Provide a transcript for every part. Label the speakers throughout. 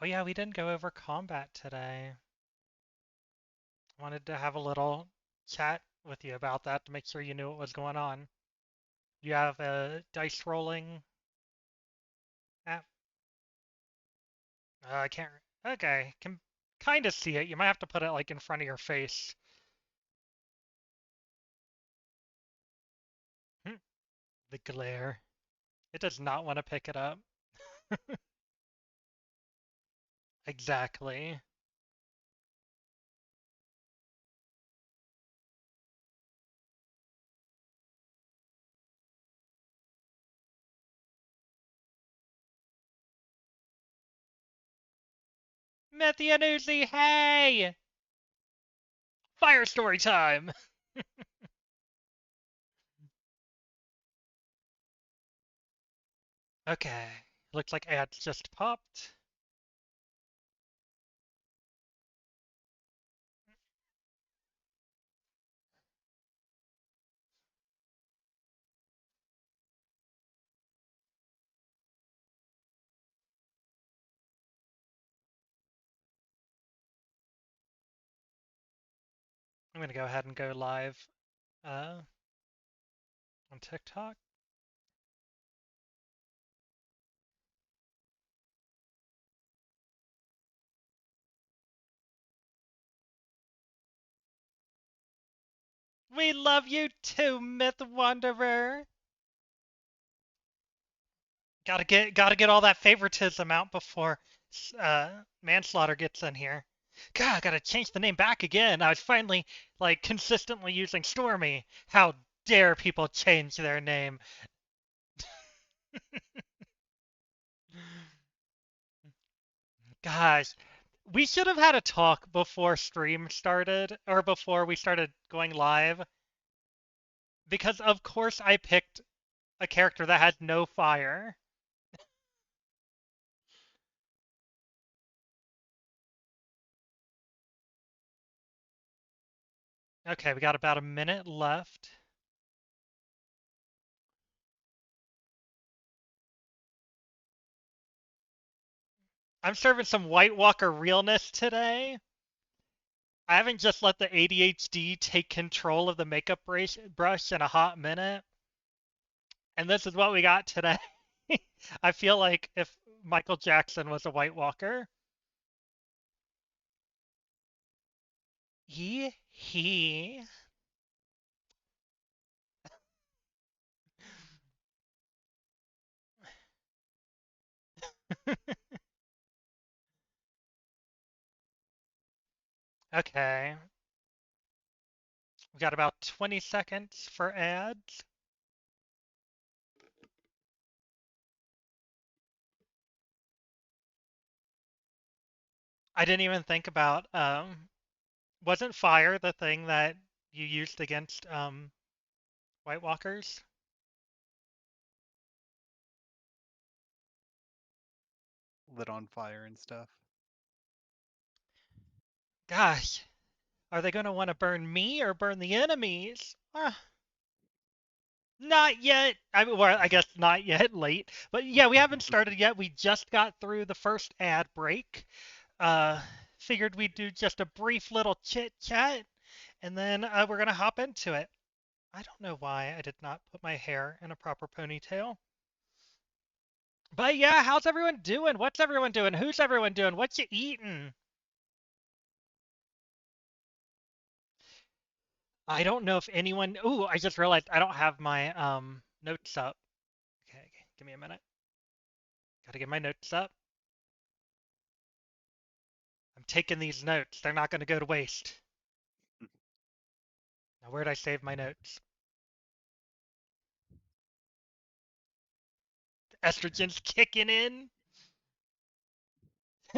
Speaker 1: Oh yeah, we didn't go over combat today. Wanted to have a little chat with you about that to make sure you knew what was going on. You have a dice rolling app? I can't. Okay, can kind of see it. You might have to put it like in front of your face. Hmm, the glare. It does not want to pick it up. Exactly. Mythianuzi, hey! Fire story time! Okay, looks like ads just popped. I'm gonna go ahead and go live uh, on TikTok. We love you too, Myth Wanderer. Gotta get all that favoritism out before manslaughter gets in here. God, I gotta change the name back again. I was finally like consistently using Stormy. How dare people change their name? Gosh, we should have had a talk before stream started or before we started going live because of course I picked a character that has no fire. Okay, we got about a minute left. I'm serving some White Walker realness today. I haven't just let the ADHD take control of the makeup brush in a hot minute, and this is what we got today. I feel like if Michael Jackson was a White Walker, he. Okay, we got about 20 seconds for ads. I didn't even think about wasn't fire the thing that you used against White Walkers?
Speaker 2: Lit on fire and stuff.
Speaker 1: Gosh, are they going to want to burn me or burn the enemies? Not yet. I mean, well, I guess not yet. Late, but yeah, we haven't started yet. We just got through the first ad break. Uh, Figured we'd do just a brief little chit chat, and then we're gonna hop into it. I don't know why I did not put my hair in a proper ponytail. But yeah, how's everyone doing? What's everyone doing? Who's everyone doing? What you eating? I don't know if anyone. Ooh, I just realized I don't have my notes up. Okay, give me a minute. Gotta get my notes up. I'm taking these notes. They're not gonna go to waste. Now, where'd I save my notes? Estrogen's kicking in.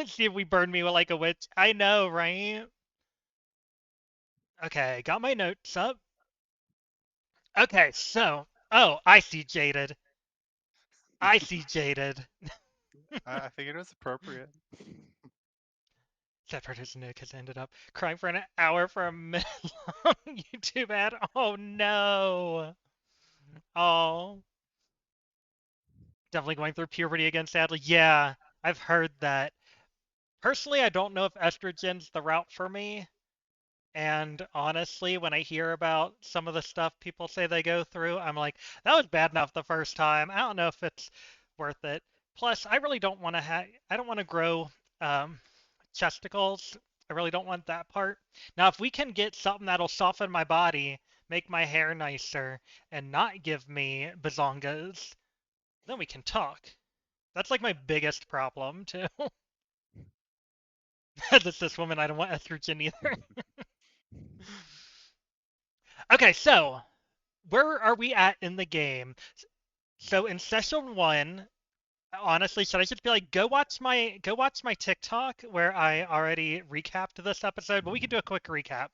Speaker 1: See if we burn me like a witch. I know, right? Okay, got my notes up. Okay, so. Oh, I see Jaded. I see Jaded.
Speaker 2: I figured it was appropriate.
Speaker 1: That part is Nick has ended up crying for an hour for a minute long YouTube ad. Oh no. Oh. Definitely going through puberty again, sadly. Yeah, I've heard that. Personally, I don't know if estrogen's the route for me. And honestly, when I hear about some of the stuff people say they go through, I'm like, that was bad enough the first time. I don't know if it's worth it. Plus, I really don't want to I don't want to grow um, chesticles. I really don't want that part. Now, if we can get something that'll soften my body, make my hair nicer, and not give me bazongas, then we can talk. That's like my biggest problem, too. This woman, I don't want estrogen either. Okay, so where are we at in the game? So in session one, honestly, should I just be like, go watch my TikTok where I already recapped this episode, but we can do a quick recap.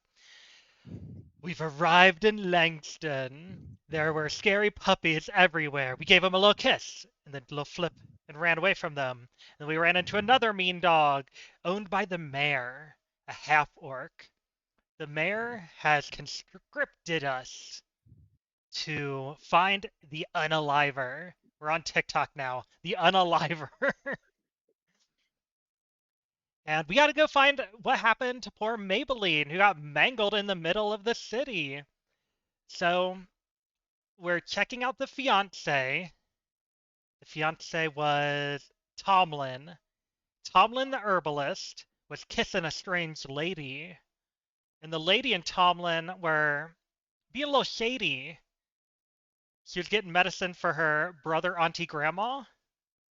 Speaker 1: We've arrived in Langston. There were scary puppies everywhere. We gave them a little kiss and then a little flip and ran away from them. And we ran into another mean dog owned by the mayor, a half orc. The mayor has conscripted us to find the unaliver. We're on TikTok now. The unaliver. And we got to go find what happened to poor Maybelline, who got mangled in the middle of the city. So we're checking out the fiance. The fiance was Tomlin. Tomlin, the herbalist, was kissing a strange lady. And the lady and Tomlin were being a little shady. She was getting medicine for her brother, auntie, grandma,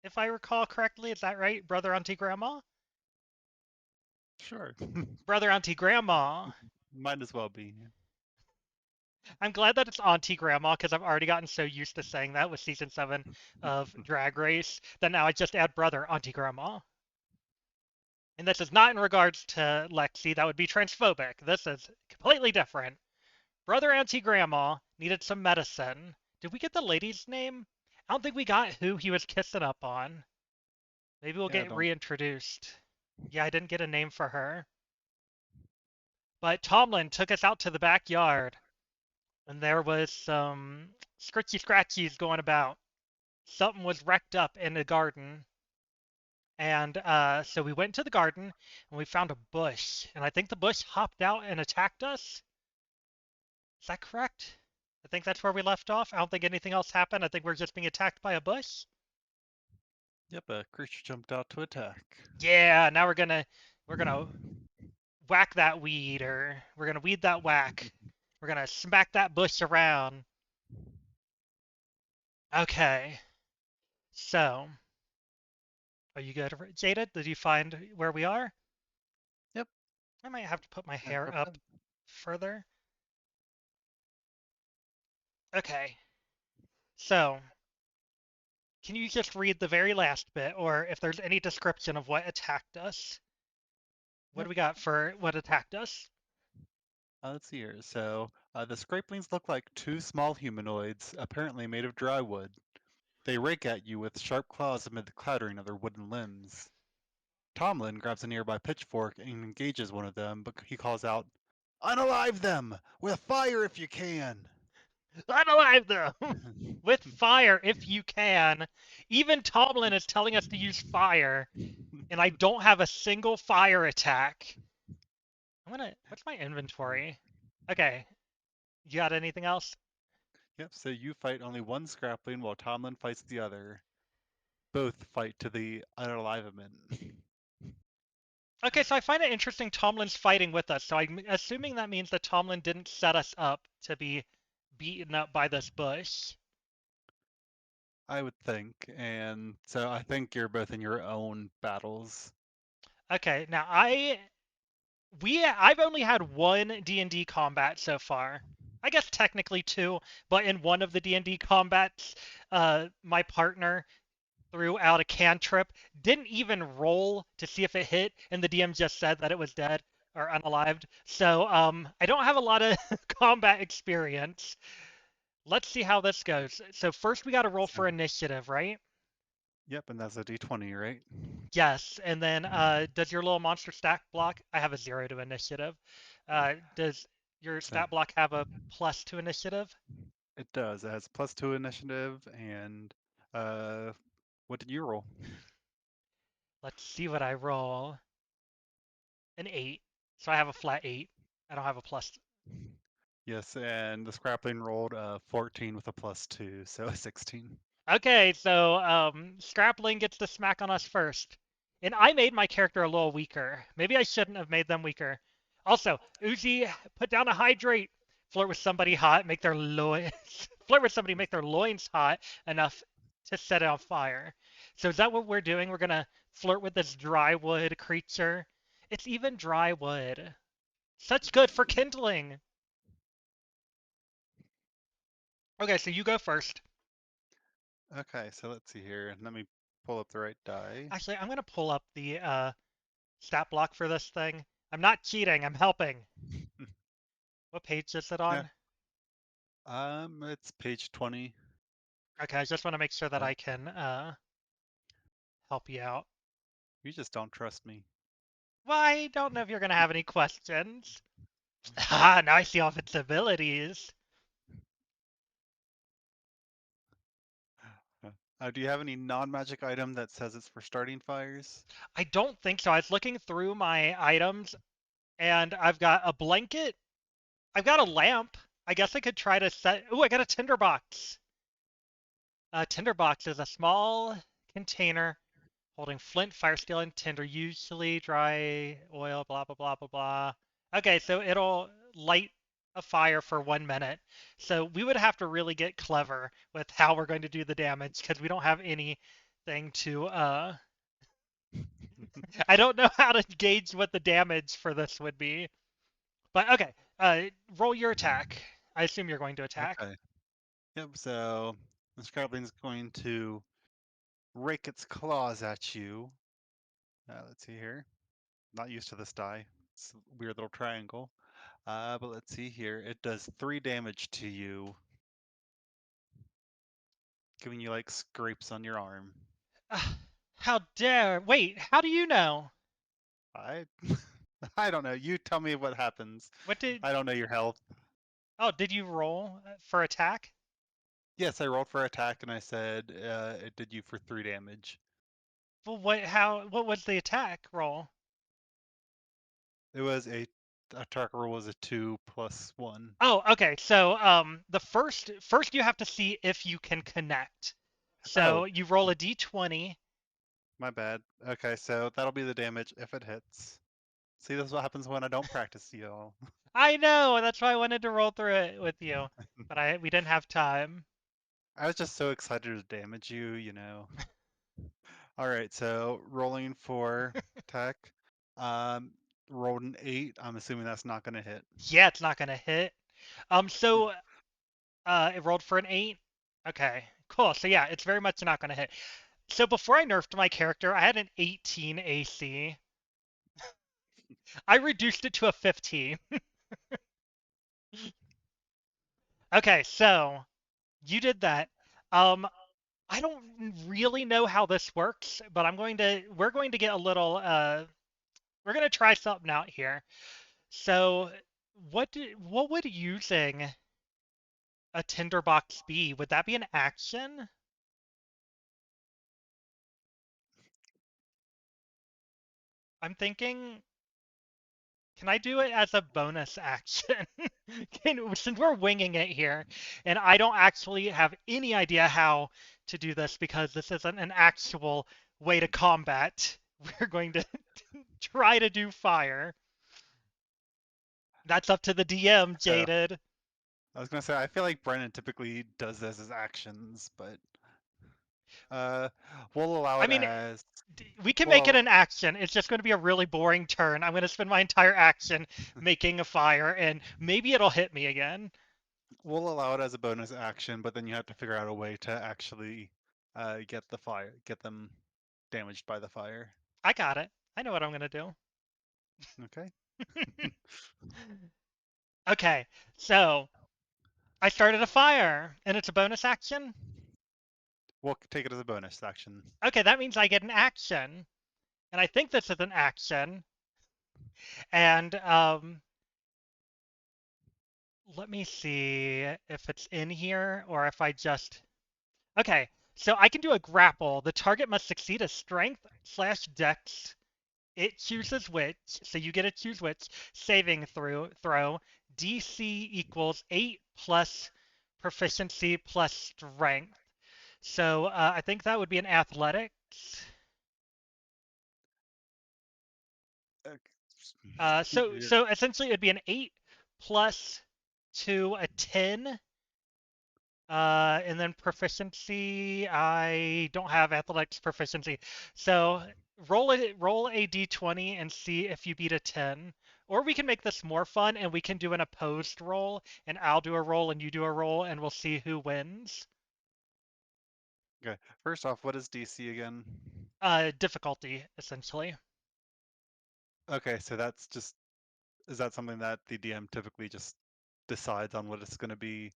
Speaker 1: if I recall correctly. Is that right? Brother, auntie, grandma?
Speaker 2: Sure.
Speaker 1: Brother, auntie, grandma.
Speaker 2: Might as well be.
Speaker 1: I'm glad that it's auntie, grandma, because I've already gotten so used to saying that with season 7 of Drag Race that now I just add brother, auntie, grandma. And this is not in regards to Lexi. That would be transphobic. This is completely different. Brother, auntie, grandma needed some medicine. Did we get the lady's name? I don't think we got who he was kissing up on. Maybe we'll
Speaker 2: Yeah,
Speaker 1: get
Speaker 2: don't.
Speaker 1: reintroduced. Yeah, I didn't get a name for her. But Tomlin took us out to the backyard, and there was some scritchy scratchies going about. Something was wrecked up in the garden. And so we went to the garden and we found a bush. And I think the bush hopped out and attacked us. Is that correct? I think that's where we left off. I don't think anything else happened. I think we're just being attacked by a bush.
Speaker 2: Yep, a creature jumped out to attack.
Speaker 1: Yeah, now we're gonna whack that weed, or we're gonna weed that whack. We're gonna smack that bush around. Okay. So, are you good, Jada? Did you find where we are?
Speaker 2: Yep,
Speaker 1: I might have to put my
Speaker 2: and
Speaker 1: hair
Speaker 2: we're
Speaker 1: up
Speaker 2: fine.
Speaker 1: further. Okay. So, can you just read the very last bit, or if there's any description of what attacked us? What do
Speaker 2: Yep.
Speaker 1: we got for what attacked us?
Speaker 2: Let's see here. The scrapelings look like two small humanoids, apparently made of dry wood. They rake at you with sharp claws amid the clattering of their wooden limbs. Tomlin grabs a nearby pitchfork and engages one of them, but he calls out, "Unalive them! With fire if you can!"
Speaker 1: Unalive them! With fire, if you can. Even Tomlin is telling us to use fire, and I don't have a single fire attack. What's my inventory? Okay, you got anything else?
Speaker 2: Yep, so you fight only one scrapling while Tomlin fights the other. Both fight to the unalivement.
Speaker 1: Okay, so I find it interesting Tomlin's fighting with us, so I'm assuming that means that Tomlin didn't set us up to be beaten up by this bush.
Speaker 2: I would think, and so I think you're both in your own battles.
Speaker 1: Okay, now I've only had one D&D combat so far. I guess technically two, but in one of the D&D combats, my partner threw out a cantrip, didn't even roll to see if it hit, and the DM just said that it was dead or unalived. So I don't have a lot of combat experience. Let's see how this goes. So first we got to roll
Speaker 2: So,
Speaker 1: for initiative, right?
Speaker 2: yep, and that's a d20, right?
Speaker 1: Yes, and then does your little monster stat block? I have a 0 to initiative. Does your
Speaker 2: So
Speaker 1: stat block have a plus to initiative?
Speaker 2: it does. It has +2 initiative, and uh, what did you roll?
Speaker 1: Let's see what I roll. An 8. So I have a flat 8. I don't have a plus.
Speaker 2: Yes, and the scrapling rolled 14 with a +2, so 16.
Speaker 1: Okay, so Scrapling gets the smack on us first. And I made my character a little weaker. Maybe I shouldn't have made them weaker. Also, Uzi, put down a hydrate. Flirt with somebody hot, make their loins flirt with somebody, make their loins hot enough to set it on fire. So is that what we're doing? We're gonna flirt with this dry wood creature. It's even dry wood. Such good for kindling. Okay, so you go first.
Speaker 2: Okay, so let's see here. Let me pull up the right die.
Speaker 1: Actually, I'm gonna pull up the stat block for this thing. I'm not cheating, I'm helping. What page is it
Speaker 2: Yeah,
Speaker 1: on?
Speaker 2: it's page 20.
Speaker 1: Okay, I just want to make sure that
Speaker 2: Uh,
Speaker 1: I can help you out.
Speaker 2: you just don't trust me.
Speaker 1: Well, I don't know if you're gonna have any questions. Ah, now I see all of its abilities.
Speaker 2: Do you have any non-magic item that says it's for starting fires?
Speaker 1: I don't think so. I was looking through my items and I've got a blanket. I've got a lamp. I guess I could try to set. Ooh, I got a tinderbox. A tinderbox is a small container holding flint, fire steel, and tinder, usually dry oil, blah, blah, blah, blah, blah. Okay, so it'll light a fire for 1 minute. So we would have to really get clever with how we're going to do the damage because we don't have anything to, I don't know how to gauge what the damage for this would be. But okay, roll your attack. I assume you're going to attack.
Speaker 2: Okay. Yep, so the Scrabling's going to rake its claws at you. Let's see here. Not used to this die. It's a weird little triangle. But let's see here. It does 3 damage to you, giving you like scrapes on your arm.
Speaker 1: How dare. Wait, how do you know?
Speaker 2: I I don't know. You tell me what happens.
Speaker 1: What did.
Speaker 2: I don't know your health.
Speaker 1: Oh, did you roll for attack?
Speaker 2: Yes, I rolled for attack and I said it did you for 3 damage.
Speaker 1: Well, what was the attack roll?
Speaker 2: It was a attack roll was a 2 plus 1.
Speaker 1: Oh, okay. So, the first you have to see if you can connect. So
Speaker 2: Oh,
Speaker 1: you roll a d20.
Speaker 2: my bad. Okay, so that'll be the damage if it hits. See, this is what happens when I don't practice, y'all.
Speaker 1: I know, that's why I wanted to roll through it with you, but we didn't have time.
Speaker 2: I was just so excited to damage you. All right, so rolling for attack. Um, rolled an 8. I'm assuming that's not going to hit.
Speaker 1: Yeah, it's not gonna hit. So it rolled for an 8. Okay, cool. So yeah, it's very much not gonna hit. So before I nerfed my character, I had an 18 AC. I reduced it to a 15. Okay, so you did that. Um, I don't really know how this works, but we're going to get a little we're going to try something out here. So, what would using a tinderbox be? Would that be an action? I'm thinking, can I do it as a bonus action? Since we're winging it here, and I don't actually have any idea how to do this because this isn't an actual way to combat, we're going to try to do fire. That's up to the DM,
Speaker 2: So
Speaker 1: Jaded.
Speaker 2: I was going to say, I feel like Brennan typically does this as actions, but uh, we'll allow
Speaker 1: I
Speaker 2: it
Speaker 1: mean,
Speaker 2: as
Speaker 1: we can make it
Speaker 2: well.
Speaker 1: an action. It's just going to be a really boring turn. I'm going to spend my entire action making a fire, and maybe it'll hit me again.
Speaker 2: We'll allow it as a bonus action, but then you have to figure out a way to actually get them damaged by the fire.
Speaker 1: I got it. I know what I'm going to
Speaker 2: Okay.
Speaker 1: do. Okay, so I started a fire, and it's a bonus action.
Speaker 2: We'll take it as a bonus action.
Speaker 1: Okay, that means I get an action, and I think this is an action. And let me see if it's in here or if I just. Okay, so I can do a grapple. The target must succeed a strength/dex It chooses which, so you get to choose which saving throw. DC equals 8 plus proficiency plus strength. So I think that would be an athletics.
Speaker 2: Okay.
Speaker 1: So essentially it'd be an 8 plus to a 10. And then proficiency, I don't have athletics proficiency. So roll a d20 and see if you beat a 10. Or we can make this more fun and we can do an opposed roll and I'll do a roll and you do a roll and we'll see who wins.
Speaker 2: Okay. First off, what is DC again?
Speaker 1: Difficulty essentially.
Speaker 2: Okay, so that's just is that something that the DM typically just decides on what it's going to be?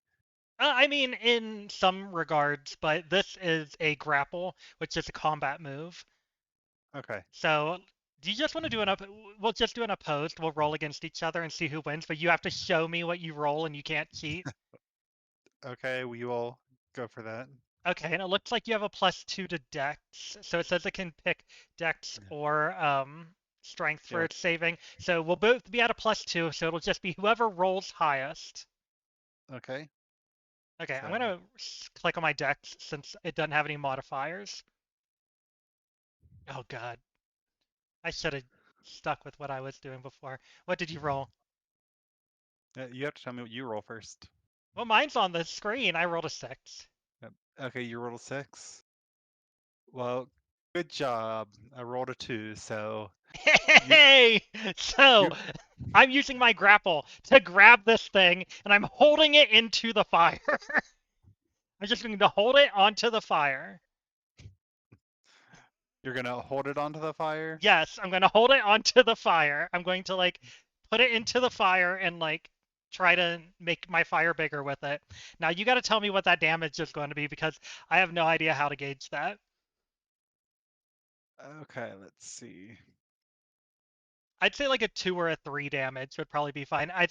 Speaker 1: I mean, in some regards, but this is a grapple, which is a combat move.
Speaker 2: Okay.
Speaker 1: So, do you just want to do we'll just do an opposed. We'll roll against each other and see who wins, but you have to show me what you roll and you can't cheat.
Speaker 2: Okay, we will go for that.
Speaker 1: Okay, and it looks like you have a +2 to Dex. So it says it can pick Dex
Speaker 2: Yeah.
Speaker 1: or Strength for
Speaker 2: Yeah.
Speaker 1: its saving. So we'll both be at a +2, so it'll just be whoever rolls highest.
Speaker 2: Okay.
Speaker 1: Okay, I'm
Speaker 2: So,
Speaker 1: gonna click on my Dex since it doesn't have any modifiers. Oh god, I should have stuck with what I was doing before. What did you roll?
Speaker 2: you have to tell me what you roll first.
Speaker 1: Well, mine's on the screen. I rolled a 6.
Speaker 2: Yep. Okay, you rolled a 6. Well, good job. I rolled a 2, so you
Speaker 1: Hey! So,
Speaker 2: you
Speaker 1: I'm using my grapple to grab this thing, and I'm holding it into the fire. I'm just going to hold it onto the fire.
Speaker 2: you're gonna hold it onto the fire?
Speaker 1: Yes, I'm going to hold it onto the fire. I'm going to, like, put it into the fire and, like, try to make my fire bigger with it. Now, you got to tell me what that damage is going to be because I have no idea how to gauge that.
Speaker 2: Okay, let's see.
Speaker 1: I'd say like a 2 or a 3 damage would probably be fine. I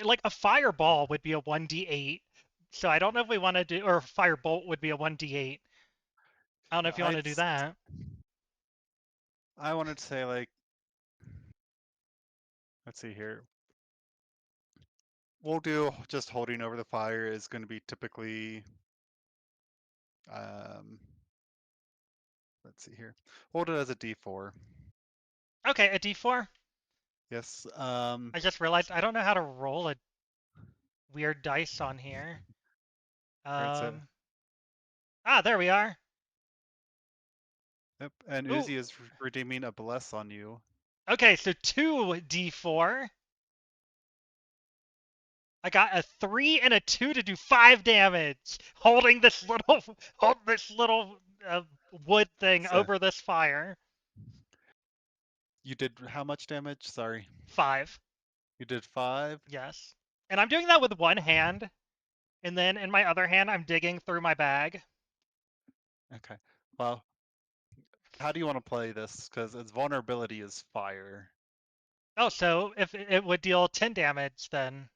Speaker 1: like a fireball would be a 1d8. So I don't know if we want to do or a firebolt would be a 1d8. I don't know if you want to
Speaker 2: I'd
Speaker 1: do
Speaker 2: s-
Speaker 1: that.
Speaker 2: I wanted to say like let's see here. We'll do just holding over the fire is going to be typically um let's see here. Hold it as a D4.
Speaker 1: Okay, a d4.
Speaker 2: Yes.
Speaker 1: I just realized I don't know how to roll a weird dice on here.
Speaker 2: All right, so
Speaker 1: Um there we are.
Speaker 2: yep, and
Speaker 1: Ooh.
Speaker 2: Uzi is redeeming a bless on you.
Speaker 1: Okay, so 2d4. I got a 3 and a 2 to do 5 damage holding this little hold this little wood thing
Speaker 2: So
Speaker 1: over this fire.
Speaker 2: you did how much damage? Sorry.
Speaker 1: 5.
Speaker 2: You did 5?
Speaker 1: Yes. And I'm doing that with one hand, and then in my other hand, I'm digging through my bag.
Speaker 2: Okay. Well, how do you want to play this? Because its vulnerability is fire.
Speaker 1: Oh, so if it would deal 10 damage, then.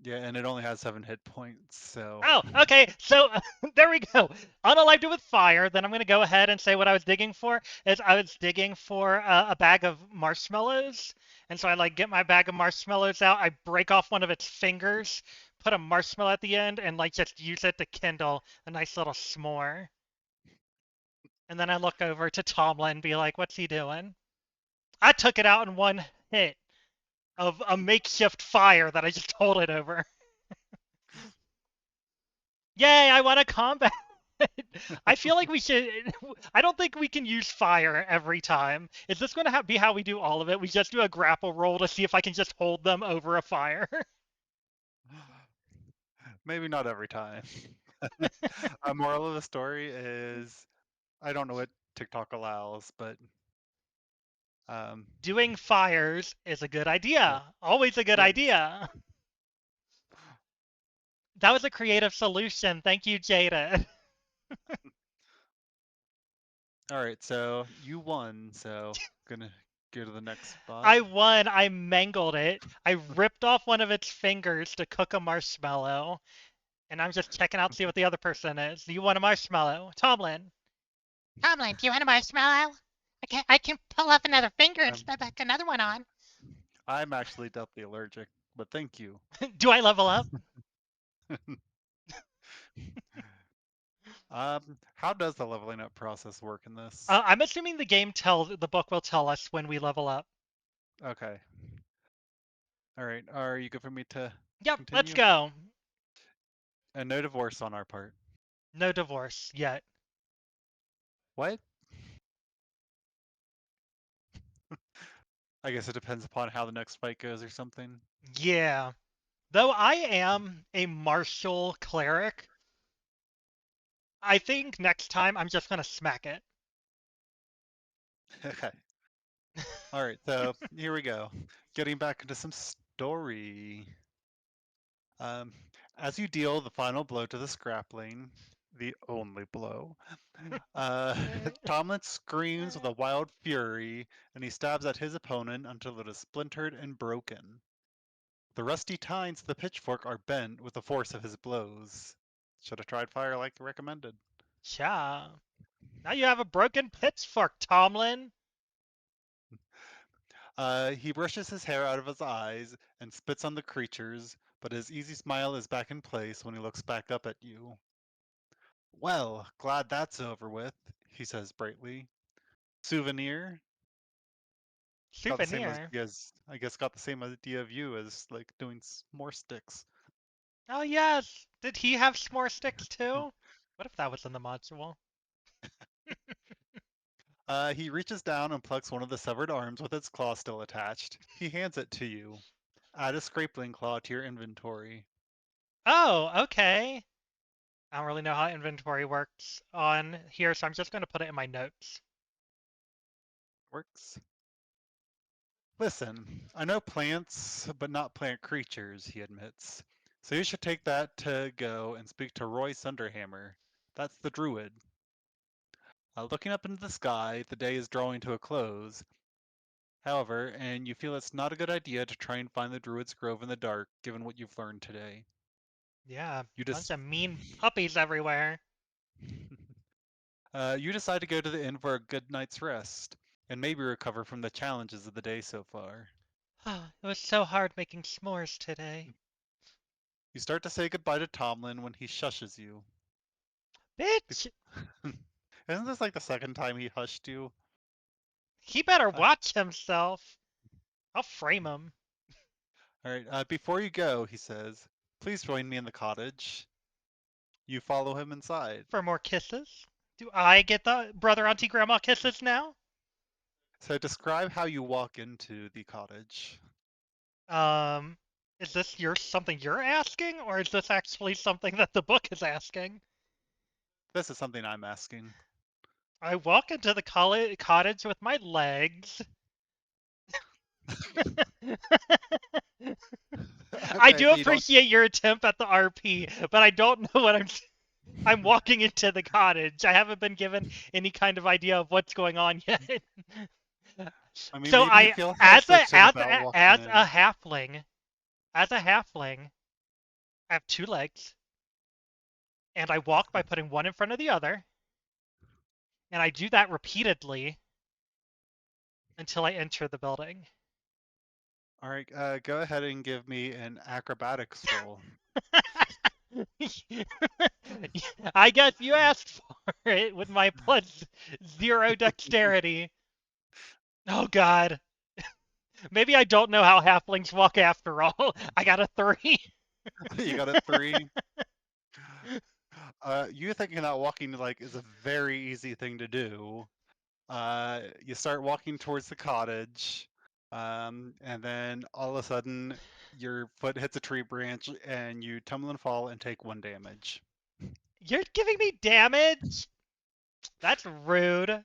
Speaker 2: Yeah, and it only has 7 hit points, so
Speaker 1: Oh, okay. So there we go. Unalived it with fire. Then I'm going to go ahead and say what I was digging for is I was digging for a bag of marshmallows. And so I like get my bag of marshmallows out. I break off one of its fingers, put a marshmallow at the end, and like just use it to kindle a nice little s'more. And then I look over to Tomlin and be like, what's he doing? I took it out in one hit of a makeshift fire that I just hold it over. Yay, I want to combat. I feel like we should. I don't think we can use fire every time. Is this going to be how we do all of it? We just do a grapple roll to see if I can just hold them over a fire.
Speaker 2: maybe not every time. A moral of the story is I don't know what TikTok allows, but um,
Speaker 1: Doing fires is a good
Speaker 2: yeah,
Speaker 1: idea. Always a good
Speaker 2: yes.
Speaker 1: idea. That was a creative solution. Thank you, Jada.
Speaker 2: All right, so you won, so gonna go to the next spot.
Speaker 1: I won. I mangled it. I ripped off one of its fingers to cook a marshmallow. And I'm just checking out to see what the other person is. Do you want a marshmallow? Tomlin.
Speaker 3: Tomlin, do you want a marshmallow?
Speaker 1: I can pull off another finger and
Speaker 2: Um,
Speaker 1: snap back another one on.
Speaker 2: I'm actually deathly allergic, but thank you.
Speaker 1: Do I level up?
Speaker 2: How does the leveling up process work in this?
Speaker 1: I'm assuming the book will tell us when we level up.
Speaker 2: Okay. All right. Are you good for me to
Speaker 1: Yep, let's
Speaker 2: continue?
Speaker 1: go.
Speaker 2: And no divorce on our part.
Speaker 1: No divorce yet.
Speaker 2: What? I guess it depends upon how the next fight goes or something.
Speaker 1: Yeah. Though I am a martial cleric, I think next time I'm just gonna smack it.
Speaker 2: Okay. All right. So here we go. Getting back into some story. Um, as you deal the final blow to the scrapling, the only blow, uh, Tomlin screams with a wild fury, and he stabs at his opponent until it is splintered and broken. The rusty tines of the pitchfork are bent with the force of his blows. Should have tried fire like recommended.
Speaker 1: Cha. Now you have a broken pitchfork, Tomlin.
Speaker 2: He brushes his hair out of his eyes and spits on the creatures, but his easy smile is back in place when he looks back up at you. Well, glad that's over with, he says brightly. Souvenir? Got the same
Speaker 1: Souvenir.
Speaker 2: idea as, I guess, got the same idea of you as like doing more sticks.
Speaker 1: Oh yes. Did he have s'more sticks too? What if that was in the module?
Speaker 2: He reaches down and plucks one of the severed arms with its claw still attached. He hands it to you. Add a scrapling claw to your inventory.
Speaker 1: Oh, okay. I don't really know how inventory works on here, so I'm just gonna put it in my notes.
Speaker 2: Works. Listen, I know plants, but not plant creatures, he admits. So you should take that to go and speak to Roy Sunderhammer. That's the druid. Looking up into the sky, the day is drawing to a close. However, and you feel it's not a good idea to try and find the druid's grove in the dark, given what you've learned today.
Speaker 1: Yeah,
Speaker 2: You
Speaker 1: bunch
Speaker 2: just
Speaker 1: of mean puppies everywhere.
Speaker 2: you decide to go to the inn for a good night's rest, and maybe recover from the challenges of the day so far.
Speaker 1: It was so hard making s'mores today.
Speaker 2: You start to say goodbye to Tomlin when he shushes you.
Speaker 1: Bitch!
Speaker 2: Isn't this like the second time he hushed you?
Speaker 1: He better
Speaker 2: Uh,
Speaker 1: watch himself. I'll frame him.
Speaker 2: all right, before you go, he says, please join me in the cottage. You follow him inside.
Speaker 1: For more kisses? Do I get the brother, auntie, grandma kisses now?
Speaker 2: So describe how you walk into the cottage.
Speaker 1: Um, is this something you're asking, or is this actually something that the book is asking?
Speaker 2: This is something I'm asking.
Speaker 1: I walk into the cottage with my legs. I
Speaker 2: Okay,
Speaker 1: do
Speaker 2: so you don't.
Speaker 1: appreciate your attempt at the RP, but I don't know what I'm walking into the cottage. I haven't been given any kind of idea of what's going on yet.
Speaker 2: I mean,
Speaker 1: So
Speaker 2: maybe you
Speaker 1: I,
Speaker 2: feel hesitant about walking
Speaker 1: as
Speaker 2: in.
Speaker 1: a halfling, I have two legs, and I walk by putting one in front of the other, and I do that repeatedly until I enter the building.
Speaker 2: All right, go ahead and give me an acrobatics roll.
Speaker 1: I guess you asked for it with my plus zero dexterity. Oh God. Maybe I don't know how halflings walk after all. I got a 3.
Speaker 2: You got a 3. You thinking that walking like is a very easy thing to do. You start walking towards the cottage, and then all of a sudden your foot hits a tree branch and you tumble and fall and take 1 damage.
Speaker 1: You're giving me damage? That's rude.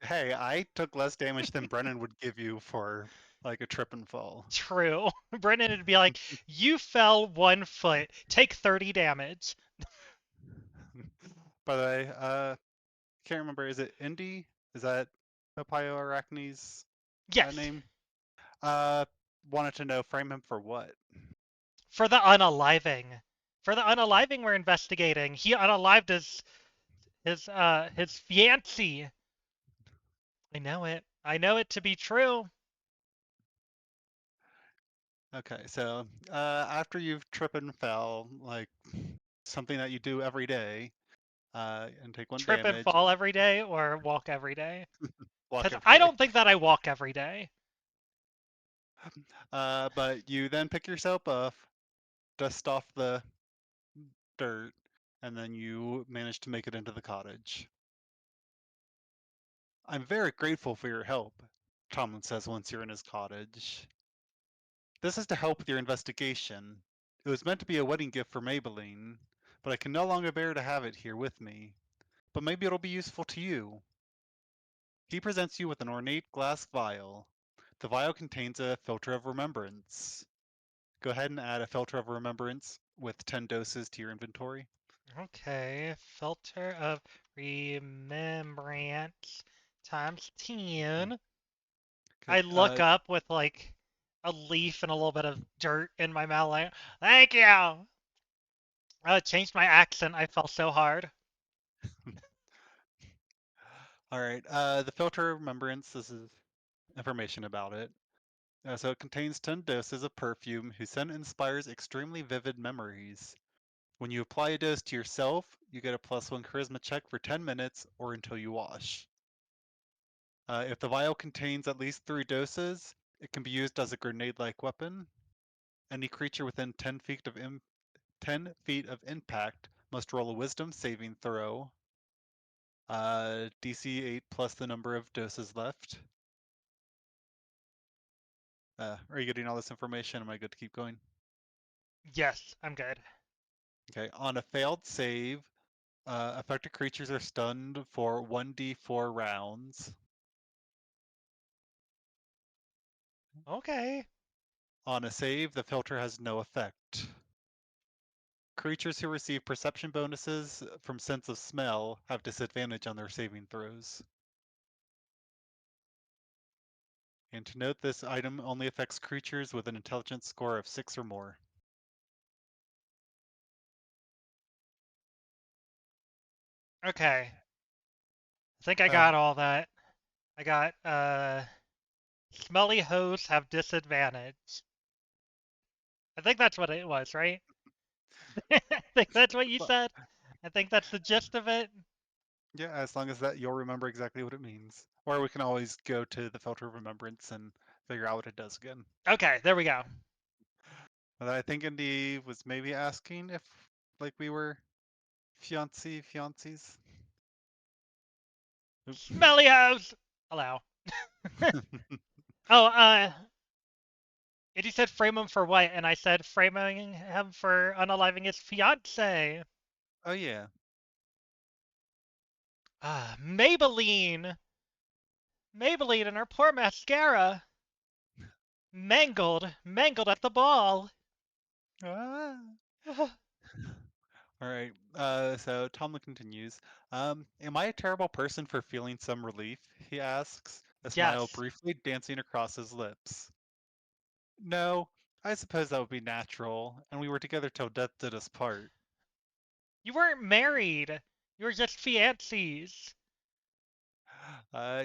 Speaker 2: Hey, I took less damage than Brennan would give you for like a trip and fall.
Speaker 1: True. Brennan would be like, you fell 1 foot. Take 30 damage.
Speaker 2: By the way, can't remember. Is it Indy? Is that Papio Arachne's
Speaker 1: Yes.
Speaker 2: name? Uh, Wanted to know frame him for what?
Speaker 1: For the unaliving. For the unaliving we're investigating. He unalived his fiancée. I know it. I know it to be true.
Speaker 2: Okay, so after you've tripped and fell, like something that you do every day, and take one
Speaker 1: Trip and
Speaker 2: damage,
Speaker 1: fall every day or walk every day?
Speaker 2: walk
Speaker 1: Because
Speaker 2: every
Speaker 1: I
Speaker 2: day.
Speaker 1: don't think that I walk every day.
Speaker 2: But you then pick yourself up, dust off the dirt, and then you manage to make it into the cottage. I'm very grateful for your help, Tomlin says once you're in his cottage. This is to help with your investigation. It was meant to be a wedding gift for Maybelline, but I can no longer bear to have it here with me. But maybe it'll be useful to you. He presents you with an ornate glass vial. The vial contains a filter of remembrance. Go ahead and add a filter of remembrance with 10 doses to your inventory.
Speaker 1: Okay, filter of remembrance times
Speaker 2: Okay.
Speaker 1: 10. I
Speaker 2: Okay.
Speaker 1: look up with like a leaf and a little bit of dirt in my mouth, like, thank you. Oh, it changed my accent. I fell so hard.
Speaker 2: All right. The filter of remembrance. This is information about it. So it contains 10 doses of perfume whose scent inspires extremely vivid memories. When you apply a dose to yourself, you get a +1 charisma check for 10 minutes or until you wash. If the vial contains at least 3 doses, it can be used as a grenade-like weapon. Any creature within 10 feet of impact must roll a wisdom saving throw. DC 8 plus the number of doses left. Are you getting all this information? Am I good to keep going?
Speaker 1: Yes, I'm good.
Speaker 2: Okay. On a failed save, affected creatures are stunned for 1d4 rounds.
Speaker 1: Okay.
Speaker 2: On a save, the filter has no effect. Creatures who receive perception bonuses from sense of smell have disadvantage on their saving throws. And to note, this item only affects creatures with an intelligence score of 6 or more.
Speaker 1: Okay. I think I
Speaker 2: Uh,
Speaker 1: got all that. I got smelly hose have disadvantage. I think that's what it was, right? I think that's what you
Speaker 2: but
Speaker 1: said. I think that's the gist of it.
Speaker 2: yeah, as long as that you'll remember exactly what it means. Or we can always go to the filter of remembrance and figure out what it does again.
Speaker 1: Okay, there we go.
Speaker 2: But I think Indy was maybe asking if like we were fiancés. Oop.
Speaker 1: Smelly hose. Hello. Oh, he said frame him for what? And I said framing him for unaliving his fiance.
Speaker 2: Oh yeah.
Speaker 1: Maybelline. Maybelline and her poor mascara. Mangled at the ball.
Speaker 2: Ah. All right. So Tomlin continues. Am I a terrible person for feeling some relief? He asks, a smile
Speaker 1: Yes.
Speaker 2: briefly dancing across his lips. No, I suppose that would be natural, and we were together till death did us part.
Speaker 1: You weren't married. You were just fiancés.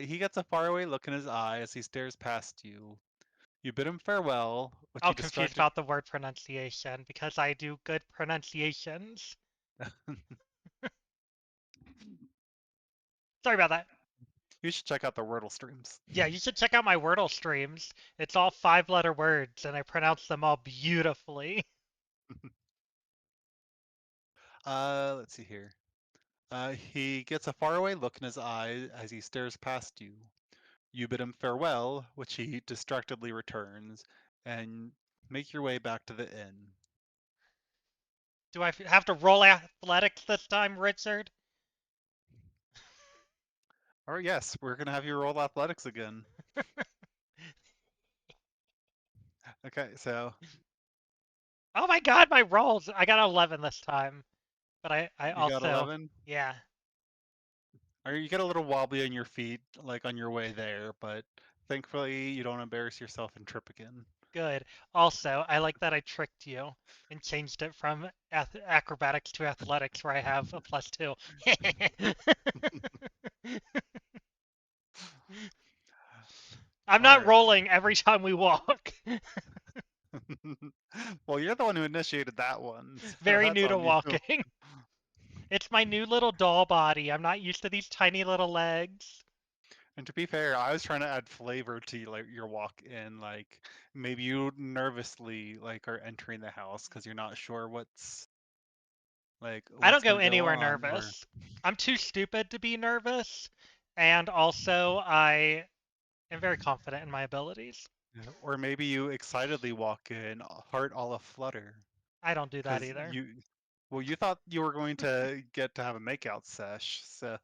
Speaker 2: He gets a faraway look in his eye as he stares past you. You bid him farewell, which
Speaker 1: I'm
Speaker 2: he
Speaker 1: confused
Speaker 2: distracted.
Speaker 1: about the word pronunciation because I do good pronunciations. Sorry about that.
Speaker 2: You should check out the Wordle streams.
Speaker 1: Yeah, you should check out my Wordle streams. It's all 5-letter words, and I pronounce them all beautifully.
Speaker 2: Let's see here. He gets a faraway look in his eye as he stares past you. You bid him farewell, which he distractedly returns, and make your way back to the inn.
Speaker 1: Do I have to roll athletics this time, Richard?
Speaker 2: All right, yes, we're gonna have you roll athletics again. Okay, so
Speaker 1: Oh my god, my rolls! I got 11 this time. But I
Speaker 2: you got
Speaker 1: also,
Speaker 2: 11.
Speaker 1: yeah,
Speaker 2: Or you get a little wobbly on your feet, like on your way there, but thankfully you don't embarrass yourself and trip again.
Speaker 1: good. Also, I like that I tricked you and changed it from acrobatics to athletics where I have a +2. I'm
Speaker 2: All
Speaker 1: not
Speaker 2: right.
Speaker 1: rolling every time we walk.
Speaker 2: Well, you're the one who initiated that one, so
Speaker 1: Very
Speaker 2: that's
Speaker 1: new to
Speaker 2: on you.
Speaker 1: walking. It's my new little doll body. I'm not used to these tiny little legs.
Speaker 2: And to be fair, I was trying to add flavor to like your walk in, like maybe you nervously like are entering the house because you're not sure
Speaker 1: I don't
Speaker 2: what's
Speaker 1: go
Speaker 2: gonna go
Speaker 1: anywhere
Speaker 2: on, or
Speaker 1: nervous. I'm too stupid to be nervous, and also I am very confident in my abilities.
Speaker 2: or maybe you excitedly walk in, heart all aflutter,
Speaker 1: I don't do that
Speaker 2: because
Speaker 1: either.
Speaker 2: you thought you were going to get to have a makeout sesh, so.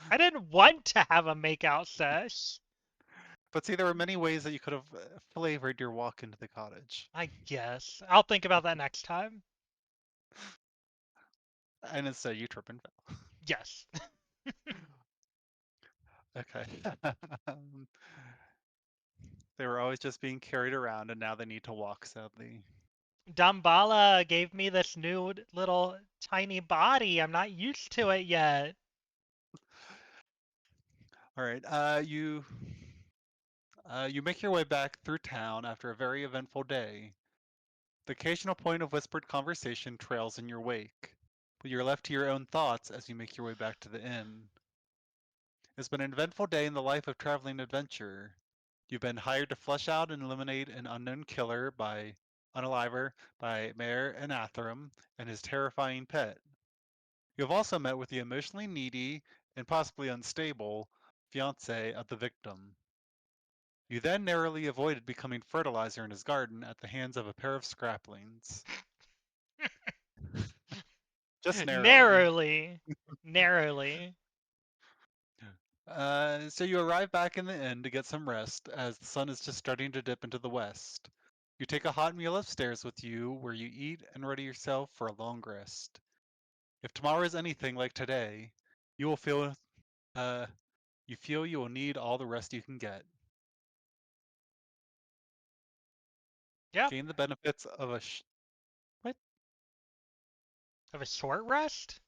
Speaker 1: I didn't want to have a makeout sesh.
Speaker 2: But see, there were many ways that you could have flavored your walk into the cottage,
Speaker 1: I guess. I'll think about that next time.
Speaker 2: and instead you trip and fell.
Speaker 1: Yes.
Speaker 2: Okay. Um, they were always just being carried around, and now they need to walk, sadly.
Speaker 1: Dambala gave me this new little tiny body. I'm not used to it yet.
Speaker 2: All right. You make your way back through town after a very eventful day. The occasional point of whispered conversation trails in your wake, but you're left to your own thoughts as you make your way back to the inn. It's been an eventful day in the life of traveling adventurer. You've been hired to flush out and eliminate an unknown killer by unaliver by Mayor Anathram and his terrifying pet. You have also met with the emotionally needy and possibly unstable fiance of the victim. You then narrowly avoided becoming fertilizer in his garden at the hands of a pair of scraplings. Just narrowly.
Speaker 1: Narrowly. Narrowly.
Speaker 2: So you arrive back in the inn to get some rest as the sun is just starting to dip into the west. You take a hot meal upstairs with you where you eat and ready yourself for a long rest. If tomorrow is anything like today, you will feel uh you feel you will need all the rest you can get.
Speaker 1: Yep.
Speaker 2: Gain the benefits of what?
Speaker 1: Have a short rest?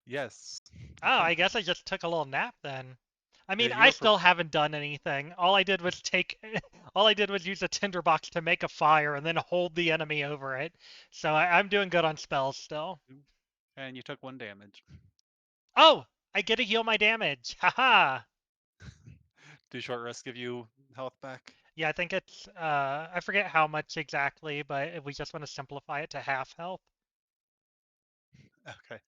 Speaker 2: Yes.
Speaker 1: Oh,
Speaker 2: Okay.
Speaker 1: I guess I just took a little nap then. I
Speaker 2: Yeah,
Speaker 1: mean,
Speaker 2: you
Speaker 1: I
Speaker 2: are
Speaker 1: still haven't done anything. All I did was take, all I did was use a tinderbox to make a fire and then hold the enemy over it. So I'm doing good on spells still.
Speaker 2: and you took 1 damage.
Speaker 1: Oh, I get to heal my damage. Haha.
Speaker 2: Do short rests give you health back?
Speaker 1: Yeah, I think it's, I forget how much exactly, but if we just want to simplify it to half health.
Speaker 2: Okay.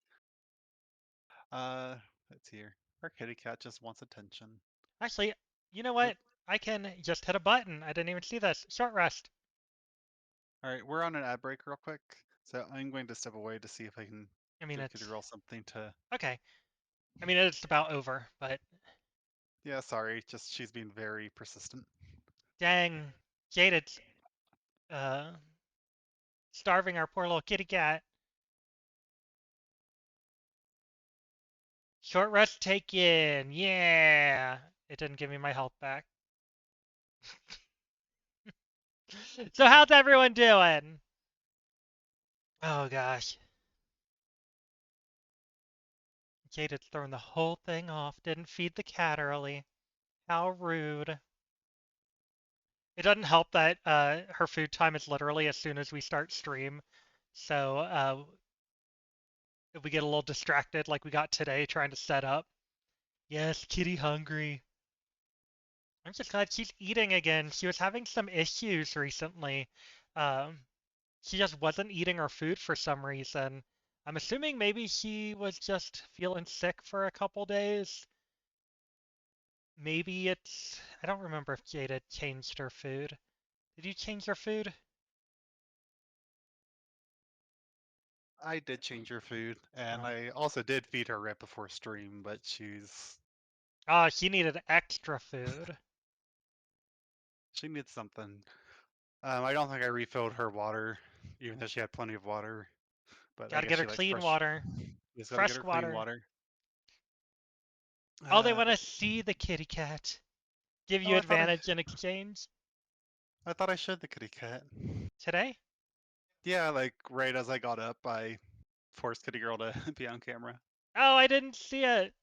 Speaker 2: Uh, let's see here. Our kitty cat just wants attention.
Speaker 1: Actually, you know
Speaker 2: Oop.
Speaker 1: what? I can just hit a button. I didn't even see this. Short rest.
Speaker 2: All right, we're on an ad break real quick, so I'm going to step away to see if I can
Speaker 1: I mean,
Speaker 2: give Kitty
Speaker 1: it's
Speaker 2: Girl something to.
Speaker 1: okay. I mean, it's about over, but
Speaker 2: Yeah, sorry, just she's being very persistent.
Speaker 1: dang, Jaded's uh starving our poor little kitty cat. Short rest taken. Yeah. It didn't give me my health back. So how's everyone doing? Oh gosh. Jaded's thrown the whole thing off. Didn't feed the cat early. How rude. It doesn't help that her food time is literally as soon as we start stream. So if we get a little distracted like we got today trying to set up. Yes, kitty hungry. I'm just glad she's eating again. She was having some issues recently. Um, she just wasn't eating her food for some reason. I'm assuming maybe she was just feeling sick for a couple days. Maybe it's. I don't remember if Jada changed her food. Did you change her food?
Speaker 2: I did change her food, and
Speaker 1: Oh.
Speaker 2: I also did feed her right before stream, but
Speaker 1: Oh, she needed extra food.
Speaker 2: she needs something. I don't think I refilled her water, even though she had plenty of water. But I
Speaker 1: Gotta
Speaker 2: guess
Speaker 1: get her
Speaker 2: she likes
Speaker 1: clean
Speaker 2: fresh.
Speaker 1: water.
Speaker 2: Just gotta get
Speaker 1: Fresh
Speaker 2: her clean
Speaker 1: water.
Speaker 2: water.
Speaker 1: Oh, they want to
Speaker 2: But
Speaker 1: see the kitty cat. Give
Speaker 2: oh,
Speaker 1: you advantage in exchange.
Speaker 2: I thought I showed the kitty cat.
Speaker 1: Today?
Speaker 2: Yeah, like right as I got up, I forced Kitty Girl to be on camera.
Speaker 1: Oh, I didn't see it.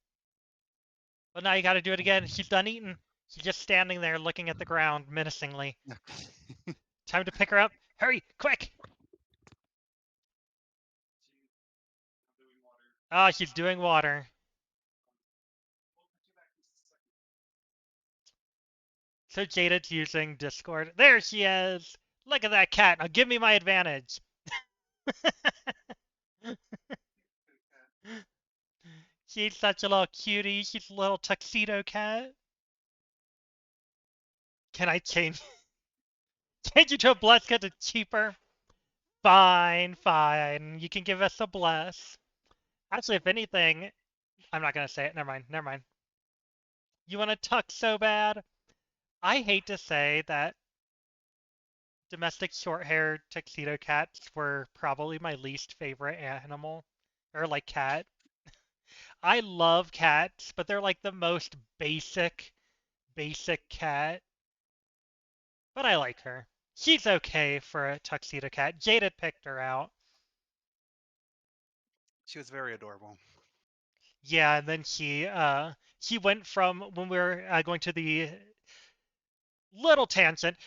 Speaker 1: Well, now you gotta do it again. She's done eating. She's just standing there looking at the ground menacingly.
Speaker 2: Okay.
Speaker 1: Time to pick her up. Hurry, quick! Oh, she's doing water. So Jaded's using Discord. There she is! Look at that cat. Now give me my advantage. She's such a little cutie. She's a little tuxedo cat. Can I change change you to a bless because it's cheaper? Fine, fine. You can give us a bless. Actually, if anything, I'm not gonna say it. Never mind. Never mind. You want to tuck so bad? I hate to say that domestic short-haired tuxedo cats were probably my least favorite animal, or like cat. I love cats, but they're like the most basic cat. But I like her. She's okay for a tuxedo cat. Jada picked her out.
Speaker 2: She was very adorable.
Speaker 1: Yeah, and then she went from when we were going to the little tangent.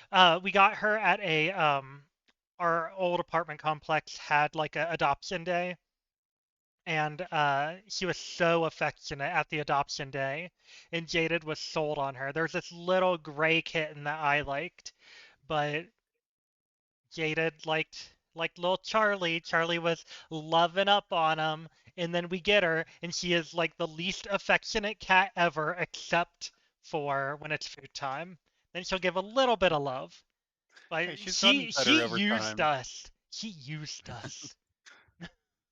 Speaker 1: We got her at a our old apartment complex had like a adoption day, and she was so affectionate at the adoption day, and Jaded was sold on her. There's this little gray kitten that I liked, but Jaded liked little Charlie. Charlie was loving up on him, and then we get her, and she is like the least affectionate cat ever, except for when it's food time. Then she'll give a little bit of love.
Speaker 2: Hey,
Speaker 1: But
Speaker 2: she's gotten
Speaker 1: she
Speaker 2: better over
Speaker 1: used
Speaker 2: time.
Speaker 1: us. She used us.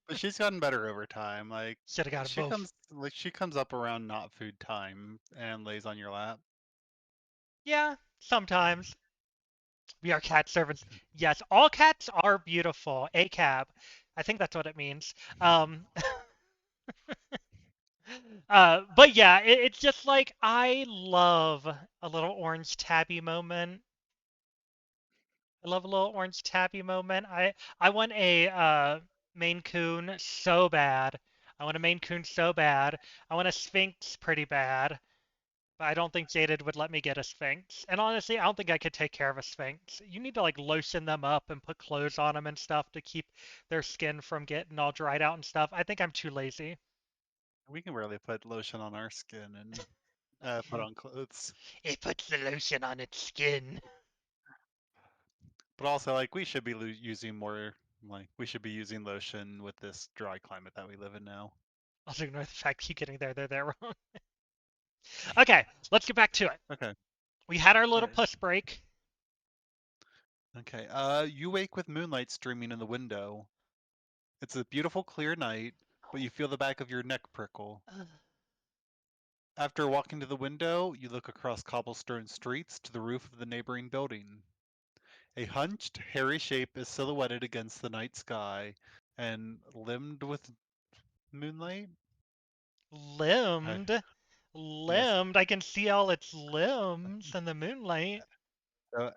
Speaker 2: But she's gotten better over time.
Speaker 1: Should have got them both.
Speaker 2: She comes up around not food time and lays on your lap.
Speaker 1: Yeah, sometimes. We are cat servants. Yes, all cats are beautiful. A cab. I think that's what it means. But yeah, it's just like I love a little orange tabby moment. I love a little orange tabby moment. I want a Maine Coon so bad. I want a Maine Coon so bad. I want a Sphinx pretty bad. But I don't think Jaded would let me get a Sphinx. And honestly, I don't think I could take care of a Sphinx. You need to like lotion them up and put clothes on them and stuff to keep their skin from getting all dried out and stuff. I think I'm too lazy.
Speaker 2: We can really put lotion on our skin and put on clothes.
Speaker 1: It puts the lotion on its skin.
Speaker 2: But also, like, we should be using more, like, we should be using lotion with this dry climate that we live in now.
Speaker 1: Also ignore the fact you getting there wrong. Okay, let's get back to it.
Speaker 2: Okay.
Speaker 1: We had our
Speaker 2: All
Speaker 1: little
Speaker 2: right.
Speaker 1: puss break.
Speaker 2: Okay. You wake with moonlight streaming in the window. It's a beautiful, clear night, but you feel the back of your neck prickle. After walking to the window, you look across cobblestone streets to the roof of the neighboring building. A hunched, hairy shape is silhouetted against the night sky and limned with moonlight. Uh,
Speaker 1: Limbed.
Speaker 2: yes,
Speaker 1: Limbed. I can see all its limbs in the moonlight.
Speaker 2: Limned.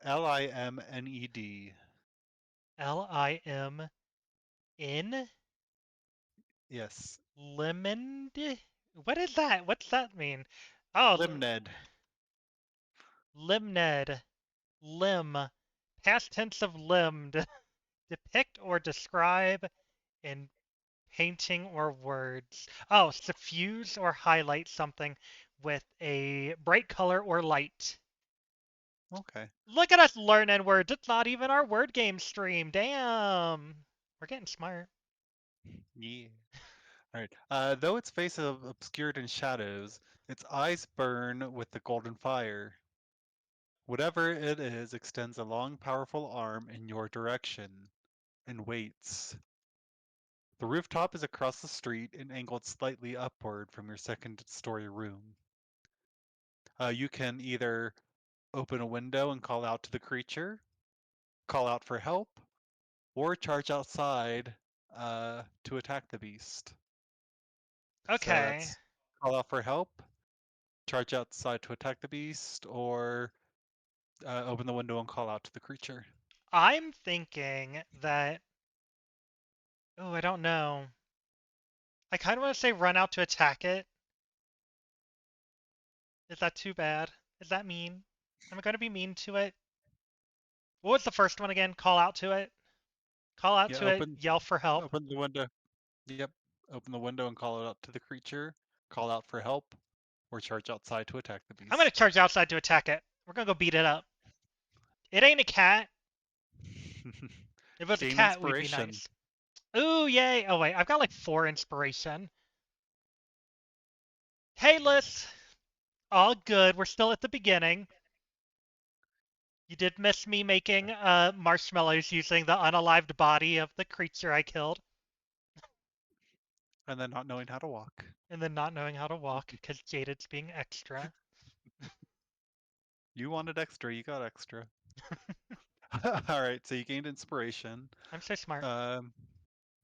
Speaker 1: Limn.
Speaker 2: Yes,
Speaker 1: Limoned? What is that? What's that mean? Oh,
Speaker 2: limned.
Speaker 1: limned. Limb. Past tense of limbed. Depict or describe in painting or words. Oh, suffuse or highlight something with a bright color or light.
Speaker 2: Okay.
Speaker 1: Look at us learning words. It's not even our word game stream. Damn. We're getting smart.
Speaker 2: Yeah. All right. Though its face is obscured in shadows, its eyes burn with the golden fire. Whatever it is extends a long, powerful arm in your direction and waits. The rooftop is across the street and angled slightly upward from your second story room. You can either open a window and call out to the creature, call out for help, or charge outside to attack the beast. So
Speaker 1: Okay.
Speaker 2: that's call out for help, charge outside to attack the beast, or open the window and call out to the creature.
Speaker 1: I'm thinking that. Oh, I don't know. I kind of want to say run out to attack it. Is that too bad? Is that mean? Am I going to be mean to it? What was the first one again? Call out to it? Call out
Speaker 2: Yeah,
Speaker 1: to it, yell for help.
Speaker 2: open the window. Yep. Open the window and call it out to the creature. Call out for help, or charge outside to attack the
Speaker 1: I'm going to
Speaker 2: beast.
Speaker 1: charge outside to attack it. We're going to go beat it up. It ain't a cat. If it was a
Speaker 2: Gain
Speaker 1: cat, we'd be
Speaker 2: inspiration.
Speaker 1: nice. Ooh, yay. Oh, wait. I've got like 4 inspiration. Hey, Liz. All good. We're still at the beginning. You did miss me making marshmallows using the unalived body of the creature I killed,
Speaker 2: And then not knowing how to walk.
Speaker 1: and then not knowing how to walk because Jaded's being extra.
Speaker 2: You wanted extra, you got extra. All right, so you gained inspiration.
Speaker 1: I'm so smart.
Speaker 2: Um,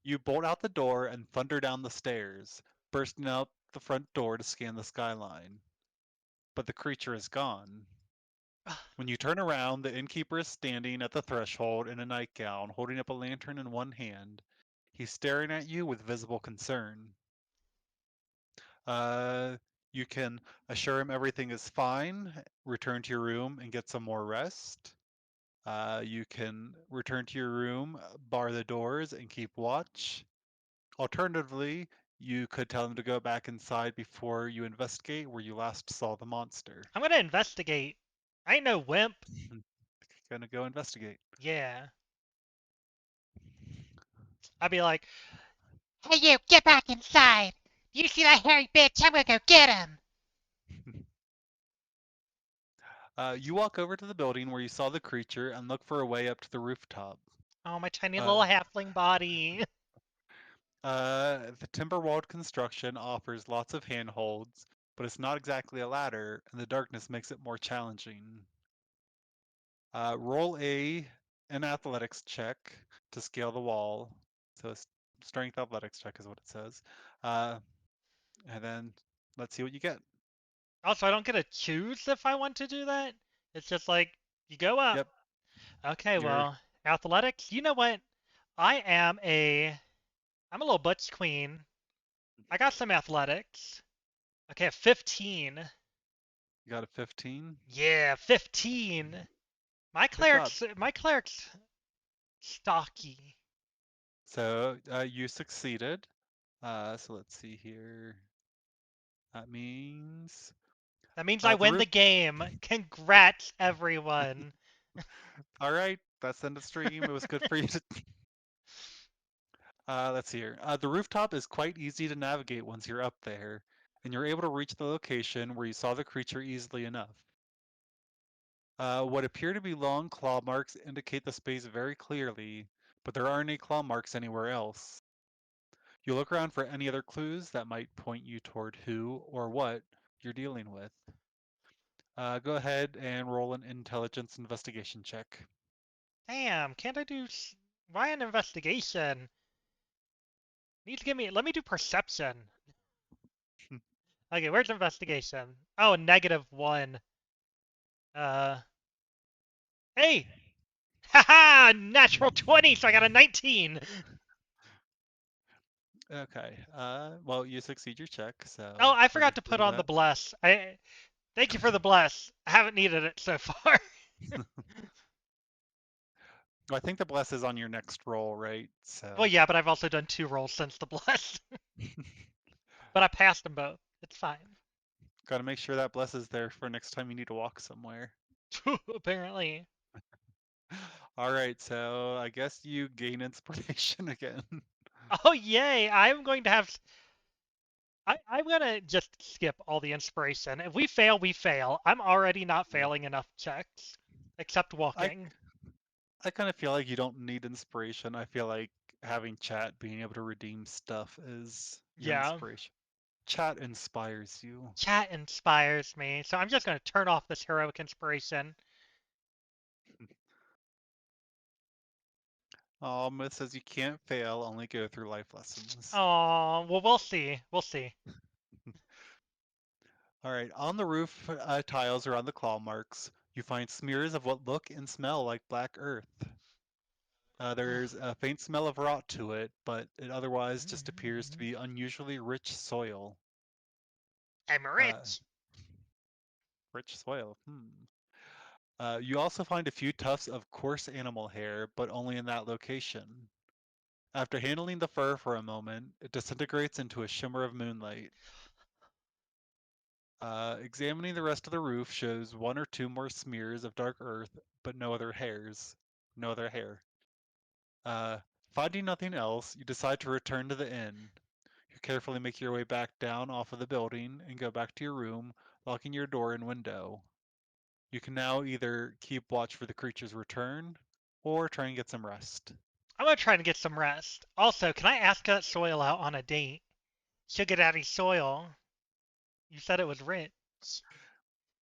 Speaker 2: you bolt out the door and thunder down the stairs, bursting out the front door to scan the skyline. But the creature is gone. When you turn around, the innkeeper is standing at the threshold in a nightgown, holding up a lantern in one hand. He's staring at you with visible concern. Uh, you can assure him everything is fine, return to your room, and get some more rest. You can return to your room, bar the doors, and keep watch. Alternatively, you could tell him to go back inside before you investigate where you last saw the monster.
Speaker 1: I'm gonna investigate. I ain't no wimp.
Speaker 2: Gonna go investigate.
Speaker 1: Yeah. I'd be like,
Speaker 3: Hey, you, get back inside. You see that hairy bitch? I'm gonna go get him.
Speaker 2: You walk over to the building where you saw the creature and look for a way up to the rooftop.
Speaker 1: oh, my tiny
Speaker 2: Uh,
Speaker 1: little halfling body.
Speaker 2: the timber walled construction offers lots of handholds, but it's not exactly a ladder, and the darkness makes it more challenging. Roll an athletics check to scale the wall. So strength athletics check is what it says. Uh, and then let's see what you get.
Speaker 1: Also, I don't get to choose if I want to do that. It's just like, you go up.
Speaker 2: Yep,
Speaker 1: Okay,
Speaker 2: you're
Speaker 1: well, athletics. You know what? I am I'm a little butch queen. I got some athletics. Okay, 15.
Speaker 2: you got a 15.
Speaker 1: Yeah, 15.
Speaker 2: Good job.
Speaker 1: My cleric's stocky.
Speaker 2: You succeeded. So let's see here. That means
Speaker 1: That means I
Speaker 2: the
Speaker 1: win the
Speaker 2: roof.
Speaker 1: game. Congrats, everyone.
Speaker 2: All right, that's the end of the stream. It was good for you to. Let's see here. The rooftop is quite easy to navigate once you're up there, and you're able to reach the location where you saw the creature easily enough. What appear to be long claw marks indicate the space very clearly, but there aren't any claw marks anywhere else. You look around for any other clues that might point you toward who or what you're dealing with. Go ahead and roll an intelligence investigation check.
Speaker 1: Damn, can't I do. Why an investigation? Need to give me. Let me do perception. Okay, where's investigation? Oh, -1. Uh. Hey! Haha! Natural 20, so I got a 19!
Speaker 2: Okay. Well, you succeed your check,
Speaker 1: Oh,
Speaker 2: so
Speaker 1: I
Speaker 2: let me
Speaker 1: forgot to put
Speaker 2: remove
Speaker 1: on the
Speaker 2: that.
Speaker 1: bless. Thank you for the bless. I haven't needed it so far.
Speaker 2: Well, I think the bless is on your next roll, right?
Speaker 1: Well,
Speaker 2: So,
Speaker 1: yeah, but I've also done 2 rolls since the bless. But I passed them both. It's fine.
Speaker 2: gotta make sure that bless is there for next time you need to walk somewhere.
Speaker 1: Apparently.
Speaker 2: All right, so I guess you gain inspiration again.
Speaker 1: Oh, yay! I'm going to have. I'm gonna just skip all the inspiration. If we fail, we fail. I'm already not failing enough checks, except
Speaker 2: I
Speaker 1: walking.
Speaker 2: I kind of feel like you don't need inspiration. I feel like having chat, being able to redeem stuff is your
Speaker 1: Yeah,
Speaker 2: inspiration. Chat inspires you.
Speaker 1: chat inspires me, so I'm just gonna turn off this heroic inspiration.
Speaker 2: It says you can't fail, only go through life lessons.
Speaker 1: Oh, well, we'll see. We'll see.
Speaker 2: All right, on the roof tiles around the claw marks, you find smears of what look and smell like black earth. There's a faint smell of rot to it, but it otherwise just appears to be unusually rich soil.
Speaker 1: I'm
Speaker 2: Uh,
Speaker 1: rich.
Speaker 2: rich soil. You also find a few tufts of coarse animal hair, but only in that location. After handling the fur for a moment, it disintegrates into a shimmer of moonlight. Examining the rest of the roof shows one or two more smears of dark earth, but no other hairs. No other hair. Uh, Finding nothing else, you decide to return to the inn. You carefully make your way back down off of the building and go back to your room, locking your door and window. You can now either keep watch for the creature's return, or try and get some rest.
Speaker 1: I'm gonna try to get some rest. Also, can I ask that soil out on a date? Sugar Daddy Soil. You said it was rich.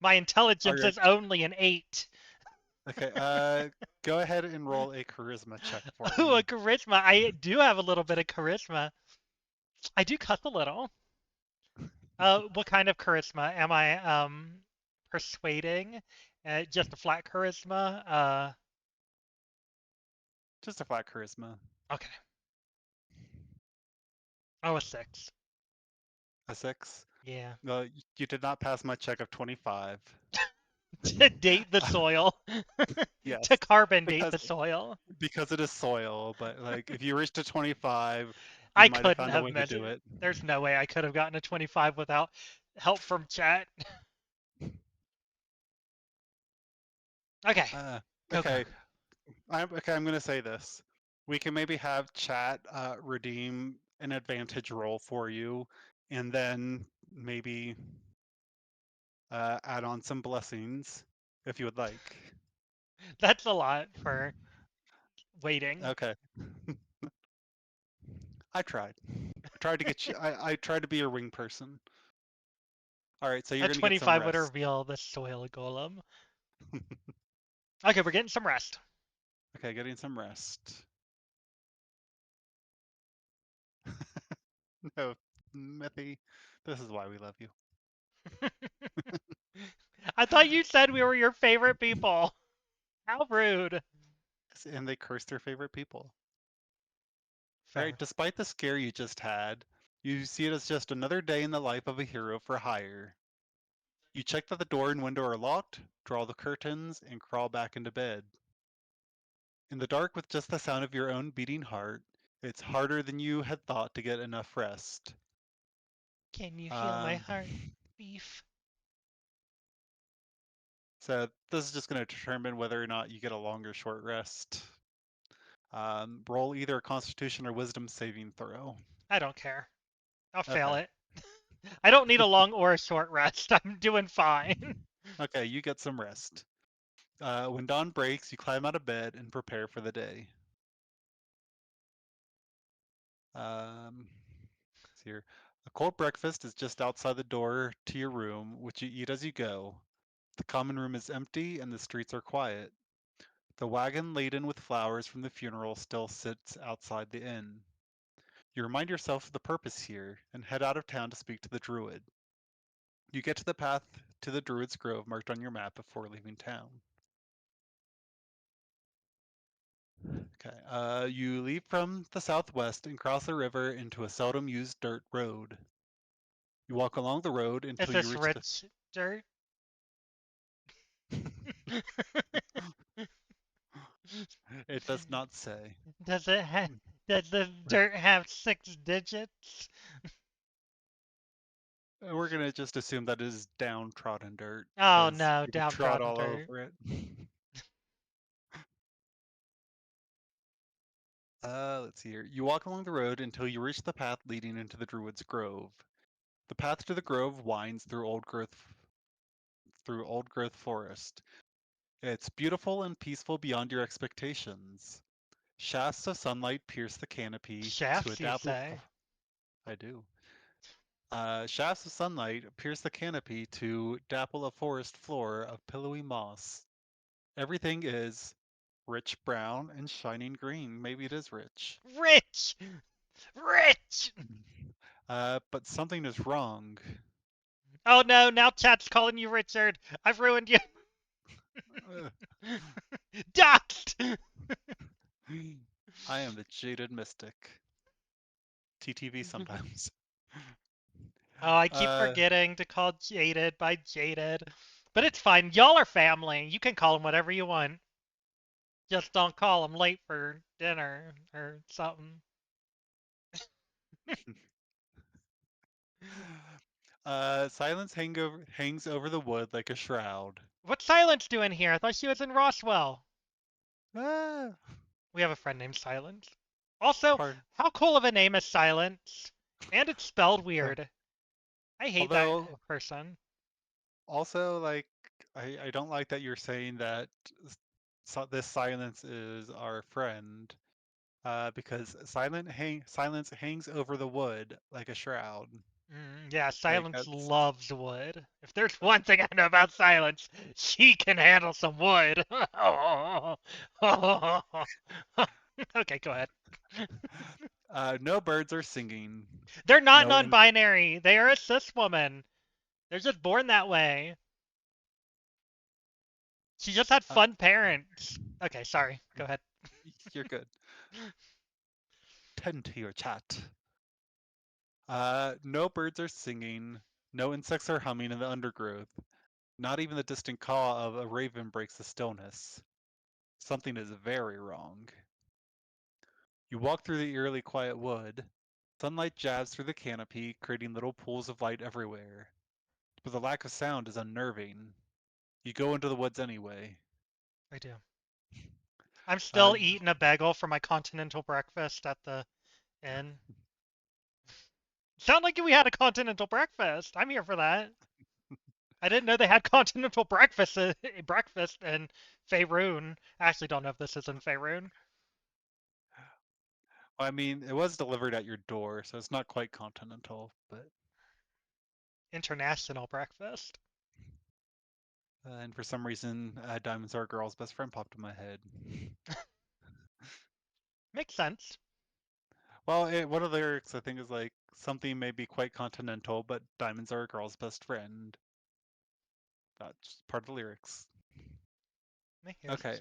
Speaker 1: My intelligence
Speaker 2: Alright,
Speaker 1: is only an 8.
Speaker 2: okay, go ahead and roll a charisma check for
Speaker 1: Ooh, a
Speaker 2: me.
Speaker 1: charisma. I do have a little bit of charisma. I do cuss a little. What kind of charisma? Am I persuading? Just a flat charisma?
Speaker 2: Just a flat charisma.
Speaker 1: Okay. Oh, a 6.
Speaker 2: A 6?
Speaker 1: Yeah.
Speaker 2: No, you did not pass my check of 25.
Speaker 1: To date the soil. To
Speaker 2: Yes,
Speaker 1: carbon date
Speaker 2: because
Speaker 1: the soil.
Speaker 2: because it is soil, but like if you reached a 25, you
Speaker 1: I
Speaker 2: might have
Speaker 1: couldn't
Speaker 2: found a
Speaker 1: have
Speaker 2: way to do
Speaker 1: measured.
Speaker 2: it.
Speaker 1: There's no way I could have gotten a 25 without help from chat. Okay.
Speaker 2: Uh,
Speaker 1: Go, go.
Speaker 2: okay, I'm gonna say this. We can maybe have chat redeem an advantage roll for you, and then maybe add on some blessings if you would like.
Speaker 1: That's a lot for waiting.
Speaker 2: Okay, I tried. I tried to get you. I tried to be your wing person. All right, so
Speaker 1: A
Speaker 2: you're gonna get some
Speaker 1: 25 would
Speaker 2: rest.
Speaker 1: reveal the soil golem. Okay, we're getting some rest.
Speaker 2: Okay, getting some rest. No, Mithy, this is why we love you.
Speaker 1: I thought you said we were your favorite people. How rude.
Speaker 2: And they curse their favorite people. All right,
Speaker 1: Fair.
Speaker 2: despite the scare you just had, you see it as just another day in the life of a hero for hire. You check that the door and window are locked, draw the curtains, and crawl back into bed. In the dark with just the sound of your own beating heart, it's harder than you had thought to get enough rest.
Speaker 1: Can you feel my
Speaker 2: Um,
Speaker 1: heart, beef?
Speaker 2: so this is just going to determine whether or not you get a long or short rest. Roll either a Constitution or Wisdom saving throw.
Speaker 1: I don't care. I'll fail
Speaker 2: Okay.
Speaker 1: it. I don't need a long or a short rest. I'm doing fine.
Speaker 2: Okay, you get some rest. When dawn breaks, you climb out of bed and prepare for the day. Let's see here. A cold breakfast is just outside the door to your room, which you eat as you go. The common room is empty and the streets are quiet. The wagon laden with flowers from the funeral still sits outside the inn. You remind yourself of the purpose here and head out of town to speak to the druid. You get to the path to the druid's grove marked on your map before leaving town. Okay, you leave from the southwest and cross the river into a seldom used dirt road. You walk along the road
Speaker 1: Is
Speaker 2: until you
Speaker 1: this
Speaker 2: reach the.
Speaker 1: rich dirt?
Speaker 2: It does not say.
Speaker 1: Does it ha- does the dirt have 6 digits?
Speaker 2: We're gonna just assume that it is downtrodden dirt
Speaker 1: Oh
Speaker 2: because
Speaker 1: no,
Speaker 2: you trod
Speaker 1: downtrodden
Speaker 2: all
Speaker 1: dirt.
Speaker 2: over it. Let's see here. You walk along the road until you reach the path leading into the Druid's Grove. The path to the grove winds through old growth forest. It's beautiful and peaceful beyond your expectations. Shafts of sunlight pierce the canopy to a
Speaker 1: Shafts, you
Speaker 2: dapple.
Speaker 1: say?
Speaker 2: I do. Shafts of sunlight pierce the canopy to dapple a forest floor of pillowy moss. Everything is rich brown and shining green. Maybe it is rich.
Speaker 1: Rich! Rich!
Speaker 2: But something is wrong.
Speaker 1: Oh no, now chat's calling you Richard. I've ruined you.
Speaker 2: Uh,
Speaker 1: Doxed!
Speaker 2: I am the jaded mystic. TTV sometimes.
Speaker 1: Oh, I keep
Speaker 2: Uh,
Speaker 1: forgetting to call Jaded by Jaded. But it's fine. Y'all are family. You can call them whatever you want. Just don't call them late for dinner or something.
Speaker 2: Silence hangs over the wood like a shroud.
Speaker 1: What's Silence doing here? I thought she was in Roswell.
Speaker 2: Ah,
Speaker 1: We have a friend named Silence. Also,
Speaker 2: pardon.
Speaker 1: how cool of a name is Silence? And it's spelled
Speaker 2: Uh,
Speaker 1: weird. I hate that
Speaker 2: although,
Speaker 1: person.
Speaker 2: also, like, I don't like that you're saying that this silence is our friend, because silence hangs over the wood like a shroud.
Speaker 1: Yeah,
Speaker 2: Like
Speaker 1: Silence
Speaker 2: that's
Speaker 1: loves wood. If there's one thing I know about Silence, she can handle some wood. Okay, go ahead.
Speaker 2: no birds are singing.
Speaker 1: They're not
Speaker 2: No in
Speaker 1: non-binary. They are a cis woman. They're just born that way. She just had
Speaker 2: uh,
Speaker 1: fun parents. Okay, sorry. Go ahead.
Speaker 2: you're good. Tend to your chat. No birds are singing. No insects are humming in the undergrowth. Not even the distant caw of a raven breaks the stillness. Something is very wrong. You walk through the eerily quiet wood. Sunlight jabs through the canopy, creating little pools of light everywhere. But the lack of sound is unnerving. You go into the woods anyway.
Speaker 1: I do. I'm
Speaker 2: Uh,
Speaker 1: still eating a bagel for my continental breakfast at the inn. Sound like we had a continental breakfast. I'm here for that. I didn't know they had continental breakfast in Faerun. I actually don't know if this is in Faerun.
Speaker 2: I mean, it was delivered at your door, so it's not quite continental, but
Speaker 1: International breakfast.
Speaker 2: and for some reason, Diamonds Are a Girl's Best Friend popped in my head.
Speaker 1: Makes sense.
Speaker 2: Well, one of the lyrics I think is like something may be quite continental, but diamonds are a girl's best friend. That's part of the lyrics. Okay.
Speaker 1: Makes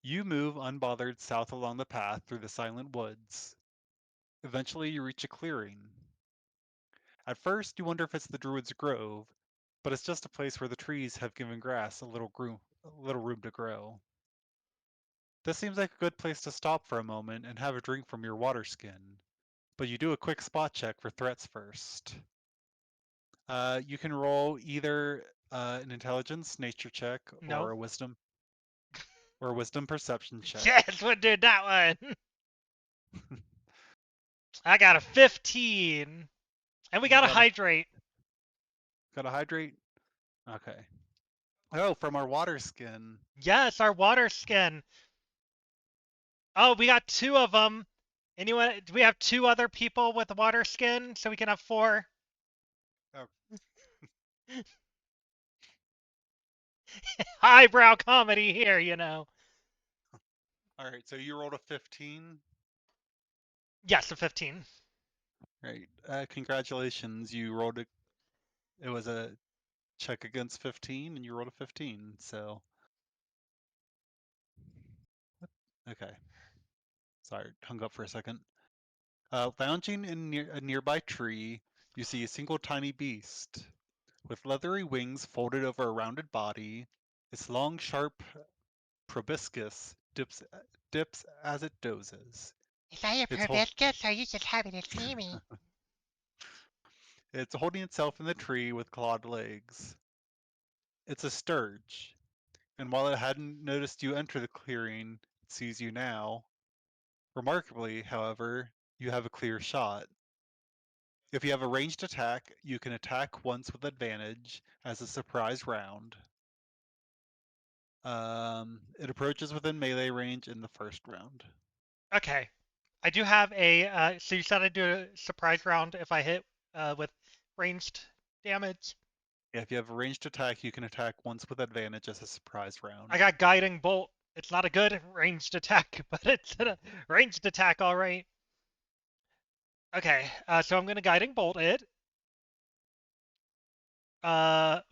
Speaker 2: You move unbothered south along the path through the silent woods. Eventually, you reach a clearing. At first, you wonder if it's the Druid's Grove, but it's just a place where the trees have given grass a little room to grow. This seems like a good place to stop for a moment and have a drink from your water skin, but you do a quick spot check for threats first. You can roll either an intelligence nature check
Speaker 1: Nope.
Speaker 2: or a wisdom perception check.
Speaker 1: Yes, we're doing that one. I got a 15. And we
Speaker 2: You
Speaker 1: got to
Speaker 2: gotta
Speaker 1: hydrate.
Speaker 2: gotta hydrate. Okay. Oh, from our water skin.
Speaker 1: Yes, our water skin. Oh, we got two of them. Anyone? Do we have two other people with water skin so we can have four?
Speaker 2: Oh,
Speaker 1: Highbrow comedy here.
Speaker 2: all right. So you rolled a 15.
Speaker 1: Yes, a 15.
Speaker 2: Right. Congratulations. You rolled a. It was a check against 15, and you rolled a 15. So okay. Sorry, hung up for a second. Lounging in a nearby tree, you see a single tiny beast. With leathery wings folded over a rounded body, its long, sharp proboscis dips as it dozes.
Speaker 3: Is that your
Speaker 2: It's, hol-
Speaker 3: proboscis, or are you just happy to see me?
Speaker 2: it's holding itself in the tree with clawed legs. It's a sturge, and while it hadn't noticed you enter the clearing, it sees you now. Remarkably, however, you have a clear shot. If you have a ranged attack, you can attack once with advantage as a surprise round. It approaches within melee range in the first round.
Speaker 1: Okay. I do have a. So you said I'd do a surprise round if I hit with ranged damage.
Speaker 2: Yeah, if you have a ranged attack, you can attack once with advantage as a surprise
Speaker 1: I
Speaker 2: round.
Speaker 1: got guiding bolt. It's not a good ranged attack, but it's a ranged attack, all right. Okay. So I'm gonna guiding bolt it. I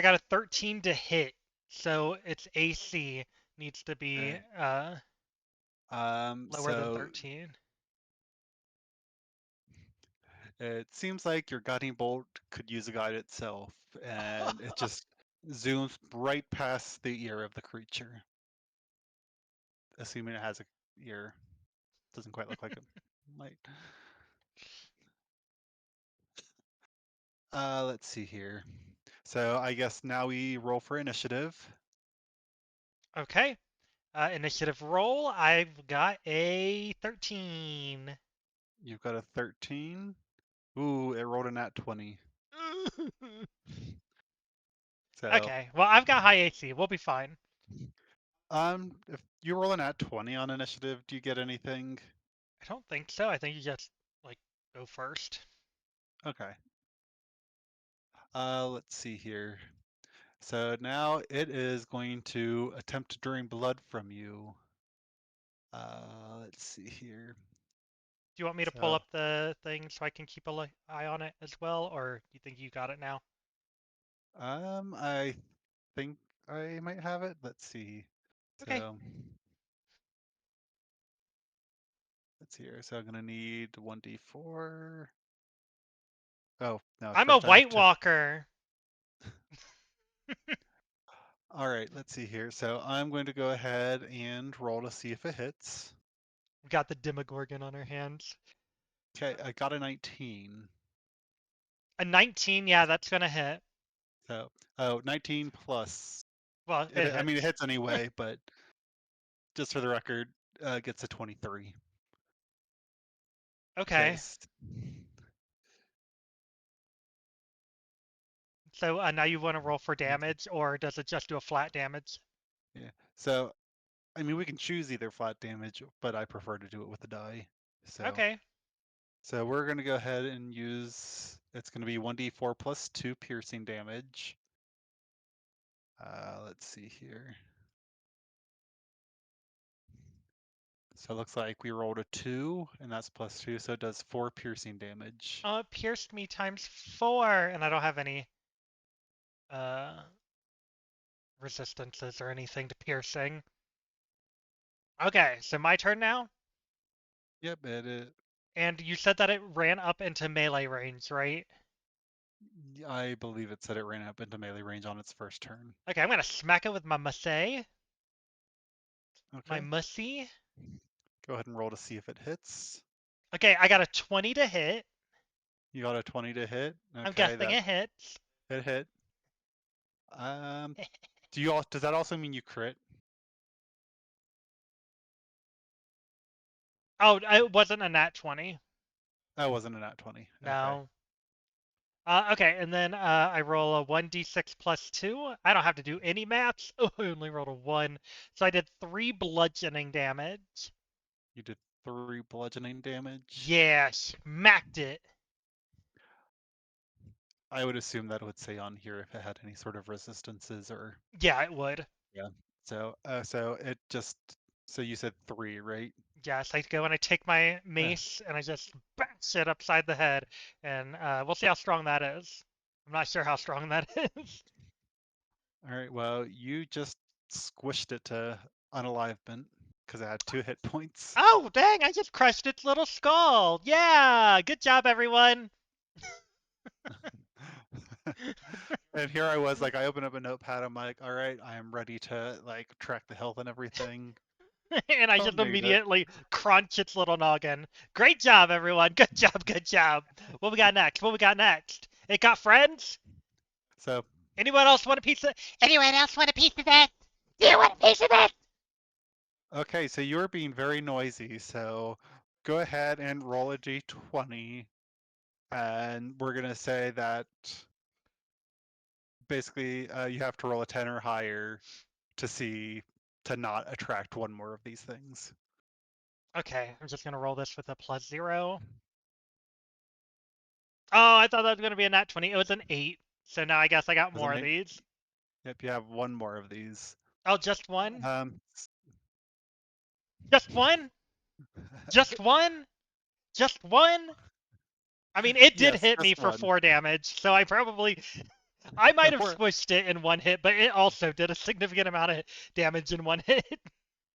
Speaker 1: got a 13 to hit, so its AC needs to be
Speaker 2: Okay.
Speaker 1: lower than
Speaker 2: So
Speaker 1: 13.
Speaker 2: it seems like your guiding bolt could use a guide itself, and it just zooms right past the ear of the creature, assuming it has a ear. Doesn't quite look like it might. Let's see here. So I guess now we roll for initiative.
Speaker 1: Okay. Initiative roll. I've got a 13.
Speaker 2: You've got a 13. Ooh, it rolled a nat 20. So,
Speaker 1: Okay. Well, I've got high AC. We'll be fine.
Speaker 2: if you roll a nat 20 on initiative, do you get anything?
Speaker 1: I don't think so. I think you just like go first.
Speaker 2: Okay. Let's see here. So now it is going to attempt to drain blood from you. Let's see here.
Speaker 1: Do you want me to pull
Speaker 2: So,
Speaker 1: up the thing so I can keep a eye on it as well, or you think you got it now?
Speaker 2: I think I might have it. Let's see.
Speaker 1: Okay.
Speaker 2: So, let's see here. So I'm gonna need 1d4. Oh, no,
Speaker 1: I'm a
Speaker 2: first I have
Speaker 1: White
Speaker 2: to.
Speaker 1: Walker.
Speaker 2: All right, let's see here. So I'm going to go ahead and roll to see if it hits.
Speaker 1: We've got the Demogorgon on our hands.
Speaker 2: Okay, I got a 19.
Speaker 1: A 19, yeah, that's gonna hit.
Speaker 2: So, oh, 19 plus.
Speaker 1: Well, it
Speaker 2: I mean, it
Speaker 1: hits.
Speaker 2: hits anyway, but just for the record, gets a 23. Okay.
Speaker 1: Okay. So now you want to roll for damage, or does it just do a flat damage?
Speaker 2: Yeah. So, I mean, we can choose either flat damage, but I prefer to do it with a die. So,
Speaker 1: Okay.
Speaker 2: so we're going to go ahead and use, it's going to be 1d4 plus 2 piercing damage. Let's see here. So it looks like we rolled a 2, and that's plus 2, so it does 4 piercing damage.
Speaker 1: Oh, it pierced me times 4, and I don't have any uh resistances or anything to piercing. Okay, so my turn now.
Speaker 2: Yep, it is.
Speaker 1: And you said that it ran up into melee range, right?
Speaker 2: I believe it said it ran up into melee range on its first turn.
Speaker 1: Okay, I'm gonna smack it with my Massey. My
Speaker 2: Okay,
Speaker 1: Mussy.
Speaker 2: go ahead and roll to see if it hits.
Speaker 1: Okay, I got a 20 to hit.
Speaker 2: You got a 20 to hit.
Speaker 1: I'm
Speaker 2: Okay,
Speaker 1: guessing
Speaker 2: that
Speaker 1: it hits.
Speaker 2: it hit. Um, does that also mean you crit?
Speaker 1: Oh, it wasn't a nat 20.
Speaker 2: That wasn't a nat 20. Okay,
Speaker 1: No. Okay, and then I roll a 1d6 plus 2. I don't have to do any maths. Oh, I only rolled a 1. So I did 3 bludgeoning damage.
Speaker 2: you did 3 bludgeoning damage.
Speaker 1: Yeah, smacked it.
Speaker 2: I would assume that it would say on here if it had any sort of resistances or
Speaker 1: Yeah, it would.
Speaker 2: yeah. So it just so you said 3, right?
Speaker 1: Yes, I go and I take my
Speaker 2: Uh,
Speaker 1: mace and I just bash it upside the head. And we'll see how strong that is. I'm not sure how strong that is.
Speaker 2: all right. Well, you just squished it to unalivement because it had 2 hit points.
Speaker 1: Oh, dang, I just crushed its little skull. Yeah, good job, everyone.
Speaker 2: And here I was, like, I open up a notepad. I'm like, all right, I am ready to like track the health and everything.
Speaker 1: And I
Speaker 2: Oh,
Speaker 1: just
Speaker 2: made it.
Speaker 1: immediately crunch its little noggin. Great job, everyone. Good job, good job. What we got next? What we got next? It got friends?
Speaker 2: So,
Speaker 1: Anyone else want a piece of...
Speaker 3: Anyone else want a piece of that? Do you want a piece of that?
Speaker 2: okay, so you're being very noisy. So, go ahead and roll a d20, and we're gonna say that basically you have to roll a 10 or higher to see to not attract one more of these things.
Speaker 1: Okay, I'm just going to roll this with a +0. Oh, I thought that was going to be a nat 20. It was an 8. So now I guess I got more
Speaker 2: Doesn't
Speaker 1: of
Speaker 2: it?
Speaker 1: these.
Speaker 2: Yep, you have one more of these.
Speaker 1: Oh, just one?
Speaker 2: Um,
Speaker 1: Just one? Just one? Just one? I mean, it did
Speaker 2: yes,
Speaker 1: hit
Speaker 2: just
Speaker 1: me for
Speaker 2: one.
Speaker 1: 4 damage, so I might have
Speaker 2: We're-
Speaker 1: squished it in one hit, but it also did a significant amount of damage in one hit.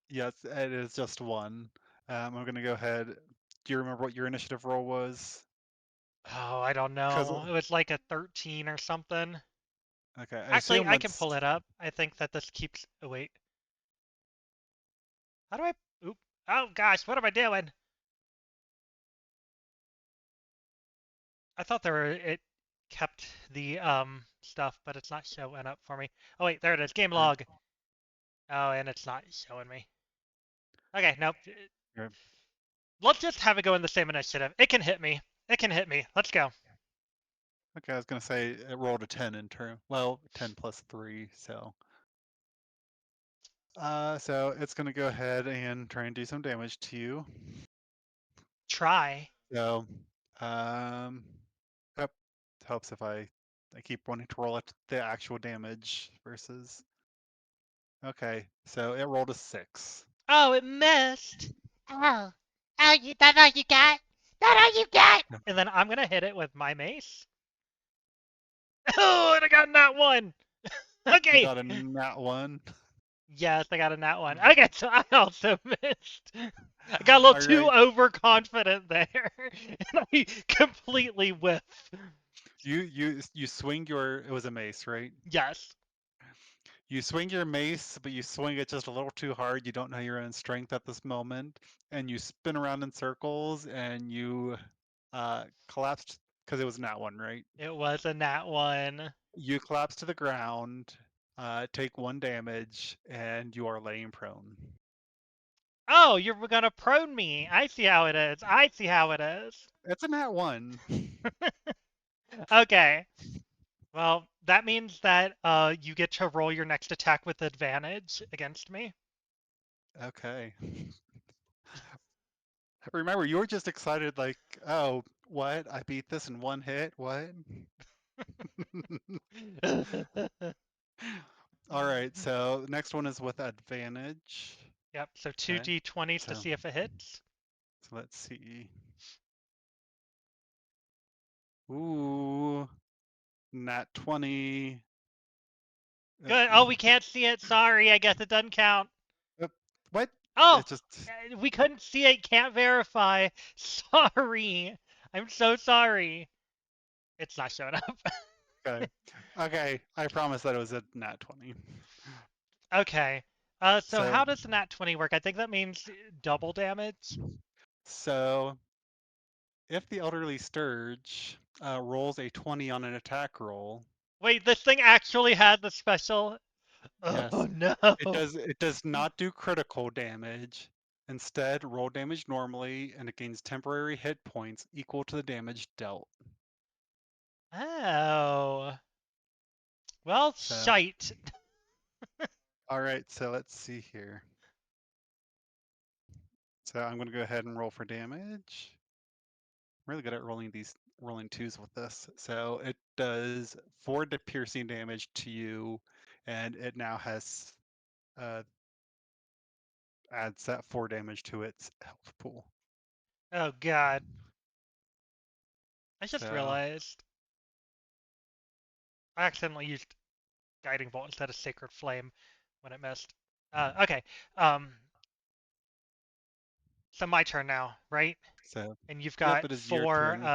Speaker 2: yes, it is just one. I'm gonna go ahead. Do you remember what your initiative roll was?
Speaker 1: Oh, I don't
Speaker 2: Because
Speaker 1: know. It was like a 13 or something.
Speaker 2: Okay, I
Speaker 1: Actually,
Speaker 2: assume
Speaker 1: I can
Speaker 2: once
Speaker 1: pull it up. I think that this keeps. Oh wait, how do I? Oop. Oh gosh, what am I doing? I thought there were it kept the stuff, but it's not showing up for me. Oh wait, there it is. Game
Speaker 2: uh,
Speaker 1: log. Oh, and it's not showing me. Okay, nope.
Speaker 2: here-
Speaker 1: Let's just have it go in the same initiative. It can hit me. It can hit me. Let's go.
Speaker 2: okay, I was gonna say it rolled a 10 in turn. Well, 10 plus 3, so. So it's gonna go ahead and try and do some damage to you.
Speaker 1: Try.
Speaker 2: So, um, yep, helps if I keep wanting to roll it the actual damage versus. Okay, so it rolled a 6.
Speaker 1: Oh, it missed.
Speaker 3: Oh. Oh, that all you got? That all you got?
Speaker 1: And then I'm gonna hit it with my mace. Oh, and I got that one.
Speaker 2: You
Speaker 1: Okay.
Speaker 2: got a nat 1.
Speaker 1: Yes, I got a nat one. Okay, so I also missed. I got a little
Speaker 2: All
Speaker 1: too
Speaker 2: right,
Speaker 1: overconfident there, and I completely whiff.
Speaker 2: you swing your, it was a mace, right?
Speaker 1: Yes.
Speaker 2: You swing your mace, but you swing it just a little too hard. You don't know your own strength at this moment, and you spin around in circles, and you collapsed because it was nat 1, right?
Speaker 1: It was a nat one.
Speaker 2: You collapse to the ground, take 1 damage, and you are laying prone.
Speaker 1: Oh, you're gonna prone me. I see how it is. I see how it is.
Speaker 2: It's a nat 1.
Speaker 1: Okay. Well, that means that you get to roll your next attack with advantage against me.
Speaker 2: Okay. Remember, you were just excited, like, oh, what? I beat this in 1 hit? What? All right, so next one is with advantage.
Speaker 1: Yep, so two
Speaker 2: Okay,
Speaker 1: d20s to
Speaker 2: so
Speaker 1: see if it hits.
Speaker 2: let's see. Ooh, nat 20.
Speaker 1: Good. Oh, we can't see it. Sorry, I guess it doesn't count.
Speaker 2: Uh, what?
Speaker 1: Oh,
Speaker 2: It just
Speaker 1: we couldn't see it. Can't verify. Sorry. I'm so sorry. It's not showing up.
Speaker 2: okay. Okay, I promise that it was a nat 20.
Speaker 1: Okay. So
Speaker 2: So,
Speaker 1: how does the nat 20 work? I think that means double damage.
Speaker 2: so if the elderly Sturge rolls a 20 on an attack roll,
Speaker 1: Wait, this thing actually has the special. Oh
Speaker 2: yes,
Speaker 1: no.
Speaker 2: it does not do critical damage. Instead, roll damage normally, and it gains temporary hit points equal to the damage dealt.
Speaker 1: Oh. Well,
Speaker 2: So,
Speaker 1: shite.
Speaker 2: all right, so let's see here. So I'm going to go ahead and roll for damage. I'm really good at rolling twos with this. So it does 4 piercing damage to you, and it now has uh, adds that 4 damage to its health pool.
Speaker 1: Oh god. I just
Speaker 2: So
Speaker 1: realized I accidentally used Guiding Bolt instead of Sacred Flame when it missed. Okay. Um, so my turn now, right?
Speaker 2: so
Speaker 1: And you've
Speaker 2: yep,
Speaker 1: got
Speaker 2: it is your
Speaker 1: four.
Speaker 2: turn.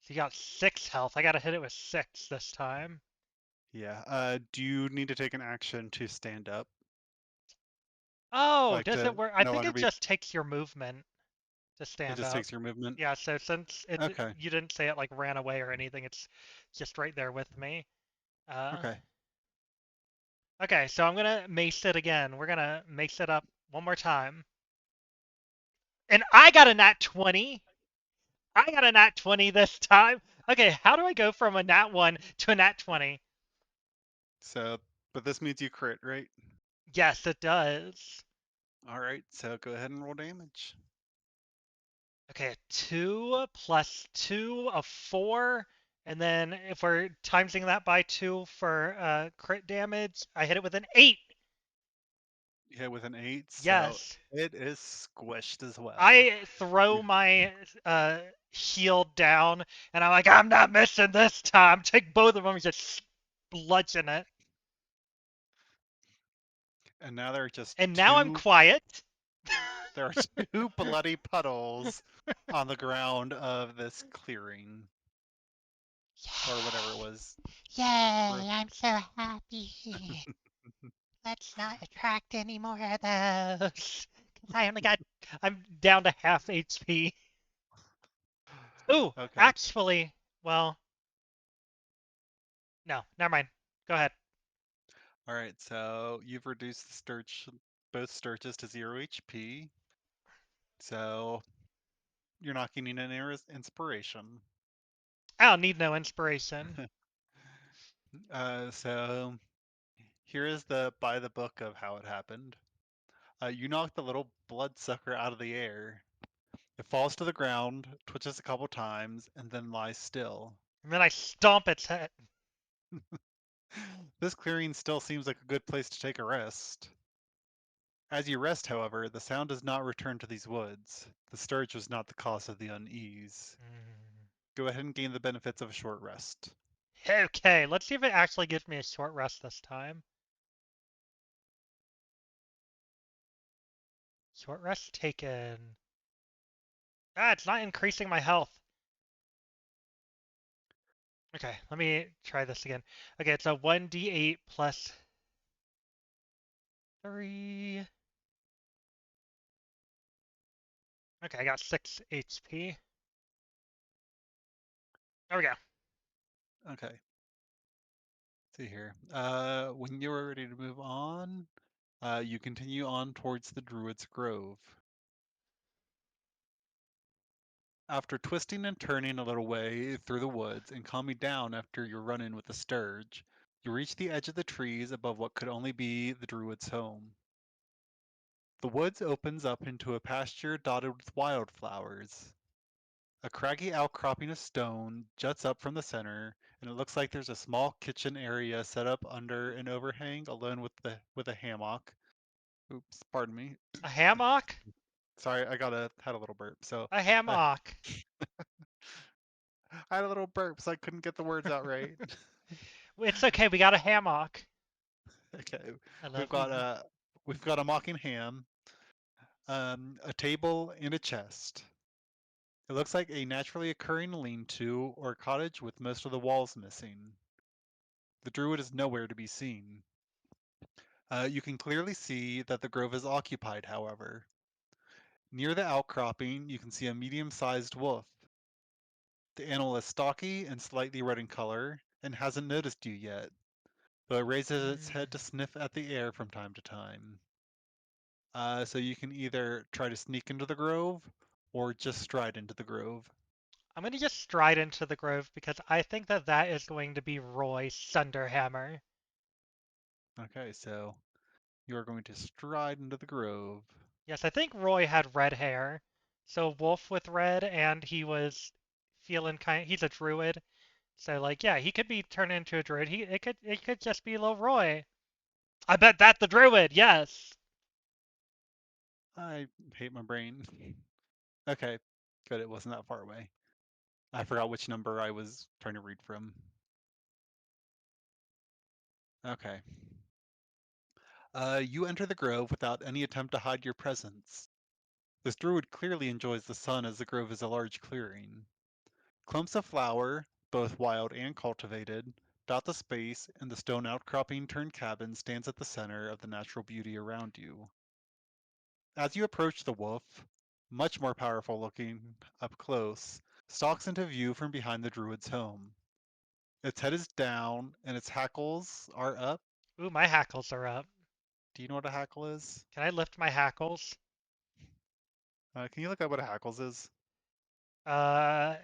Speaker 1: So you got 6 health. I gotta hit it with 6 this time.
Speaker 2: Yeah. Do you need to take an action to stand up,
Speaker 1: Oh,
Speaker 2: like
Speaker 1: does it
Speaker 2: to
Speaker 1: work? I
Speaker 2: no
Speaker 1: think
Speaker 2: longer
Speaker 1: it
Speaker 2: be?
Speaker 1: just takes your movement to
Speaker 2: It
Speaker 1: stand
Speaker 2: just
Speaker 1: up.
Speaker 2: takes your movement.
Speaker 1: Yeah. So since
Speaker 2: Okay.
Speaker 1: you didn't say it like ran away or anything, it's just right there with me. Uh,
Speaker 2: Okay.
Speaker 1: okay. So I'm gonna mace it again. We're gonna mace it up one more time. And I got a nat 20. I got a nat 20 this time. Okay, how do I go from a nat 1 to a nat 20?
Speaker 2: So, but this means you crit, right?
Speaker 1: Yes, it does.
Speaker 2: All right. So go ahead and roll damage.
Speaker 1: Okay, 2 plus 2 of 4. And then if we're timesing that by 2 for crit damage, I hit it with an 8.
Speaker 2: You hit with an 8, so
Speaker 1: Yes.
Speaker 2: it is squished as well.
Speaker 1: I throw my shield down, and I'm like, I'm not missing this time. Take both of them and just bludgeon it.
Speaker 2: And now there are just
Speaker 1: And now I'm
Speaker 2: two
Speaker 1: quiet.
Speaker 2: there are two bloody puddles on the ground of this clearing. or whatever it was.
Speaker 3: Yay, I'm so happy. Let's not attract any more of those. 'Cause
Speaker 1: I'm down to half HP. Ooh,
Speaker 2: Okay.
Speaker 1: actually, well, no, never mind. Go ahead.
Speaker 2: All right. So you've reduced the both Sturges to 0 HP. So you're not getting any inspiration.
Speaker 1: I don't need no inspiration.
Speaker 2: So here is the by the book of how it happened. You knock the little bloodsucker out of the air. It falls to the ground, twitches a couple times, and then lies still.
Speaker 1: And then I stomp its head.
Speaker 2: This clearing still seems like a good place to take a rest. As you rest, however, the sound does not return to these woods. The sturge was not the cause of the unease.
Speaker 1: Mm.
Speaker 2: Go ahead and gain the benefits of a short rest.
Speaker 1: Okay, let's see if it actually gives me a short rest this time. Short rest taken. Ah, it's not increasing my health. Okay, let me try this again. Okay, it's a 1d8 plus 3. Okay, I got 6 HP. There we go.
Speaker 2: Okay, see here. When you're ready to move on, you continue on towards the Druid's Grove. After twisting and turning a little way through the woods and calming down after your run in with the sturge, you reach the edge of the trees above what could only be the Druid's home. The woods opens up into a pasture dotted with wildflowers. A craggy outcropping of stone juts up from the center, and it looks like there's a small kitchen area set up under an overhang alone with a hammock. Oops, pardon me.
Speaker 1: A hammock?
Speaker 2: Sorry, had a little burp. So
Speaker 1: A
Speaker 2: I,
Speaker 1: hammock.
Speaker 2: I had a little burp, so I couldn't get the words out right.
Speaker 1: It's okay, we got a hammock.
Speaker 2: Okay,
Speaker 1: I
Speaker 2: we've
Speaker 1: love
Speaker 2: got
Speaker 1: you.
Speaker 2: a mocking ham, a table, and a chest. It looks like a naturally occurring lean-to or cottage with most of the walls missing. The druid is nowhere to be seen. You can clearly see that the grove is occupied, however. Near the outcropping, you can see a medium-sized wolf. The animal is stocky and slightly red in color and hasn't noticed you yet, though it raises its
Speaker 1: Mm.
Speaker 2: head to sniff at the air from time to time. So you can either try to sneak into the grove or just stride into the grove.
Speaker 1: I'm gonna just stride into the grove because I think that that is going to be Roy Sunderhammer.
Speaker 2: Okay, so you are going to stride into the grove.
Speaker 1: Yes, I think Roy had red hair. So wolf with red, and he was feeling he's a druid. So like yeah, he could be turned into a druid. It could just be little Roy. I bet that the druid, yes.
Speaker 2: I hate my brain. Okay, good, it wasn't that far away. I forgot which number I was trying to read from. Okay. You enter the grove without any attempt to hide your presence. This druid clearly enjoys the sun as the grove is a large clearing. Clumps of flower, both wild and cultivated, dot the space, and the stone outcropping turned cabin stands at the center of the natural beauty around you. As you approach the wolf, much more powerful looking up close, stalks into view from behind the druid's home. Its head is down and its hackles are up.
Speaker 1: Ooh, my hackles are up.
Speaker 2: Do you know what a hackle is?
Speaker 1: Can I lift my hackles?
Speaker 2: Can you look up what a hackles is?
Speaker 1: Uh,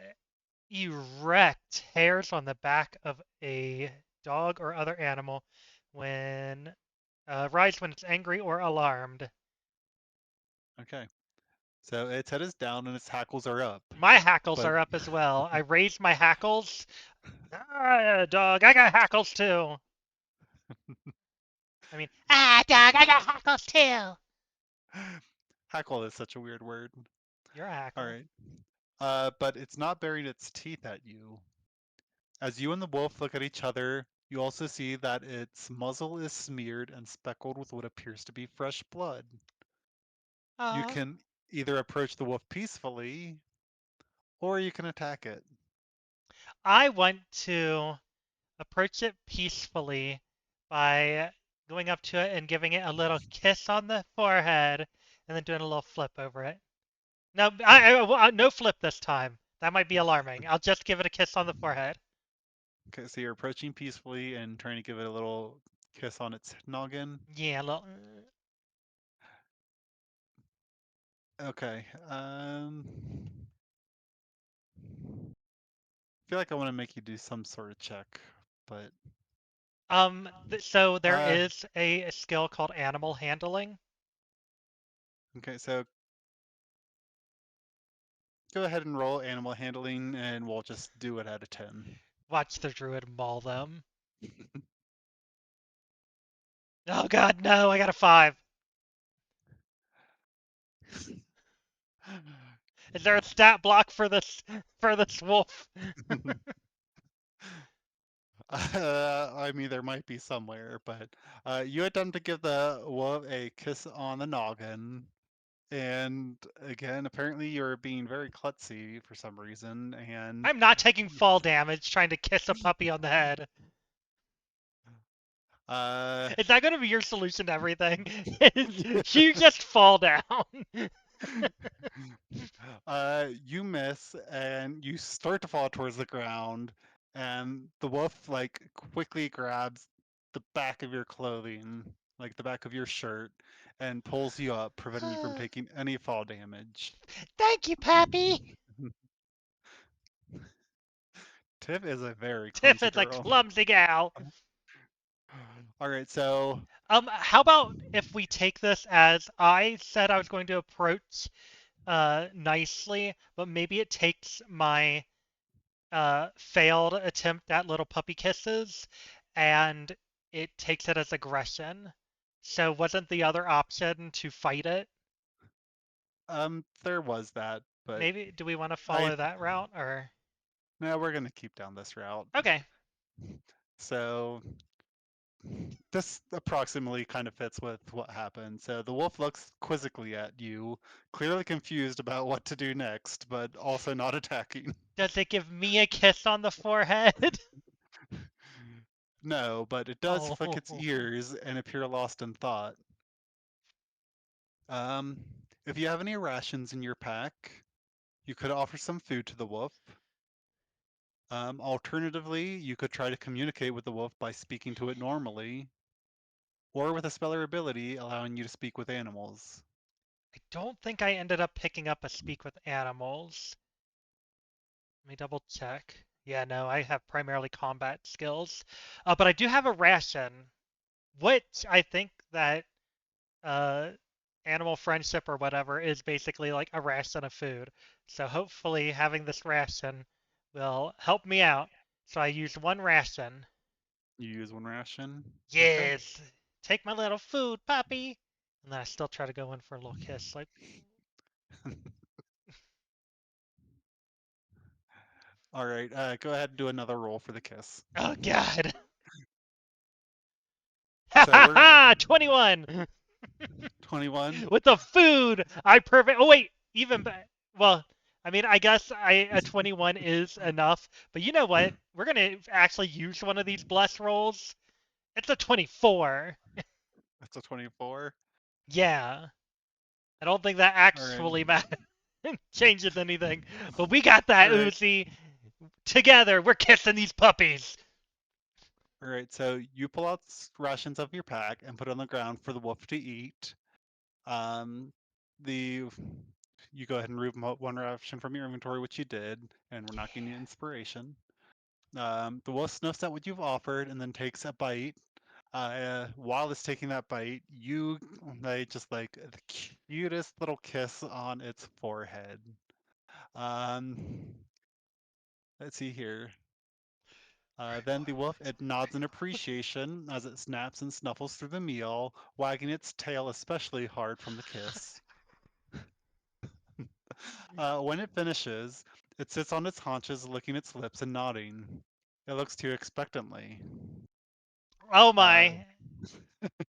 Speaker 1: erect hairs on the back of a dog or other animal when rise when it's angry or alarmed.
Speaker 2: Okay. So its head is down and its hackles are up.
Speaker 1: My hackles
Speaker 2: But
Speaker 1: are up as well. I raise my hackles. Ah, dog, I got hackles too. I mean,
Speaker 3: Ah, dog, I got hackles too.
Speaker 2: hackle is such a weird word.
Speaker 1: you're a
Speaker 2: All
Speaker 1: hackle.
Speaker 2: right. But it's not baring its teeth at you. As you and the wolf look at each other, you also see that its muzzle is smeared and speckled with what appears to be fresh blood. You
Speaker 1: Uh,
Speaker 2: can either approach the wolf peacefully, or you can attack it.
Speaker 1: I want to approach it peacefully by going up to it and giving it a little kiss on the forehead and then doing a little flip over it. No, no flip this time. That might be alarming. I'll just give it a kiss on the forehead.
Speaker 2: Okay, so you're approaching peacefully and trying to give it a little kiss on its noggin.
Speaker 1: Yeah, a little.
Speaker 2: Okay. I feel like I want to make you do some sort of check, but
Speaker 1: So there
Speaker 2: uh,
Speaker 1: is a skill called animal handling.
Speaker 2: okay. So go ahead and roll animal handling, and we'll just do it out of 10.
Speaker 1: Watch the druid maul them. Oh God, no! I got a 5. Is there a stat block for this wolf?
Speaker 2: I mean, there might be somewhere, but you attempt to give the wolf a kiss on the noggin, and again, apparently you're being very klutzy for some reason, and
Speaker 1: I'm not taking fall damage trying to kiss a puppy on the head.
Speaker 2: uh,
Speaker 1: Is that going to be your solution to everything? You just fall down.
Speaker 2: you miss, and you start to fall towards the ground, and the wolf like quickly grabs the back of your clothing, like the back of your shirt, and pulls you up, preventing you from taking any fall damage.
Speaker 3: Thank you, Pappy.
Speaker 2: Tiff is a very
Speaker 1: Tiff
Speaker 2: clumsy
Speaker 1: is a
Speaker 2: girl.
Speaker 1: clumsy gal.
Speaker 2: All right, so
Speaker 1: How about if we take this as I said I was going to approach nicely, but maybe it takes my failed attempt at little puppy kisses and it takes it as aggression. So wasn't the other option to fight it?
Speaker 2: there was that, but
Speaker 1: Maybe do we want to
Speaker 2: I
Speaker 1: follow that route or
Speaker 2: now we're gonna keep down this route.
Speaker 1: okay.
Speaker 2: So this approximately kind of fits with what happened. So the wolf looks quizzically at you, clearly confused about what to do next, but also not attacking.
Speaker 1: Does it give me a kiss on the forehead?
Speaker 2: No, but it does flick its
Speaker 1: Oh,
Speaker 2: ears and appear lost in thought. Um, if you have any rations in your pack, you could offer some food to the wolf. Alternatively, you could try to communicate with the wolf by speaking to it normally, or with a speller ability allowing you to speak with animals.
Speaker 1: I don't think I ended up picking up a speak with animals. Let me double check. Yeah, no, I have primarily combat skills. But I do have a ration, which I think that uh, animal friendship or whatever is basically like a ration of food. So hopefully having this ration will help me out. So I use one ration.
Speaker 2: You use one ration. Okay.
Speaker 1: Yes, take my little food, puppy. And then I still try to go in for a little kiss, like,
Speaker 2: All right. Go ahead and do another roll for the kiss.
Speaker 1: oh God. Ha
Speaker 2: So
Speaker 1: ha
Speaker 2: we're
Speaker 1: ha! 21
Speaker 2: 21.
Speaker 1: with the food. I perfect. Oh wait, even well, I mean, I guess a 21 is enough. But you know what? We're gonna actually use one of these bless rolls. It's a 24.
Speaker 2: That's a 24.
Speaker 1: Yeah, I don't think that
Speaker 2: All right.
Speaker 1: actually changes anything. But we got that
Speaker 2: All right.
Speaker 1: Uzi together. We're kissing these puppies.
Speaker 2: All right. So you pull out rations of your pack and put it on the ground for the wolf to eat. Um, the you go ahead and remove one ration from your inventory, which you did, and we're not getting any inspiration. The wolf snuffs at what you've offered and then takes a bite. While it's taking that bite, you like just like the cutest little kiss on its forehead. Um, let's see here. Then the wolf it nods in appreciation as it snaps and snuffles through the meal, wagging its tail especially hard from the kiss. When it finishes, it sits on its haunches, licking its lips and nodding. It looks to you expectantly.
Speaker 1: Oh
Speaker 2: Uh,
Speaker 1: my!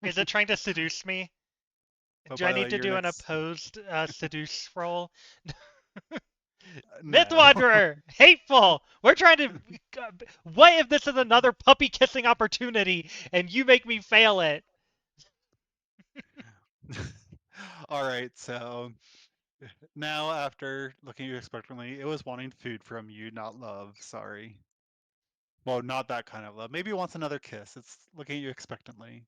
Speaker 1: Is it trying to seduce me?
Speaker 2: but
Speaker 1: Do I
Speaker 2: by the
Speaker 1: need
Speaker 2: way,
Speaker 1: to
Speaker 2: your
Speaker 1: do an
Speaker 2: next
Speaker 1: opposed seduce roll? Myth
Speaker 2: No.
Speaker 1: Wanderer, hateful. We're trying to. What if this is another puppy kissing opportunity and you make me fail it?
Speaker 2: All right, so now after looking at you expectantly, it was wanting food from you, not love. Sorry. Well, not that kind of love. Maybe it wants another kiss. It's looking at you expectantly.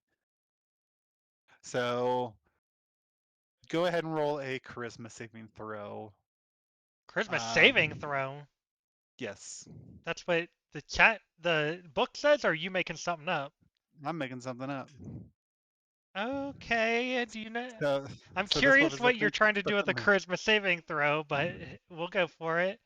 Speaker 2: So go ahead and roll a charisma saving throw.
Speaker 1: Charisma saving
Speaker 2: Um,
Speaker 1: throw.
Speaker 2: yes,
Speaker 1: That's what the book says. Or are you making something up?
Speaker 2: I'm making something up.
Speaker 1: Okay. Do you know?
Speaker 2: So,
Speaker 1: I'm
Speaker 2: so this wolf
Speaker 1: curious
Speaker 2: is
Speaker 1: what
Speaker 2: looking
Speaker 1: you're
Speaker 2: at you
Speaker 1: trying to do with the
Speaker 2: expectantly.
Speaker 1: charisma saving throw, but we'll go for it.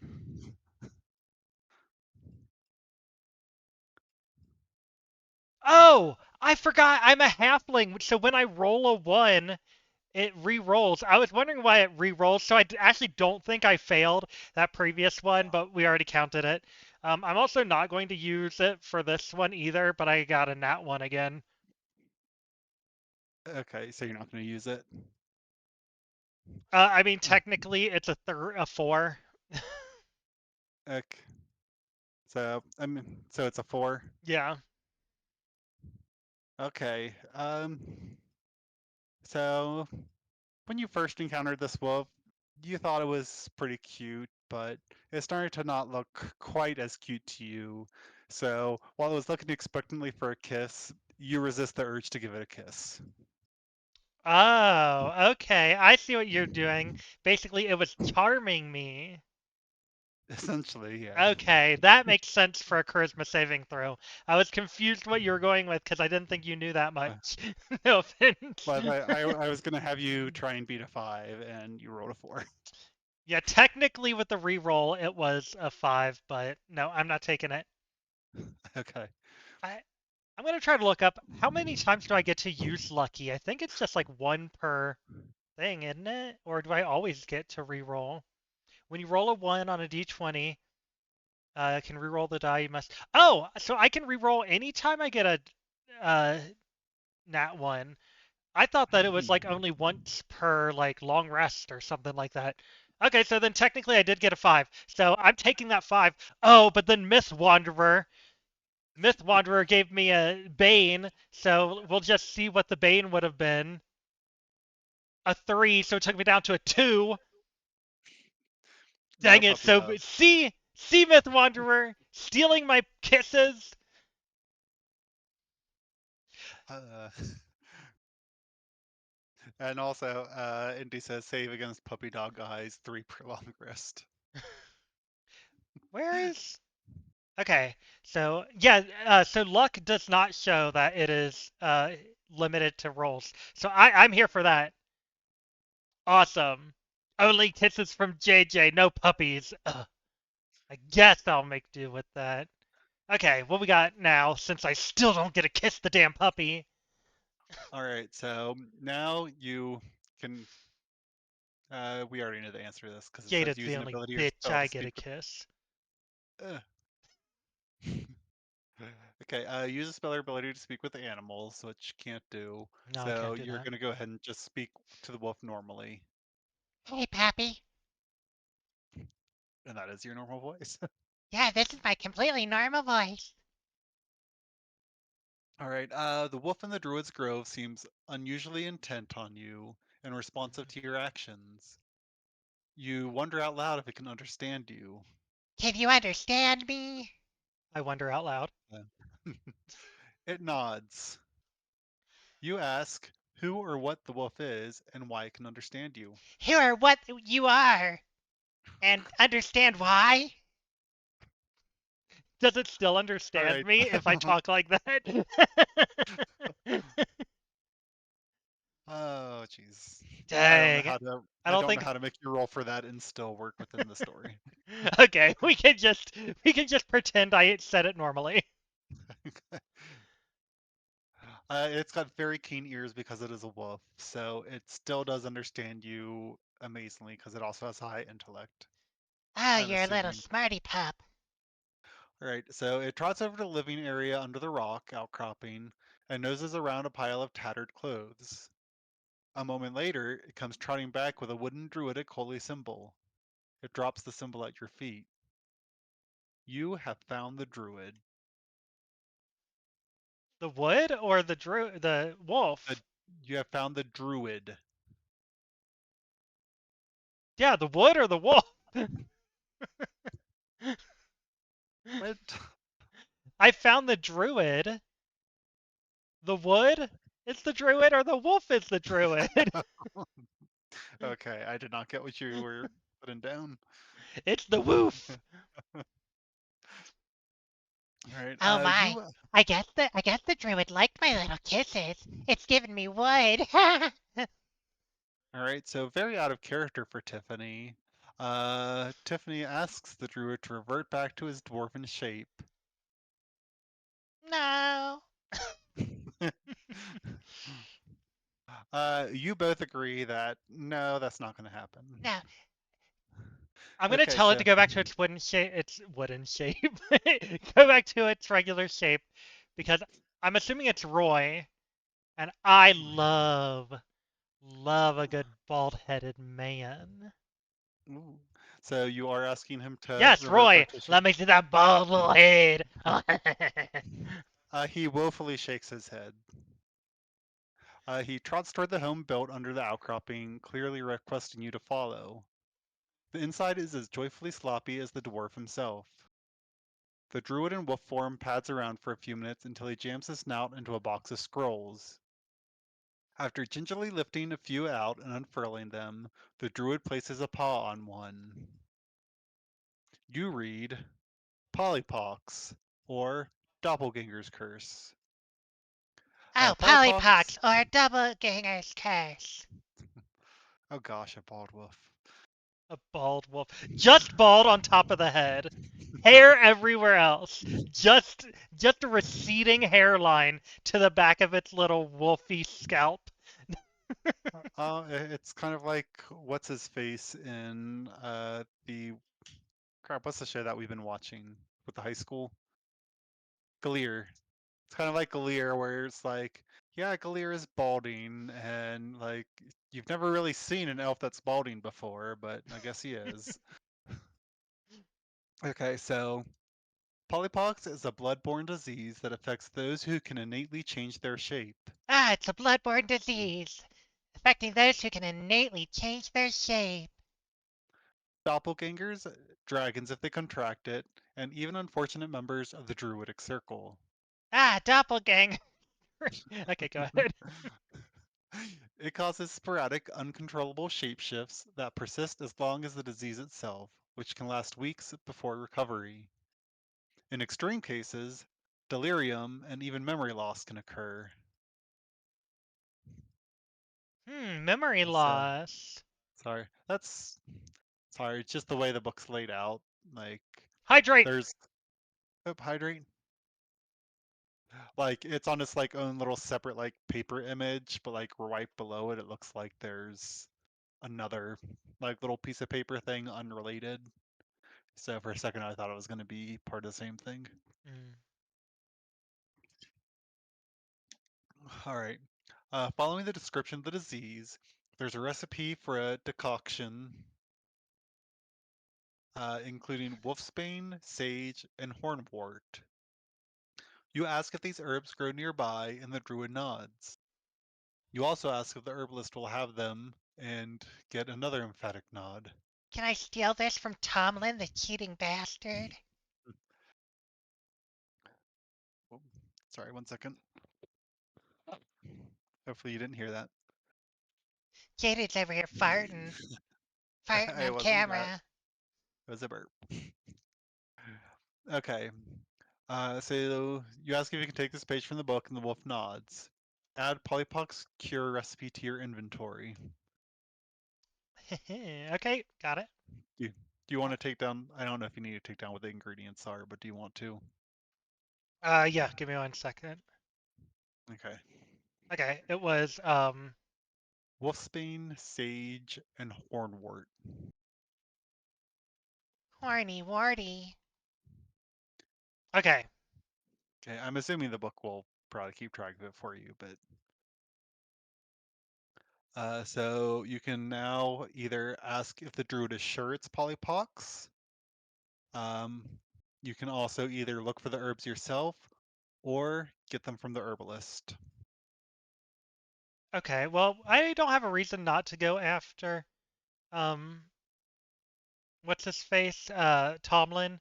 Speaker 1: Oh, I forgot. I'm a halfling, so when I roll a one, it re-rolls. I was wondering why it re-rolls, so actually don't think I failed that previous one, but we already counted it. I'm also not going to use it for this one either, but I got a nat one again.
Speaker 2: Okay, so you're not going to use it.
Speaker 1: I mean,
Speaker 2: Uh,
Speaker 1: technically, it's a four.
Speaker 2: Okay. So it's a four.
Speaker 1: Yeah.
Speaker 2: Okay. So when you first encountered this wolf, you thought it was pretty cute, but it started to not look quite as cute to you. So while it was looking expectantly for a kiss, you resist the urge to give it a kiss.
Speaker 1: Oh, okay. I see what you're doing. Basically, it was charming me.
Speaker 2: Essentially, yeah.
Speaker 1: Okay, that makes sense for a charisma saving throw. I was confused what you were going with because I didn't think you knew that
Speaker 2: Uh,
Speaker 1: much. No offense.
Speaker 2: But I was gonna have you try and beat a five, and you rolled a four.
Speaker 1: Yeah, technically with the reroll it was a five, but no, I'm not taking it.
Speaker 2: Okay.
Speaker 1: I I'm gonna try to look up how many times do I get to use lucky. I think it's just like one per thing, isn't it? Or do I always get to reroll? When you roll a one on a d20, can reroll the die. You must. Oh, so I can reroll anytime I get a uh, nat one. I thought that it was like only once per like long rest or something like that. Okay, so then technically I did get a five. So I'm taking that five. Oh, but then Myth Wanderer gave me a Bane, so we'll just see what the Bane would have been. A three, so it took me down to a two.
Speaker 2: No
Speaker 1: Dang it!
Speaker 2: puppy
Speaker 1: So
Speaker 2: love.
Speaker 1: see Myth Wanderer stealing my kisses.
Speaker 2: Uh, and also, Indy says save against puppy dog eyes, three per long rest.
Speaker 1: Where is Okay, so yeah, so luck does not show that it is limited to rolls. So I'm here for that. Awesome. Only kisses from JJ, no puppies. Ugh, I guess I'll make do with that. Okay, what we got now? Since I still don't get to kiss the damn puppy.
Speaker 2: All right, so now you can. We already know the answer to this because it says
Speaker 1: Jada's
Speaker 2: use
Speaker 1: the
Speaker 2: an
Speaker 1: only
Speaker 2: ability or
Speaker 1: bitch
Speaker 2: spell
Speaker 1: I
Speaker 2: to
Speaker 1: get a
Speaker 2: speak with.
Speaker 1: kiss.
Speaker 2: Uh. Okay, use a spell or ability to speak with animals, which you can't do.
Speaker 1: No, I
Speaker 2: So
Speaker 1: can't do
Speaker 2: you're
Speaker 1: that.
Speaker 2: gonna go ahead and just speak to the wolf normally,
Speaker 3: Hey, Pappy.
Speaker 2: and that is your normal voice.
Speaker 3: Yeah, this is my completely normal voice.
Speaker 2: All right, the wolf in the druid's grove seems unusually intent on you and responsive to your actions. You wonder out loud if it can understand you.
Speaker 3: Can you understand me?
Speaker 1: I wonder out loud.
Speaker 2: Uh, it nods. You ask who or what the wolf is and why it can understand you.
Speaker 3: Who or what you are? And understand why?
Speaker 1: Does it still
Speaker 2: All
Speaker 1: understand
Speaker 2: right.
Speaker 1: me if I talk like that?
Speaker 2: Oh, jeez. I don't know
Speaker 1: Dang.
Speaker 2: how to.
Speaker 1: I
Speaker 2: I
Speaker 1: don't
Speaker 2: don't know
Speaker 1: think
Speaker 2: how to make you roll for that and still work within the story.
Speaker 1: Okay, we can just pretend I said it normally.
Speaker 2: It's got very keen ears because it is a wolf, so it still does understand you amazingly because it also has high intellect.
Speaker 3: Oh,
Speaker 2: I'm
Speaker 3: you're a little
Speaker 2: assuming.
Speaker 3: smarty pup.
Speaker 2: All right, so it trots over to the living area under the rock outcropping and noses around a pile of tattered clothes. A moment later, it comes trotting back with a wooden druidic holy symbol. It drops the symbol at your feet. You have found the druid.
Speaker 1: The wood or the
Speaker 2: The,
Speaker 1: wolf?
Speaker 2: you have found the druid.
Speaker 1: Yeah, the wood or the wolf?
Speaker 2: What?
Speaker 1: I found the druid. The wood is the druid or the wolf is the druid?
Speaker 2: Okay, I did not get what you were putting down.
Speaker 1: It's the woof.
Speaker 2: All right.
Speaker 3: Oh my.
Speaker 2: You.
Speaker 3: I guess the druid liked my little kisses. It's giving me wood.
Speaker 2: All right. So very out of character for Tiffany. Tiffany asks the druid to revert back to his dwarven shape.
Speaker 3: No.
Speaker 2: You both agree that no, that's not going to happen.
Speaker 3: No.
Speaker 1: I'm gonna
Speaker 2: Okay,
Speaker 1: tell it
Speaker 2: so
Speaker 1: to go back to its wooden shape. Its wooden shape. Go back to its regular shape, because I'm assuming it's Roy, and I love a good bald-headed man.
Speaker 2: ooh. So you are asking him to
Speaker 1: Yes,
Speaker 2: revert
Speaker 1: Roy.
Speaker 2: back to shape.
Speaker 1: Let me see that bald little head.
Speaker 2: He woefully shakes his head. He trots toward the home built under the outcropping, clearly requesting you to follow. The inside is as joyfully sloppy as the dwarf himself. The druid in wolf form pads around for a few minutes until he jams his snout into a box of scrolls. After gingerly lifting a few out and unfurling them, the druid places a paw on one. You read Polypox, or Doppelganger's Curse.
Speaker 3: Oh,
Speaker 2: Polypox.
Speaker 3: polypox or doppelganger's curse.
Speaker 2: Oh gosh, a bald wolf.
Speaker 1: A bald wolf. Just bald on top of the head. Hair everywhere else. Just a receding hairline to the back of its little wolfy scalp.
Speaker 2: It's kind of like what's his face in the crap. What's the show that we've been watching with the high school? Galir. It's kind of like Galir, where it's like, yeah, Galir is balding, and like you've never really seen an elf that's balding before, but I guess he is. Okay, so polypox is a blood-borne disease that affects those who can innately change their shape.
Speaker 3: Ah, it's a blood-borne disease, affecting those who can innately change their shape.
Speaker 2: Doppelgangers, dragons if they contract it, and even unfortunate members of the druidic circle.
Speaker 3: Ah, doppelganger.
Speaker 1: Okay, go ahead.
Speaker 2: It causes sporadic, uncontrollable shapeshifts that persist as long as the disease itself, which can last weeks before recovery. In extreme cases, delirium and even memory loss can occur.
Speaker 1: Memory
Speaker 2: So,
Speaker 1: loss.
Speaker 2: that's sorry, it's just the way the book's laid out. Like,
Speaker 1: Hydrate.
Speaker 2: there's hydrate. Like, it's on its like own little separate like paper image, but like right below it, it looks like there's another like little piece of paper thing unrelated. So for a second, I thought it was going to be part of the same thing.
Speaker 1: Mm.
Speaker 2: All right. Following the description of the disease, there's a recipe for a decoction, including wolfsbane, sage, and hornwort. You ask if these herbs grow nearby, and the druid nods. You also ask if the herbalist will have them, and get another emphatic nod.
Speaker 3: Can I steal this from Tomlin, the cheating bastard?
Speaker 2: Oh, sorry, one second. Hopefully you didn't hear that.
Speaker 3: Jaded's over here farting
Speaker 2: It
Speaker 3: on
Speaker 2: wasn't that.
Speaker 3: camera.
Speaker 2: It was a burp. Okay. So you ask if you can take this page from the book, and the wolf nods. Add Polypox cure recipe to your inventory.
Speaker 1: Okay, got it.
Speaker 2: Do you want to take down? I don't know if you need to take down what the ingredients are, but do you want to?
Speaker 1: Yeah, give me 1 second.
Speaker 2: Okay.
Speaker 1: Okay, it was
Speaker 2: Wolfsbane, sage, and hornwort.
Speaker 3: Horny warty.
Speaker 1: okay.
Speaker 2: Okay, I'm assuming the book will probably keep track of it for you, but So you can now either ask if the druid is sure it's polypox. Um, you can also either look for the herbs yourself or get them from the herbalist.
Speaker 1: Okay, well, I don't have a reason not to go after um what's his face? Tomlin.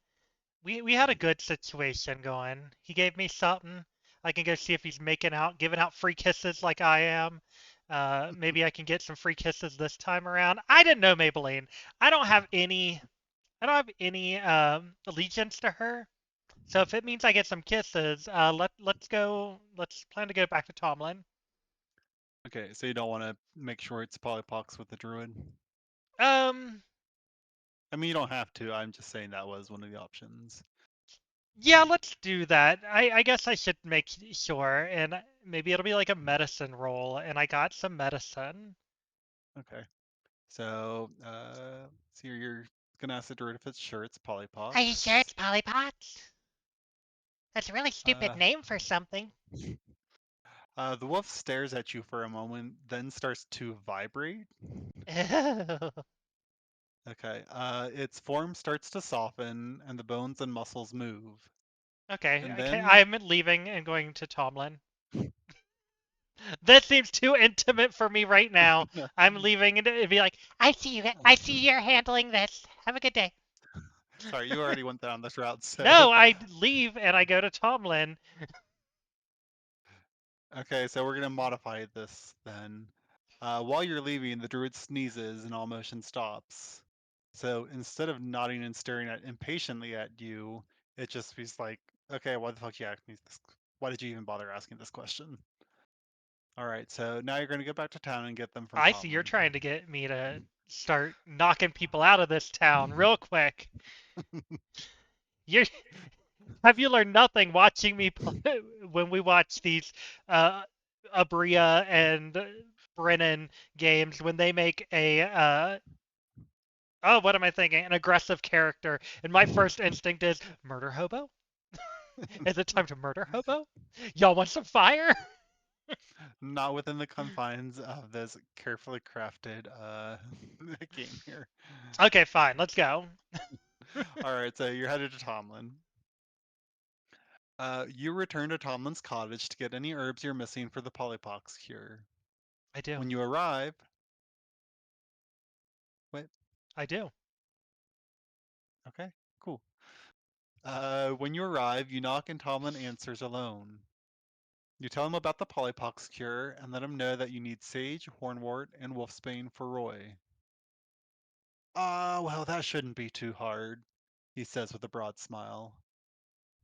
Speaker 1: We had a good situation going. He gave me something. I can go see if he's giving out free kisses like I am. Maybe I can get some free kisses this time around. I didn't know Maybelline. I don't have any. I don't have any allegiance to her. So if it means I get some kisses, let's go. Let's plan to go back to Tomlin.
Speaker 2: Okay, so you don't want to make sure it's polypox with the druid.
Speaker 1: Um,
Speaker 2: I mean, you don't have to. I'm just saying that was one of the options.
Speaker 1: yeah, let's do that. I guess I should make sure, and maybe it'll be like a medicine roll, and I got some medicine.
Speaker 2: Okay. So, so you're gonna ask the druid if it's sure it's
Speaker 3: Are you sure
Speaker 2: polypox.
Speaker 3: it's Polly Pox? That's a really stupid
Speaker 2: Uh,
Speaker 3: name for something.
Speaker 2: the wolf stares at you for a moment, then starts to vibrate.
Speaker 1: Oh,
Speaker 2: Okay. Its form starts to soften, and the bones and muscles move.
Speaker 1: okay,
Speaker 2: And
Speaker 1: okay.
Speaker 2: then,
Speaker 1: I'm leaving and going to Tomlin. That seems too intimate for me right now. I'm leaving and it'd be like,
Speaker 3: I see you're handling this. Have a good day.
Speaker 2: sorry, you already went down this route, so.
Speaker 1: no, I leave and I go to Tomlin.
Speaker 2: Okay, so we're gonna modify this then. While you're leaving, the druid sneezes and all motion stops. So instead of nodding and staring impatiently at you, it just feels like, okay, why the fuck you ask me this? Why did you even bother asking this question? All right, so now you're gonna go back to town and get them from
Speaker 1: I see you're
Speaker 2: Tomlin.
Speaker 1: trying to get me to start knocking people out of this town real quick. You're have you learned nothing watching me when we watch these uh Abria and Brennan games when they make a oh, what am I thinking? An aggressive character. And my first instinct is murder hobo? Is it time to murder hobo? Y'all want some fire?
Speaker 2: Not within the confines of this carefully crafted game here.
Speaker 1: Okay, fine. Let's go.
Speaker 2: All right, so you're headed to Tomlin. You return to Tomlin's cottage to get any herbs you're missing for the polypox cure.
Speaker 1: I do.
Speaker 2: When you arrive, wait,
Speaker 1: I do.
Speaker 2: okay, cool. When you arrive, you knock and Tomlin answers alone. You tell him about the polypox cure and let him know that you need sage, hornwort, and wolfsbane for Roy. Ah, well, that shouldn't be too hard, he says with a broad smile.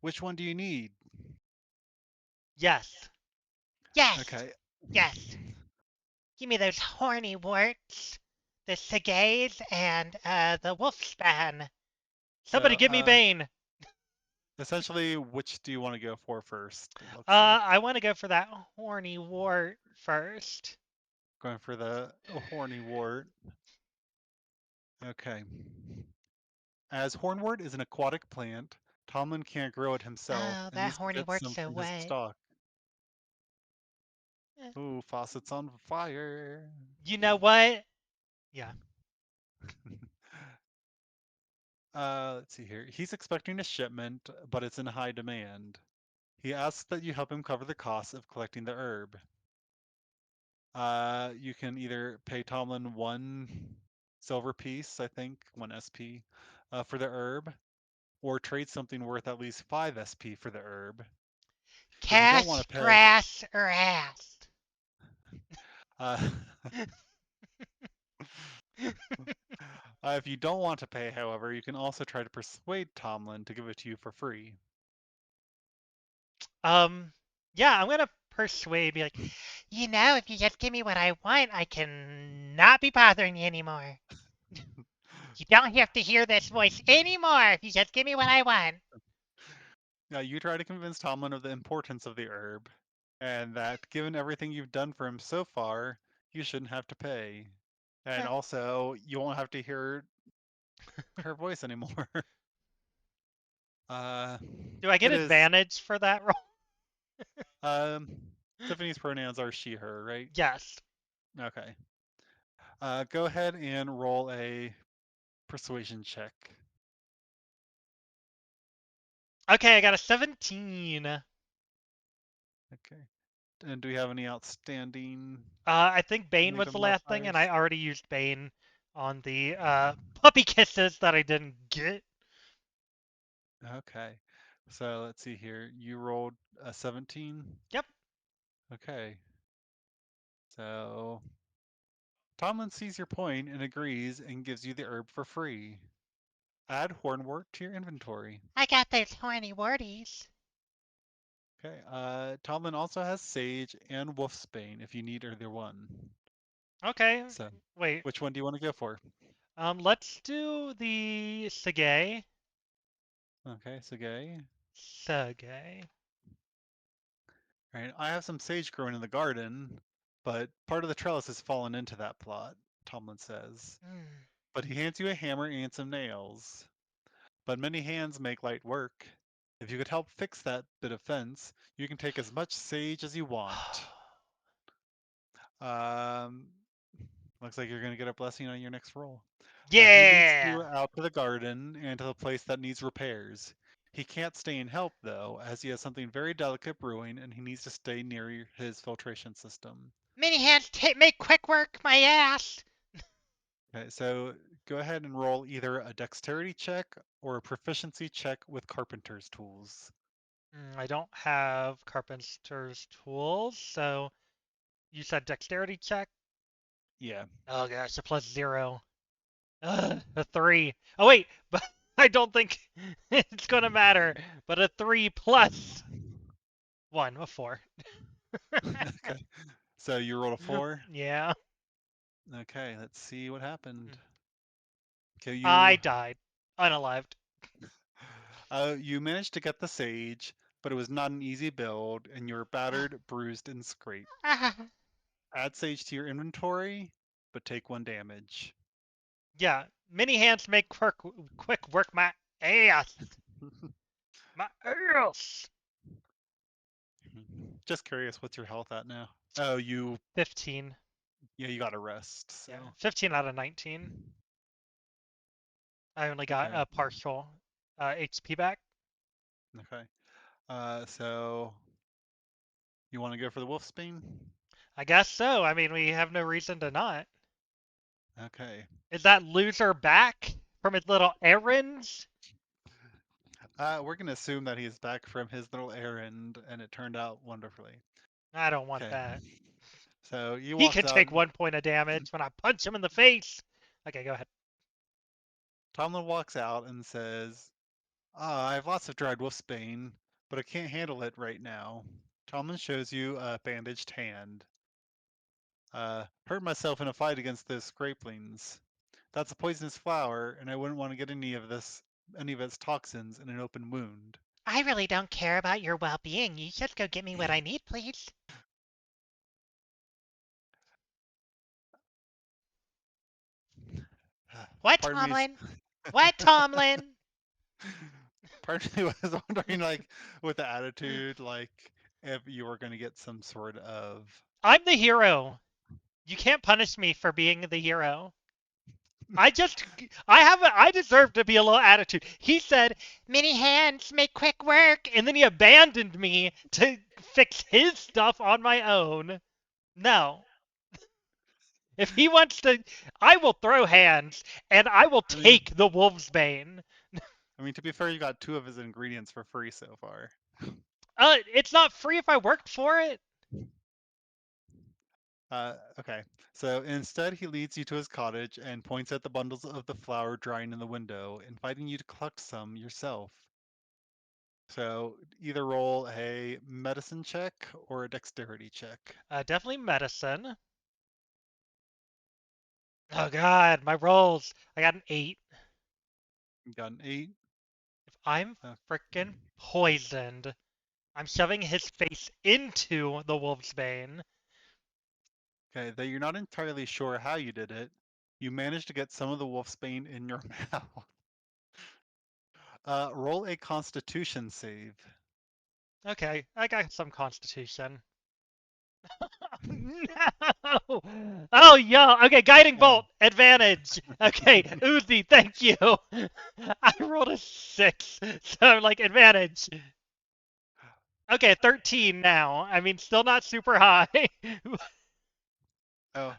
Speaker 2: Which one do you need?
Speaker 1: Yes.
Speaker 3: Yes,
Speaker 2: Okay.
Speaker 3: yes. Give me those horny warts, the sagays, and the wolfspan.
Speaker 1: Somebody
Speaker 2: So,
Speaker 1: give me Bane.
Speaker 2: essentially, which do you want to go for first? It looks like
Speaker 1: I want to go for that horny wart first.
Speaker 2: going for the horny wart. Okay. As hornwort is an aquatic plant, Tomlin can't grow it himself
Speaker 3: Oh,
Speaker 2: and
Speaker 3: that
Speaker 2: needs to
Speaker 3: horny
Speaker 2: get
Speaker 3: wart's
Speaker 2: some
Speaker 3: so
Speaker 2: from his
Speaker 3: wet.
Speaker 2: stock.
Speaker 3: Eh,
Speaker 2: Ooh, faucet's on fire.
Speaker 1: You know what? Yeah.
Speaker 2: Let's see here. He's expecting a shipment, but it's in high demand. He asks that you help him cover the costs of collecting the herb. You can either pay Tomlin 1 silver piece, I think, 1 SP, for the herb, or trade something worth at least 5 SP for the herb. If you don't want
Speaker 3: Cash,
Speaker 2: to pay,
Speaker 3: grass, or ass.
Speaker 2: uh, if you don't want to pay, however, you can also try to persuade Tomlin to give it to you for free.
Speaker 1: um. Yeah, I'm gonna persuade. Be like,
Speaker 3: If you just give me what I want, I can not be bothering you anymore. You don't have to hear this voice anymore if you just give me what I want.
Speaker 2: Yeah, you try to convince Tomlin of the importance of the herb, and that given everything you've done for him so far, you shouldn't have to pay. And
Speaker 3: Huh.
Speaker 2: also, you won't have to hear her voice anymore. uh,
Speaker 1: do I get
Speaker 2: it is.
Speaker 1: advantage for that roll?
Speaker 2: Um, Tiffany's pronouns are she, her, right?
Speaker 1: Yes.
Speaker 2: Okay. Go ahead and roll a persuasion check.
Speaker 1: Okay, I got a 17.
Speaker 2: Okay. And do we have any outstanding
Speaker 1: I think Bane was
Speaker 2: negative
Speaker 1: the last thing, and I
Speaker 2: modifiers?
Speaker 1: already used Bane on the puppy kisses that I didn't get.
Speaker 2: Okay. So let's see here. You rolled a 17.
Speaker 1: Yep.
Speaker 2: Okay. So Tomlin sees your point and agrees and gives you the herb for free. Add hornwort to your inventory.
Speaker 3: I got those horny wordies.
Speaker 2: Okay. Tomlin also has sage and wolfsbane if you need either one.
Speaker 1: Okay.
Speaker 2: So,
Speaker 1: Wait.
Speaker 2: which one do you want to go for?
Speaker 1: Let's do the Sagay.
Speaker 2: Okay, Sagay.
Speaker 1: Sagay.
Speaker 2: Right. I have some sage growing in the garden, but part of the trellis has fallen into that plot, Tomlin says.
Speaker 3: Mm.
Speaker 2: But he hands you a hammer and some nails. But many hands make light work. If you could help fix that bit of fence, you can take as much sage as you want. Um, looks like you're going to get a blessing on your next roll. He leads
Speaker 1: Yeah.
Speaker 2: you out to the garden and to the place that needs repairs. He can't stay and help, though, as he has something very delicate brewing and he needs to stay near his filtration system.
Speaker 3: Many hands make quick work, my ass.
Speaker 2: Okay, so go ahead and roll either a dexterity check or a proficiency check with carpenter's tools.
Speaker 1: I don't have carpenter's tools, so you said dexterity check.
Speaker 2: Yeah.
Speaker 1: Oh gosh, a +0. A 3. Oh wait, but I don't think it's gonna matter. But a 3 plus 1, a 4.
Speaker 2: Okay. So you rolled a 4.
Speaker 1: Yeah.
Speaker 2: Okay, let's see what happened. Okay,
Speaker 1: I died. Unalived.
Speaker 2: you managed to get the sage, but it was not an easy build, and you were battered, bruised, and scraped. Add sage to your inventory, but take 1 damage.
Speaker 1: Yeah. Many hands make quick work my ass. My ass.
Speaker 2: Just curious, what's your health at now? Oh,
Speaker 1: 15.
Speaker 2: yeah, you got a rest,
Speaker 1: Yeah.
Speaker 2: so
Speaker 1: 15 out of 19. I only got
Speaker 2: okay,
Speaker 1: a partial HP back.
Speaker 2: okay. So you want to go for the wolfsbane?
Speaker 1: I guess so. I mean, we have no reason to not.
Speaker 2: Okay.
Speaker 1: Is that loser back from his little errands?
Speaker 2: We're gonna assume that he's back from his little errand, and it turned out wonderfully.
Speaker 1: I don't want
Speaker 2: Okay.
Speaker 1: that.
Speaker 2: So he
Speaker 1: He
Speaker 2: walks
Speaker 1: could
Speaker 2: out.
Speaker 1: take 1 point of damage when I punch him in the face. Okay, go ahead.
Speaker 2: Tomlin walks out and says, I have lots of dried wolfsbane, but I can't handle it right now. Tomlin shows you a bandaged hand. Hurt myself in a fight against those scrapelings. That's a poisonous flower, and I wouldn't want to get any of its toxins in an open wound.
Speaker 3: I really don't care about your well-being. You just go get me what I need, please. What,
Speaker 2: Part of me is
Speaker 3: Tomlin? What, Tomlin?
Speaker 2: part of me was wondering, like, with the attitude, like, if you were going to get some sort of.
Speaker 1: I'm the hero. You can't punish me for being the hero. I deserve to be a little attitude. He said,
Speaker 3: Many hands make quick work.
Speaker 1: and then he abandoned me to fix his stuff on my own. No. If he wants to, I will throw hands and I will
Speaker 2: I mean,
Speaker 1: take the wolf's bane.
Speaker 2: to be fair, you got 2 of his ingredients for free so far.
Speaker 1: It's not free if I worked for it.
Speaker 2: Okay. So instead, he leads you to his cottage and points at the bundles of the flour drying in the window, inviting you to collect some yourself. So either roll a medicine check or a dexterity check.
Speaker 1: Definitely medicine. Oh God, my rolls. I got an 8.
Speaker 2: You got an 8.
Speaker 1: If I'm
Speaker 2: Uh,
Speaker 1: frickin' poisoned, I'm shoving his face into the wolf's bane.
Speaker 2: Okay, though you're not entirely sure how you did it, you managed to get some of the wolfsbane in your mouth. Roll a constitution save.
Speaker 1: Okay, I got some constitution. No. Oh, yeah. Okay, guiding
Speaker 2: Uh,
Speaker 1: bolt advantage. Okay, Uzi, thank you. I rolled a 6, so like advantage. Okay, 13 now. I mean, still not super high. Oh,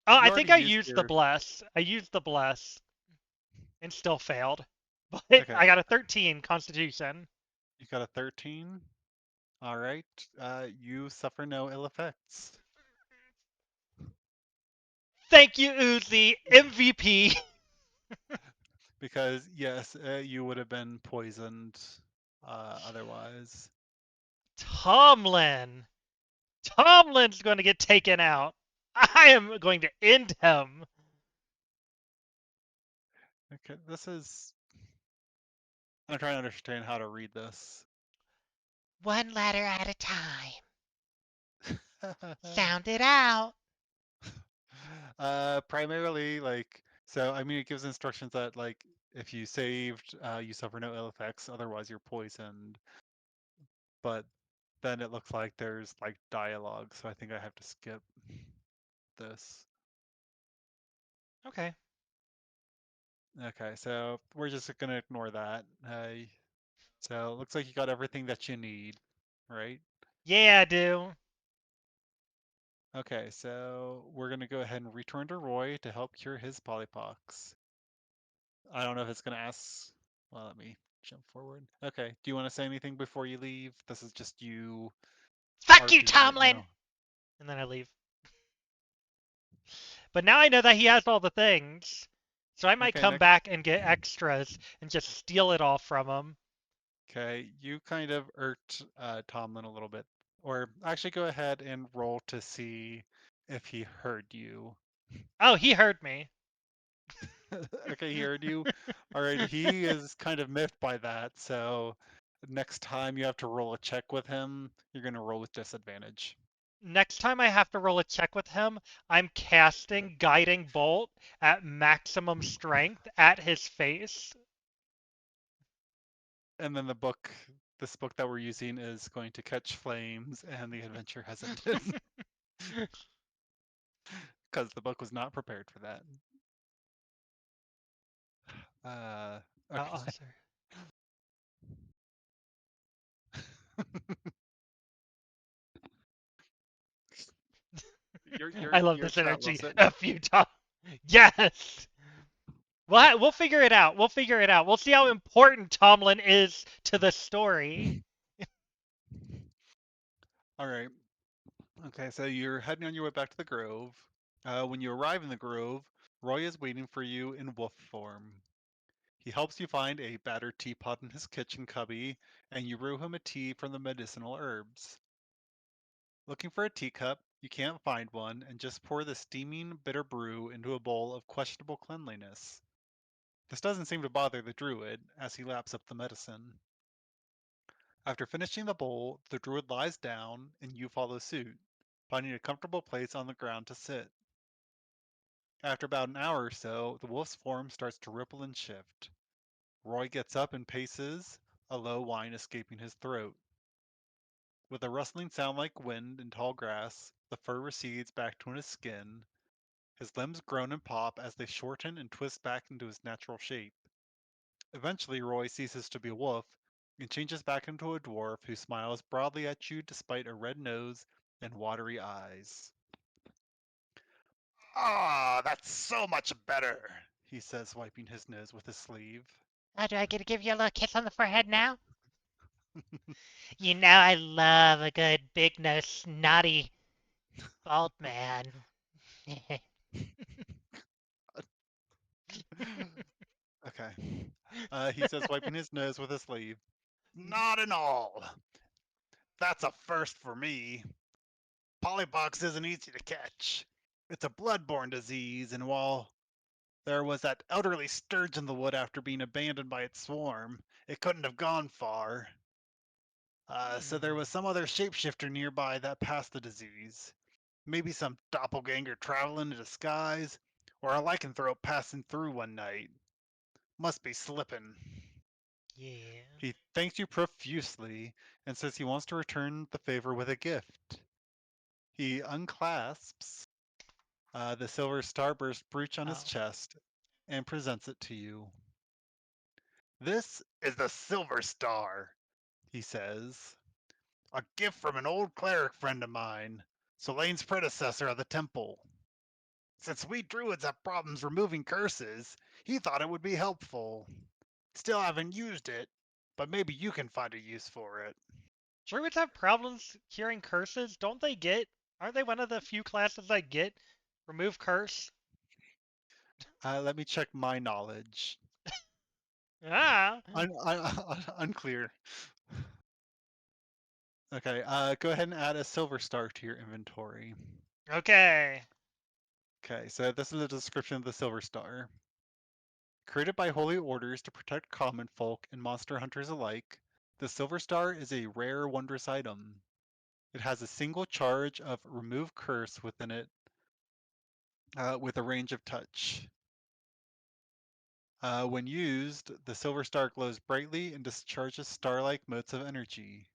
Speaker 2: oh, you
Speaker 1: I
Speaker 2: already
Speaker 1: think I
Speaker 2: used
Speaker 1: used the
Speaker 2: your.
Speaker 1: bless. I used the bless and still failed. But
Speaker 2: Okay,
Speaker 1: I got a 13 Constitution.
Speaker 2: you got a 13. All right. You suffer no ill effects
Speaker 1: Thank you, Uzi. MVP.
Speaker 2: because yes, you would have been poisoned otherwise.
Speaker 1: Tomlin. Tomlin's going to get taken out. I am going to end him.
Speaker 2: Okay, this is. I'm trying to understand how to read this.
Speaker 3: One letter at a time. Sound it out.
Speaker 2: Primarily, like, so I mean, it gives instructions that like if you saved, you suffer no ill effects. Otherwise, you're poisoned. But then it looks like there's like dialogue, so I think I have to skip this.
Speaker 1: Okay.
Speaker 2: Okay, so we're just gonna ignore that. So it looks like you got everything that you need, right?
Speaker 1: Yeah, I do.
Speaker 2: Okay, so we're gonna go ahead and return to Roy to help cure his polypox. I don't know if it's gonna ask. Well, let me jump forward. Okay, do you want to say anything before you leave? This is just you
Speaker 3: Fuck you,
Speaker 2: RPing it
Speaker 3: Tomlin.
Speaker 2: now.
Speaker 1: And then I leave. But now I know that he has all the things. So I might
Speaker 2: Okay,
Speaker 1: come
Speaker 2: next.
Speaker 1: back and get extras and just steal it all from him.
Speaker 2: Okay, you kind of irked Tomlin a little bit. Or actually, go ahead and roll to see if he heard you.
Speaker 1: Oh, he heard me.
Speaker 2: Okay, he heard you. All right, he is kind of miffed by that. So next time you have to roll a check with him, you're going to roll with disadvantage.
Speaker 1: Next time I have to roll a check with him, I'm casting Guiding Bolt at maximum strength at his face.
Speaker 2: And then this book that we're using is going to catch flames, and the adventure has ended because the book was not prepared for that. Uh,
Speaker 1: Oh,
Speaker 2: okay.
Speaker 1: sorry. I love
Speaker 2: Your
Speaker 1: this
Speaker 2: chat
Speaker 1: energy
Speaker 2: loves it.
Speaker 1: a few times. Yes! We'll figure it out. We'll figure it out. We'll see how important Tomlin is to the story.
Speaker 2: All right. Okay, so you're heading on your way back to the Grove. When you arrive in the Grove, Roy is waiting for you in wolf form. He helps you find a battered teapot in his kitchen cubby, and you brew him a tea from the medicinal herbs. Looking for a teacup, you can't find one, and just pour the steaming, bitter brew into a bowl of questionable cleanliness. This doesn't seem to bother the druid, as he laps up the medicine. After finishing the bowl, the druid lies down, and you follow suit, finding a comfortable place on the ground to sit. After about an hour or so, the wolf's form starts to ripple and shift. Roy gets up and paces, a low whine escaping his throat. With a rustling sound like wind in tall grass, the fur recedes back to his skin. His limbs groan and pop as they shorten and twist back into his natural shape. Eventually, Roy ceases to be a wolf and changes back into a dwarf who smiles broadly at you despite a red nose and watery eyes. Ah, that's so much better, he says, wiping his nose with his sleeve.
Speaker 3: Oh, do I get to give you a little kiss on the forehead now? You know I love a good big nose snotty bald man.
Speaker 2: Okay. He says, wiping his nose with his sleeve. Not at all. That's a first for me. Polypox isn't easy to catch. It's a blood-borne disease, and while there was that elderly sturge in the wood after being abandoned by its swarm, it couldn't have gone far. So there was
Speaker 1: Hmm.
Speaker 2: some other shapeshifter nearby that passed the disease. Maybe some doppelganger traveling in disguise, or a lycanthrope passing through one night. Must be slipping.
Speaker 1: Yeah.
Speaker 2: He thanks you profusely and says he wants to return the favor with a gift. He unclasps the silver starburst brooch on his
Speaker 1: Oh.
Speaker 2: chest and presents it to you. This is the Silver Star, he says. A gift from an old cleric friend of mine, Solane's predecessor at the temple. Since we druids have problems removing curses, he thought it would be helpful. Still haven't used it, but maybe you can find a use for it.
Speaker 1: Druids have problems curing curses, don't they get? Aren't they one of the few classes that get remove curse?
Speaker 2: Let me check my knowledge.
Speaker 1: Ah.
Speaker 2: Unclear. Okay, go ahead and add a silver star to your inventory.
Speaker 1: Okay.
Speaker 2: Okay, so this is the description of the silver star. Created by holy orders to protect common folk and monster hunters alike, the silver star is a rare, wondrous item. It has a single charge of remove curse within it with a range of touch. When used, the silver star glows brightly and discharges star-like motes of energy.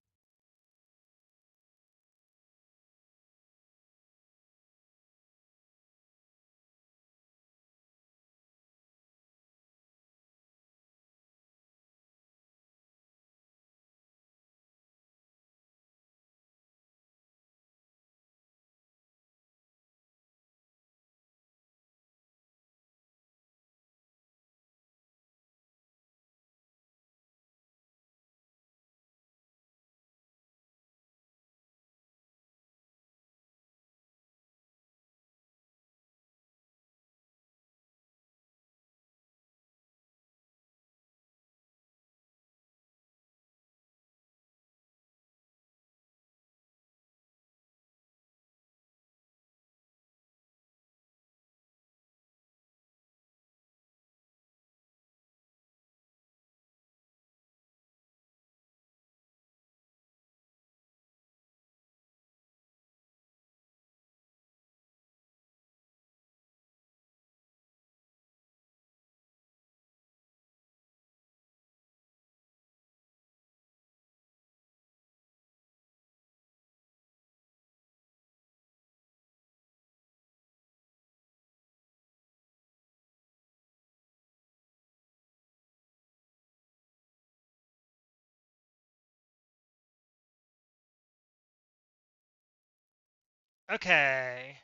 Speaker 1: Okay.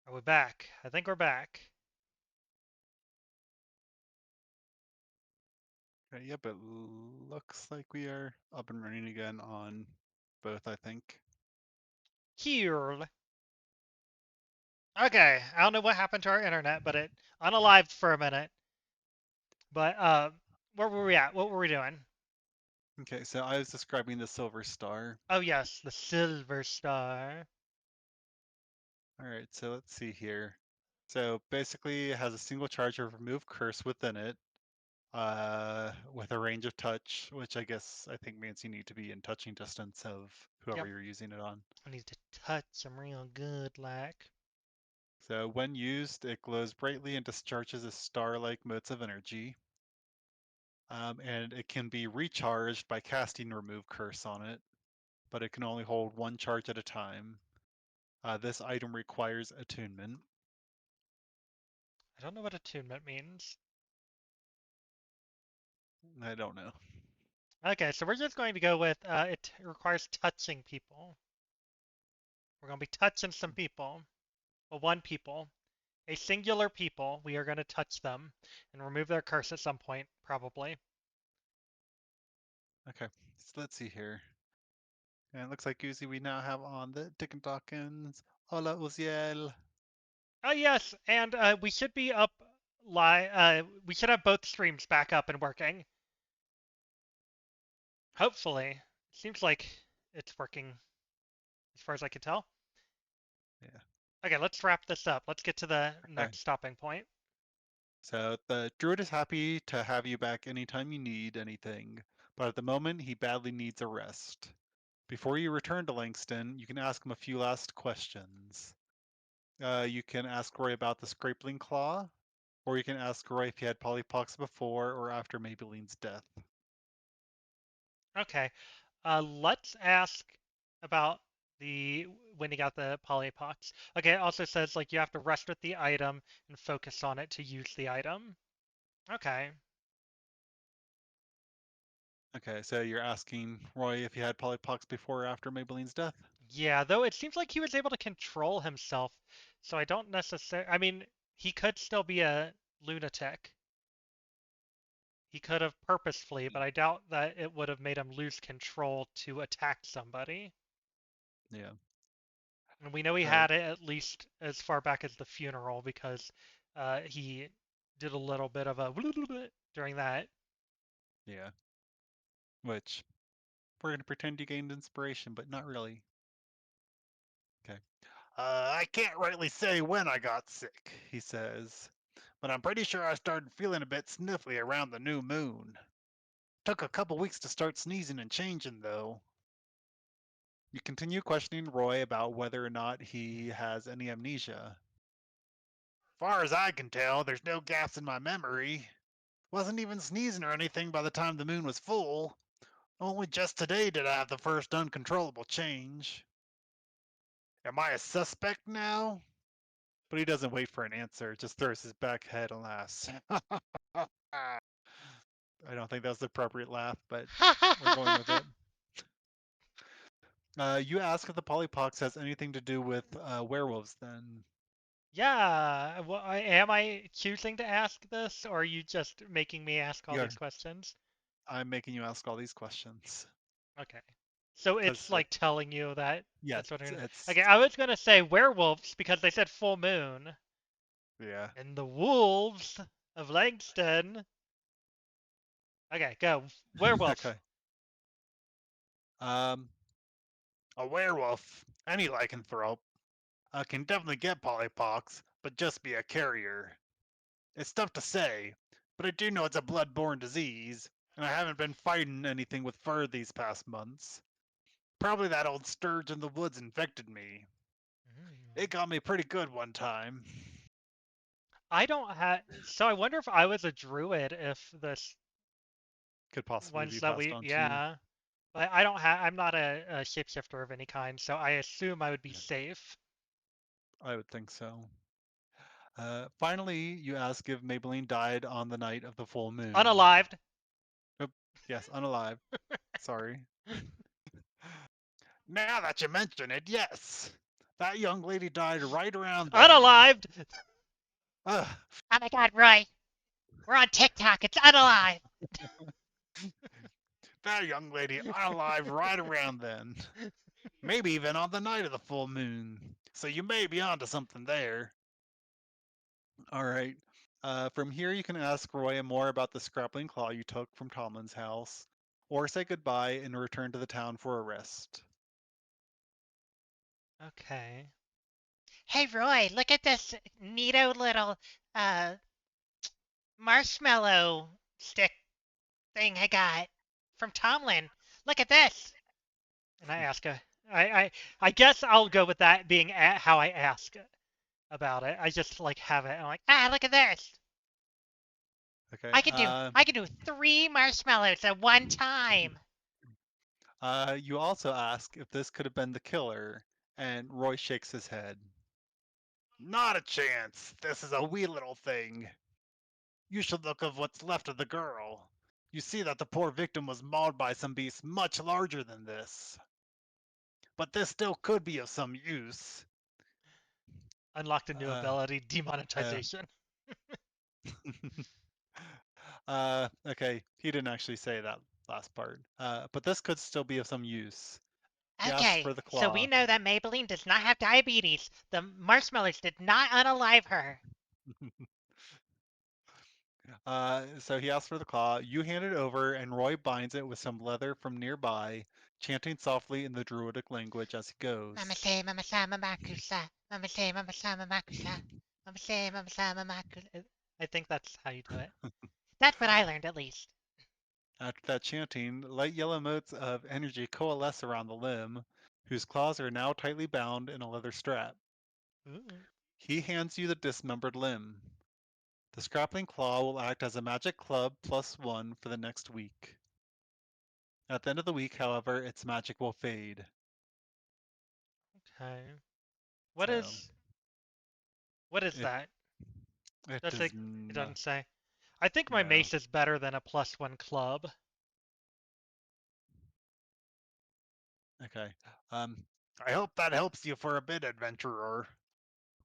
Speaker 1: Are we back? I think we're back.
Speaker 2: Okay, yep, it looks like we are up and running again on both, I think.
Speaker 1: Here. Okay. I don't know what happened to our internet, but it unalived for a minute. But where were we at? What were we doing?
Speaker 2: Okay, so I was describing the silver star.
Speaker 1: Oh yes, the silver star.
Speaker 2: All right, so let's see here. So basically, it has a single charge of remove curse within it, with a range of touch, which I think means you need to be in touching distance of whoever
Speaker 1: Yep.
Speaker 2: you're using it on.
Speaker 1: I need to touch him real good, like.
Speaker 2: So when used, it glows brightly and discharges a star-like motes of energy. And it can be recharged by casting remove curse on it, but it can only hold one charge at a time. This item requires attunement.
Speaker 1: I don't know what attunement means.
Speaker 2: I don't know.
Speaker 1: Okay, so we're just going to go with it requires touching people. We're going to be touching some people. Well, one people. A singular people. We are going to touch them and remove their curse at some point, probably.
Speaker 2: Okay, so let's see here. And it looks like Uzi we now have on the Dickon Dawkins. Hola, Uziel.
Speaker 1: Oh, yes, and we should be up live. We should have both streams back up and working. Hopefully. Seems like it's working as far as I can tell.
Speaker 2: Yeah.
Speaker 1: Okay, let's wrap this up. Let's get to the
Speaker 2: Okay.
Speaker 1: next stopping point.
Speaker 2: So the druid is happy to have you back anytime you need anything, but at the moment he badly needs a rest. Before you return to Langston, you can ask him a few last questions. You can ask Roy about the Scrapeling Claw, or you can ask Roy if he had polypox before or after Maybelline's death.
Speaker 1: Okay, let's ask about The when he got the polypox. Okay, it also says like you have to rest with the item and focus on it to use the item. Okay.
Speaker 2: Okay, so you're asking Roy if he had polypox before or after Maybelline's death?
Speaker 1: Yeah, though it seems like he was able to control himself, so I don't necessarily. I mean, he could still be a lunatic. He could have purposefully, but I doubt that it would have made him lose control to attack somebody.
Speaker 2: Yeah.
Speaker 1: And we know he
Speaker 2: All right.
Speaker 1: had it at least as far back as the funeral because he did a little bit of a during that.
Speaker 2: Yeah. Which we're gonna pretend you gained inspiration, but not really. Okay. I can't rightly say when I got sick, he says, but I'm pretty sure I started feeling a bit sniffly around the new moon. Took a couple weeks to start sneezing and changing, though. You continue questioning Roy about whether or not he has any amnesia. Far as I can tell, there's no gaps in my memory. Wasn't even sneezing or anything by the time the moon was full. Only just today did I have the first uncontrollable change. Am I a suspect now? But he doesn't wait for an answer, just throws his back head and laughs. I don't think that's the appropriate laugh, but we're going with it. You ask if the polypox has anything to do with werewolves, then.
Speaker 1: Yeah, well, am I choosing to ask this, or are you just making me ask all
Speaker 2: Yeah,
Speaker 1: these questions?
Speaker 2: I'm making you ask all these questions.
Speaker 1: Okay. So it's
Speaker 2: Because,
Speaker 1: like telling you that
Speaker 2: yeah,
Speaker 1: that's what I'm gonna.
Speaker 2: it's,
Speaker 1: Okay, I was gonna say werewolves because they said full moon,
Speaker 2: yeah.
Speaker 1: and the wolves of Langston. Okay, go. Werewolf.
Speaker 2: Okay. Um, a werewolf, any lycanthrope, can definitely get polypox, but just be a carrier. It's tough to say, but I do know it's a blood-borne disease, and I haven't been fighting anything with fur these past months. Probably that old sturge in the woods infected me. It
Speaker 1: Mm.
Speaker 2: got me pretty good one time.
Speaker 1: I don't have. So I wonder if I was a druid, if this
Speaker 2: Could possibly
Speaker 1: ones
Speaker 2: be
Speaker 1: that
Speaker 2: passed
Speaker 1: we,
Speaker 2: on to you.
Speaker 1: yeah. But I don't have. I'm not a shapeshifter of any kind, so I assume I would be
Speaker 2: Yeah,
Speaker 1: safe.
Speaker 2: I would think so. Finally, you ask if Maybelline died on the night of the full moon.
Speaker 1: Unalived.
Speaker 2: Oop, yes, unalive. Sorry. Now that you mention it, yes. That young lady died right around then.
Speaker 1: Unalived.
Speaker 2: Ugh,
Speaker 3: Oh my god, Roy. We're on TikTok. It's unalive.
Speaker 2: that young lady unalive right around then. Maybe even on the night of the full moon. So you may be onto something there. All right. From here, you can ask Roy more about the scrappling claw you took from Tomlin's house, or say goodbye and return to the town for a rest.
Speaker 1: Okay.
Speaker 3: Hey, Roy, look at this neato little uh marshmallow stick thing I got from Tomlin. Look at this.
Speaker 1: And I ask a. I guess I'll go with that being how I ask about it. I just like have it. I'm like,
Speaker 3: Ah, look at this.
Speaker 2: Okay.
Speaker 3: I can do 3 marshmallows at one time.
Speaker 2: You also ask if this could have been the killer, and Roy shakes his head. Not a chance. This is a wee little thing. You should look of what's left of the girl. You see that the poor victim was mauled by some beast much larger than this. But this still could be of some use.
Speaker 1: unlocked a new
Speaker 2: Uh,
Speaker 1: ability,
Speaker 2: uh,
Speaker 1: demonetization.
Speaker 2: okay, he didn't actually say that last part. But this could still be of some use. He asks
Speaker 3: Okay,
Speaker 2: for the
Speaker 3: so we
Speaker 2: claw.
Speaker 3: know that Maybelline does not have diabetes. The marshmallows did not unalive her.
Speaker 2: So he asks for the claw. You hand it over, and Roy binds it with some leather from nearby, chanting softly in the druidic language as he
Speaker 3: Mama
Speaker 2: goes.
Speaker 3: say, mama sa, mama kusa. Mama say, mama sa, mama kusa. Mama say, mama sa, mama kusa.
Speaker 1: I think that's how you do it.
Speaker 3: That's what I learned, at least.
Speaker 2: After that chanting, light yellow motes of energy coalesce around the limb, whose claws are now tightly bound in a leather strap.
Speaker 1: Ooh.
Speaker 2: He hands you the dismembered limb. The scrappling claw will act as a magic club +1 for the next week. At the end of the week, however, its magic will fade.
Speaker 1: Okay. What
Speaker 2: So
Speaker 1: is what is
Speaker 2: it
Speaker 1: that?
Speaker 2: it
Speaker 1: Does
Speaker 2: does
Speaker 1: it
Speaker 2: not.
Speaker 1: doesn't say. I think my
Speaker 2: No.
Speaker 1: mace is better than a +1 club.
Speaker 2: Okay. I hope that helps you for a bit, adventurer.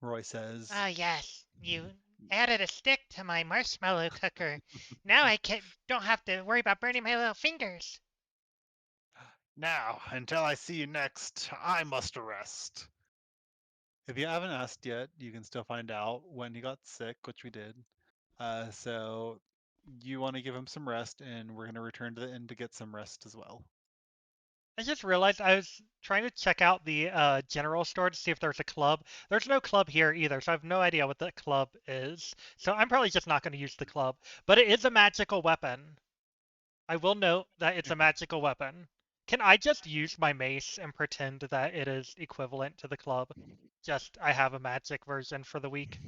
Speaker 2: Roy says.
Speaker 3: Oh, yes. You added a stick to my marshmallow cooker. Now don't have to worry about burning my little fingers.
Speaker 2: Now, until I see you next, I must rest. If you haven't asked yet, you can still find out when he got sick, which we did. So you want to give him some rest, and we're going to return to the inn to get some rest as well.
Speaker 1: I just realized I was trying to check out the general store to see if there's a club. There's no club here either, so I have no idea what the club is. So I'm probably just not going to use the club. But it is a magical weapon. I will note that it's a
Speaker 2: Okay.
Speaker 1: magical weapon. Can I just use my mace and pretend that it is equivalent to the club? Just I have a magic version for the week.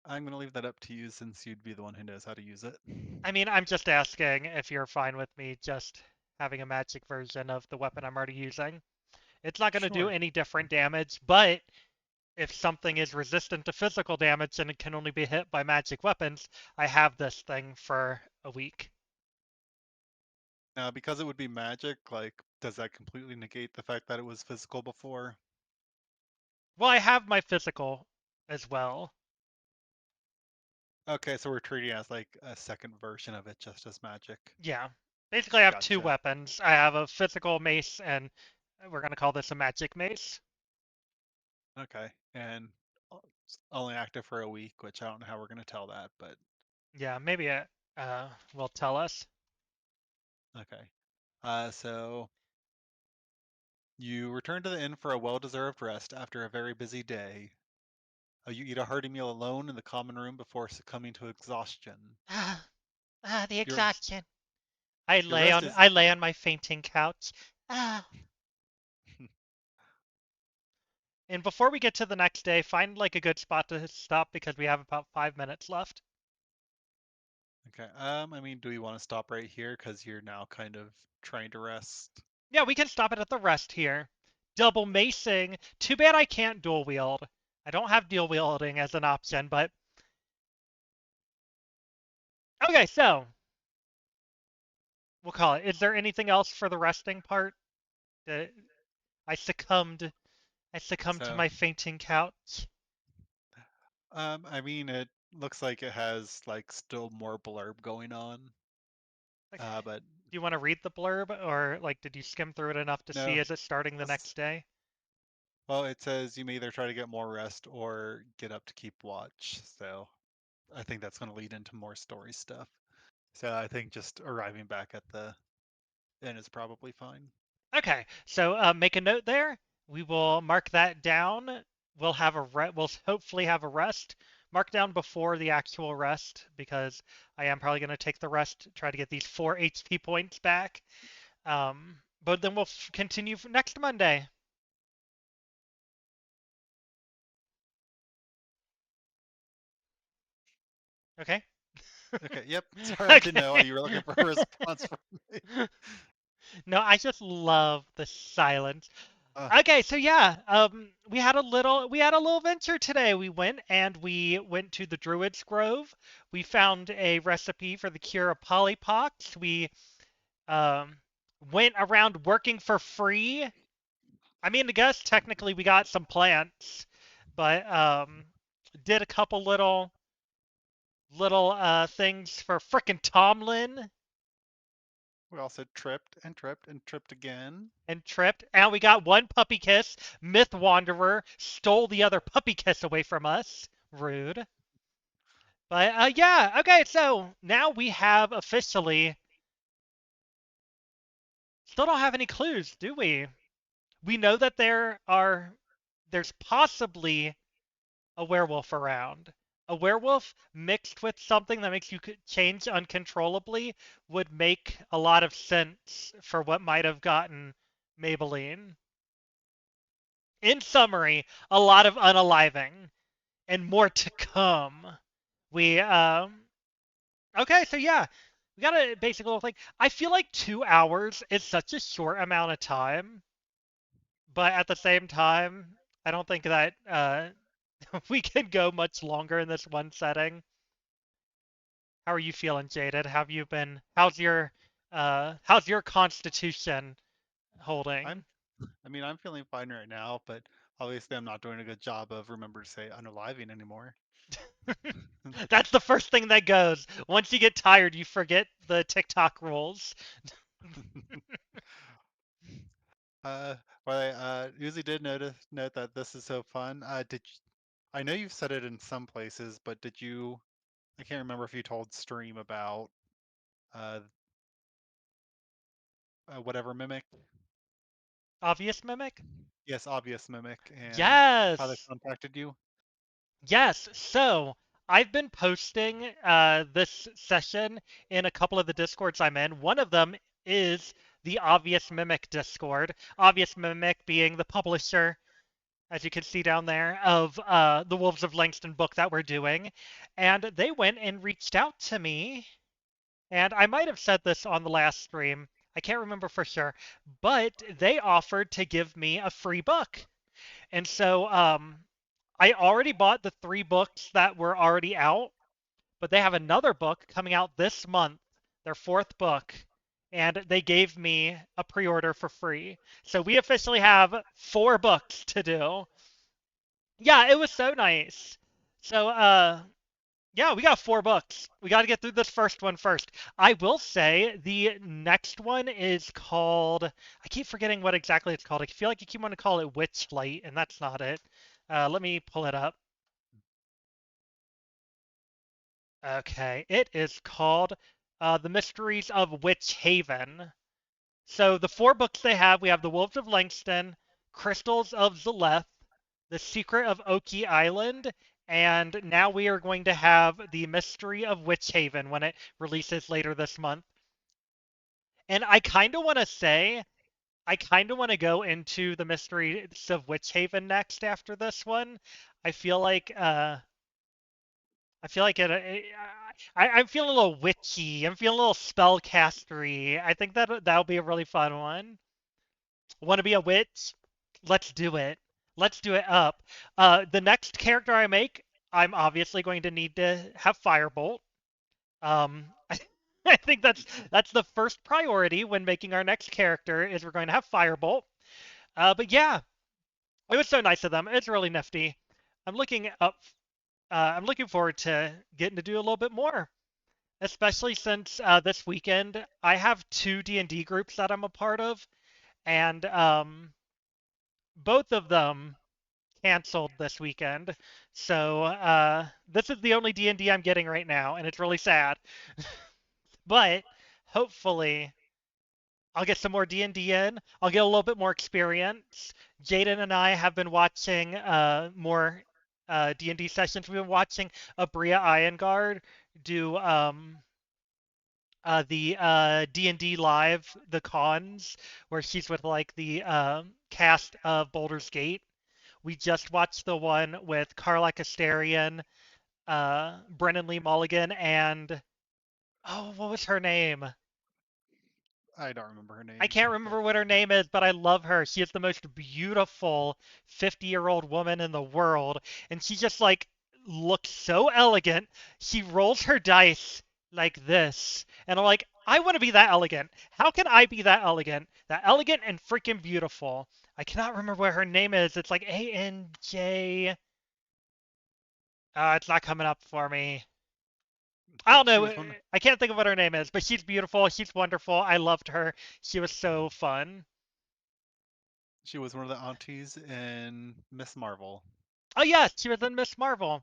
Speaker 2: I'm going to leave that up to you since you'd be the one who knows how to use it.
Speaker 1: I mean, I'm just asking if you're fine with me just having a magic version of the weapon I'm already using. It's not going to do
Speaker 2: Sure.
Speaker 1: any different damage, but if something is resistant to physical damage and it can only be hit by magic weapons, I have this thing for a week.
Speaker 2: Now, because it would be magic, like, does that completely negate the fact that it was physical before?
Speaker 1: Well, I have my physical as well.
Speaker 2: Okay, so we're treating it as like a second version of it, just as magic.
Speaker 1: Yeah. Basically, I have two
Speaker 2: Gotcha.
Speaker 1: weapons. I have a physical mace, and we're going to call this a magic mace.
Speaker 2: Okay, and it's only active for a week, which I don't know how we're going to tell that, but
Speaker 1: Yeah, maybe it will tell us.
Speaker 2: okay. So you return to the inn for a well-deserved rest after a very busy day. You eat a hearty meal alone in the common room before succumbing to exhaustion.
Speaker 3: Ah, the
Speaker 2: Your
Speaker 3: exhaustion.
Speaker 2: your rest is
Speaker 1: I lay on my fainting couch.
Speaker 3: Ah,
Speaker 1: And before we get to the next day, find like a good spot to stop because we have about 5 minutes left.
Speaker 2: okay. I mean, do we want to stop right here because you're now kind of trying to rest?
Speaker 1: Yeah, we can stop it at the rest here. Double macing. Too bad I can't dual wield. I don't have dual wielding as an option, but okay, so we'll call it. Is there anything else for the resting part? Uh, I succumbed. I succumbed to
Speaker 2: So,
Speaker 1: my fainting couch.
Speaker 2: I mean, it looks like it has like still more blurb going on.
Speaker 1: Like,
Speaker 2: But
Speaker 1: do you want to read the blurb, or like, did you skim through it enough to see
Speaker 2: no.
Speaker 1: is it starting the
Speaker 2: Let's,
Speaker 1: next day?
Speaker 2: well, it says you may either try to get more rest or get up to keep watch. So I think that's going to lead into more story stuff. So I think just arriving back at the inn is probably fine.
Speaker 1: Okay, so make a note there. We will mark that down. We'll hopefully have a rest. Mark down before the actual rest because I am probably going to take the rest, try to get these 4 HP points back. But then we'll continue next Monday. Okay.
Speaker 2: Okay, yep. Sorry, I didn't know
Speaker 1: Okay.
Speaker 2: you were looking for a response from me.
Speaker 1: No, I just love the silence.
Speaker 2: Uh,
Speaker 1: Okay, so yeah, we had a little venture today. We went to the Druid's Grove. We found a recipe for the cure of polypox. We um went around working for free. I mean, I guess technically we got some plants, but did a couple little things for frickin' Tomlin
Speaker 2: we also tripped and tripped and tripped again.
Speaker 1: and tripped, and we got one puppy kiss. Myth Wanderer stole the other puppy kiss away from us. Rude. But yeah, okay, so now we have officially still don't have any clues, do we? We know that there's possibly a werewolf around. A werewolf mixed with something that makes you change uncontrollably would make a lot of sense for what might have gotten Maybelline. In summary, a lot of unaliving and more to come. We Okay, so yeah, we got a basic little thing. I feel like 2 hours is such a short amount of time but at the same time, I don't think that we can go much longer in this one setting. How are you feeling, Jaded? Have you been? How's your constitution holding?
Speaker 2: I'm I mean, I'm feeling fine right now, but obviously I'm not doing a good job of remember to say unaliving anymore.
Speaker 1: That's the first thing that goes. Once you get tired, you forget the TikTok rules.
Speaker 2: Uh, well, I usually did note that this is so fun. I know you've said it in some places, but did you? I can't remember if you told Stream about uh, whatever mimic.
Speaker 1: Obvious mimic?
Speaker 2: Yes, obvious mimic, and how they
Speaker 1: Yes.
Speaker 2: contacted you.
Speaker 1: Yes. So I've been posting this session in a couple of the discords I'm in. One of them is the Obvious Mimic Discord. Obvious Mimic being the publisher, as you can see down there, of the Wolves of Langston book that we're doing. And they went and reached out to me. And I might have said this on the last stream. I can't remember for sure. But they offered to give me a free book. And so I already bought the 3 books that were already out, but they have another book coming out this month, their 4th book, and they gave me a pre-order for free. So we officially have 4 books to do. Yeah, it was so nice. So yeah, we got 4 books. We got to get through this first one first. I will say the next one is called, I keep forgetting what exactly it's called. I feel like you keep wanting to call it Witchlight, and that's not it. Let me pull it up. Okay, it is called The Mysteries of Witch Haven. So the 4 books they have, we have The Wolves of Langston, Crystals of Zaleth, The Secret of Oki Island, and now we are going to have The Mystery of Witch Haven when it releases later this month. And I kind of want to say, I kind of want to go into The Mysteries of Witch Haven next after this one. I feel like I feel like I'm feeling a little witchy. I'm feeling a little spellcastery. I think that'll be a really fun one. Want to be a witch? Let's do it. Let's do it up. The next character I make, I'm obviously going to need to have Firebolt. I think that's the first priority when making our next character is we're going to have Firebolt. But yeah, it was so nice of them. It's really nifty. I'm looking up. I'm looking forward to getting to do a little bit more, especially since this weekend I have 2 D&D groups that I'm a part of, and both of them canceled this weekend. So this is the only D&D I'm getting right now, and it's really sad. But hopefully I'll get some more D&D in. I'll get a little bit more experience. Jaden and I have been watching more D&D sessions. We've been watching Abria Ironguard do the D&D live, the cons, where she's with like the cast of Baldur's Gate. We just watched the one with Carla Casterian, Brennan Lee Mulligan, and oh, what was her name?
Speaker 2: I don't remember her
Speaker 1: I
Speaker 2: name,
Speaker 1: can't
Speaker 2: but
Speaker 1: remember what her name is, but I love her. She is the most beautiful 50-year-old woman in the world, and she just like looks so elegant. She rolls her dice like this, and I'm like, I want to be that elegant. How can I be that elegant? That elegant and freaking beautiful. I cannot remember what her name is. It's like ANJ. It's not coming up for me. I don't
Speaker 2: she
Speaker 1: know.
Speaker 2: was one.
Speaker 1: I can't think of what her name is, but she's beautiful. She's wonderful. I loved her. She was so fun.
Speaker 2: She was one of the aunties in Miss Marvel.
Speaker 1: Oh yeah, she was in Miss Marvel.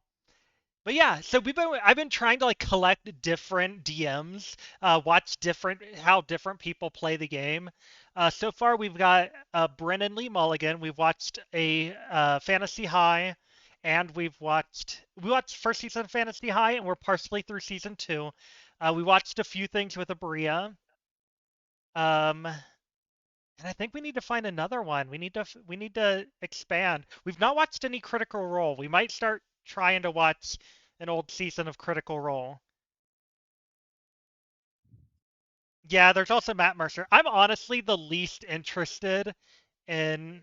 Speaker 1: But yeah, so I've been trying to like collect different DMs, watch different how different people play the game. So far we've got Brennan Lee Mulligan. We've watched a Fantasy High, and we watched first season of Fantasy High, and we're partially through season 2. We watched a few things with Abria. Um, and I think we need to find another one. We need to expand. We've not watched any Critical Role. We might start trying to watch an old season of Critical Role. Yeah, there's also Matt Mercer. I'm honestly the least interested in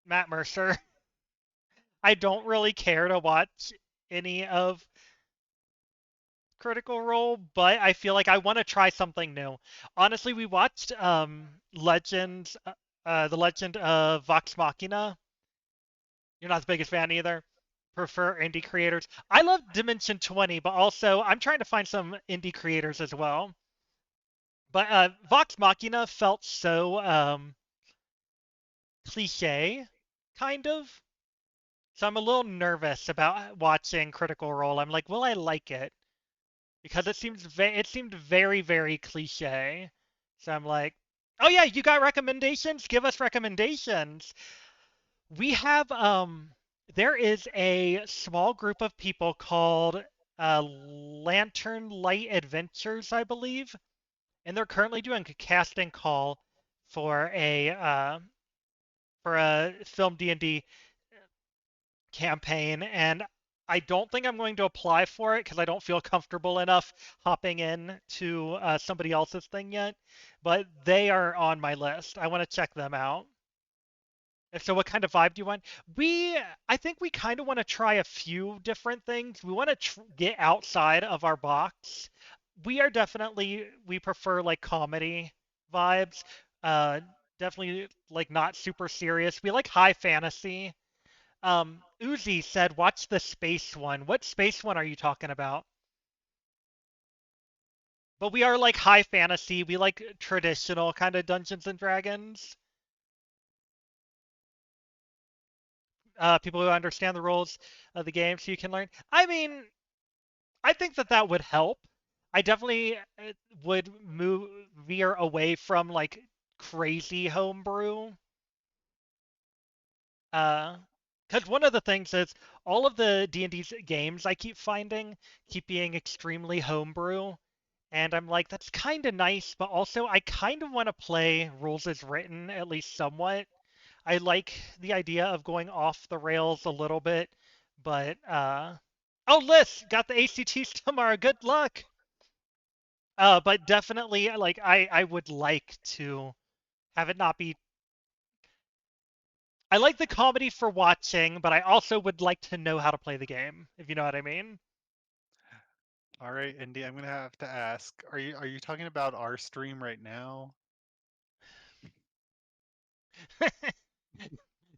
Speaker 1: Matt Mercer. I don't really care to watch any of Critical Role, but I feel like I want to try something new. Honestly, we watched The Legend of Vox Machina. You're not the biggest fan either. Prefer indie creators. I love Dimension 20, but also I'm trying to find some indie creators as well. But Vox Machina felt so cliche, kind of. So I'm a little nervous about watching Critical Role. I'm like, will I like it? Because it seemed very very cliche. So I'm like, oh yeah, you got recommendations? Give us recommendations. We have there is a small group of people called Lantern Light Adventures, I believe, and they're currently doing a casting call for a film D&D campaign, and I don't think I'm going to apply for it because I don't feel comfortable enough hopping in to somebody else's thing yet. But they are on my list. I want to check them out. So, what kind of vibe do you want? I think we kind of want to try a few different things. We want to get outside of our box. We prefer like comedy vibes. Uh, Definitely like not super serious. We like high fantasy. Uzi said, "Watch the space one." What space one are you talking about? But we are like high fantasy. We like traditional kind of Dungeons and Dragons. People who understand the rules of the game, so you can learn. I mean, I think that that would help. I definitely would move veer away from like crazy homebrew. Uh, because one of the things is all of the D&D games I keep finding keep being extremely homebrew. And I'm like, that's kind of nice, but also I kind of want to play rules as written, at least somewhat. I like the idea of going off the rails a little bit, but oh, Liz, got the ACTs tomorrow. Good luck. But definitely, like I would like to have it not be. I like the comedy for watching, but I also would like to know how to play the game, if you know what I mean.
Speaker 2: All right, Indy, I'm gonna have to ask, are you talking about our stream right now?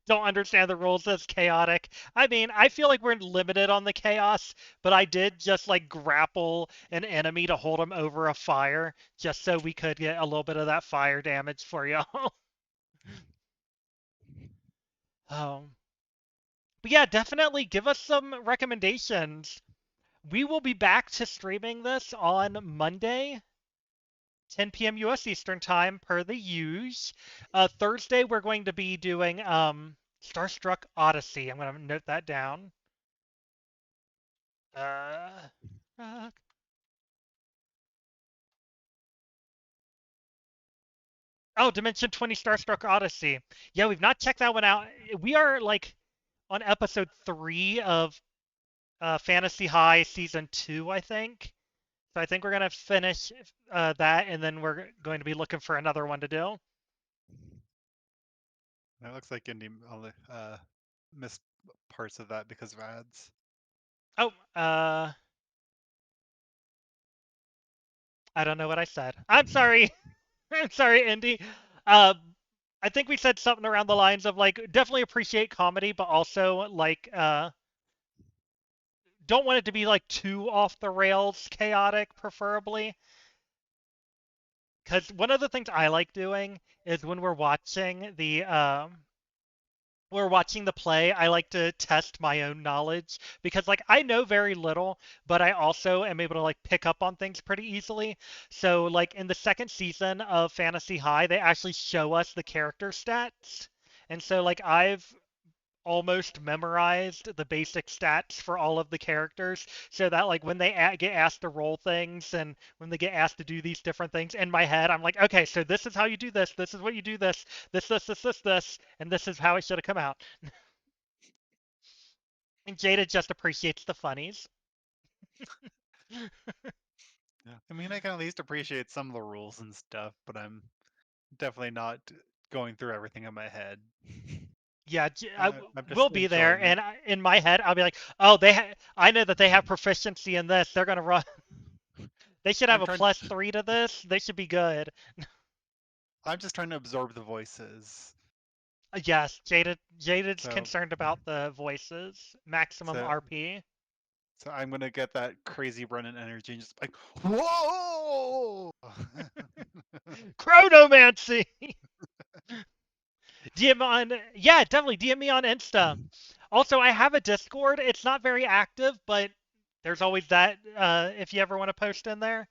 Speaker 1: Don't understand the rules. That's chaotic. I mean, I feel like we're limited on the chaos, but I did just like grapple an enemy to hold him over a fire just so we could get a little bit of that fire damage for y'all. um, but yeah, definitely give us some recommendations. We will be back to streaming this on Monday, 10 p.m. U.S. Eastern Time, per the use. Thursday, we're going to be doing Starstruck Odyssey. I'm going to note that down. Uh, uh, oh, Dimension 20 Starstruck Odyssey. Yeah, we've not checked that one out. We are like on episode 3 of Fantasy High season 2, I think. So I think we're going to finish that, and then we're going to be looking for another one to do.
Speaker 2: It looks like Indy only missed parts of that because of ads.
Speaker 1: Oh, I don't know what I said. I'm sorry. I'm sorry, Indy. Uh, I think we said something around the lines of like definitely appreciate comedy, but also like don't want it to be like too off the rails chaotic, preferably. Because one of the things I like doing is when we're watching the play, I like to test my own knowledge because like I know very little, but I also am able to like pick up on things pretty easily. So like in the second season of Fantasy High, they actually show us the character stats. And so like I've almost memorized the basic stats for all of the characters so that like when they get asked to roll things and when they get asked to do these different things in my head I'm like, okay, so this is how you do this is what you do, this, and this is how it should have come out. And Jada just appreciates the funnies.
Speaker 2: Yeah. I mean, I can at least appreciate some of the rules and stuff, but I'm definitely not going through everything in my head.
Speaker 1: Yeah,
Speaker 2: I'm just
Speaker 1: we'll be there,
Speaker 2: enjoying it.
Speaker 1: and in my head, I'll be like, oh, I know that they have proficiency in this. They're gonna run. They should have
Speaker 2: I'm
Speaker 1: a
Speaker 2: trying.
Speaker 1: +3 to this. They should be good.
Speaker 2: I'm just trying to absorb the voices.
Speaker 1: Yes, Jaded's
Speaker 2: So
Speaker 1: concerned about the voices. Maximum
Speaker 2: so
Speaker 1: RP.
Speaker 2: so I'm gonna get that crazy run in energy and just like whoa.
Speaker 1: Chronomancy. DM on, yeah, definitely DM me on Insta. Also, I have a Discord. It's not very active, but there's always that if you ever want to post in there.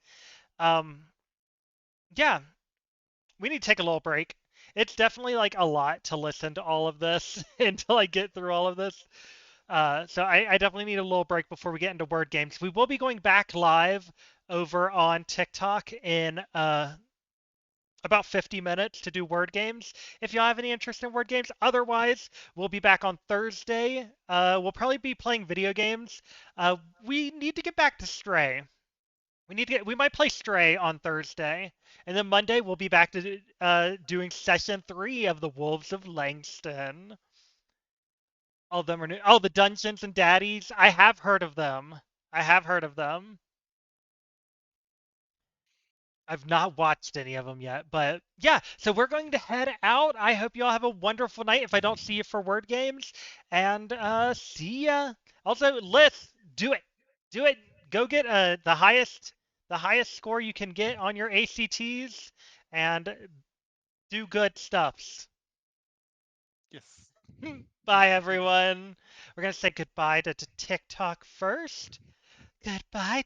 Speaker 1: Um, yeah, we need to take a little break. It's definitely like a lot to listen to all of this until I get through all of this. So I definitely need a little break before we get into word games. We will be going back live over on TikTok in about 50 minutes to do word games if y'all have any interest in word games. Otherwise, we'll be back on Thursday. We'll probably be playing video games. We need to get back to Stray. We might play Stray on Thursday, and then Monday we'll be back to doing session 3 of the Wolves of Langston. All of them are new. Oh, the Dungeons and Daddies. I have heard of them. I have heard of them. I've not watched any of them yet, but yeah. So we're going to head out. I hope you all have a wonderful night. If I don't see you for word games, and see ya. Also, Liz, do it, do it. Go get the highest score you can get on your ACTs, and do good stuffs.
Speaker 2: Yes.
Speaker 1: Bye, everyone. We're gonna say goodbye to TikTok first. Goodbye,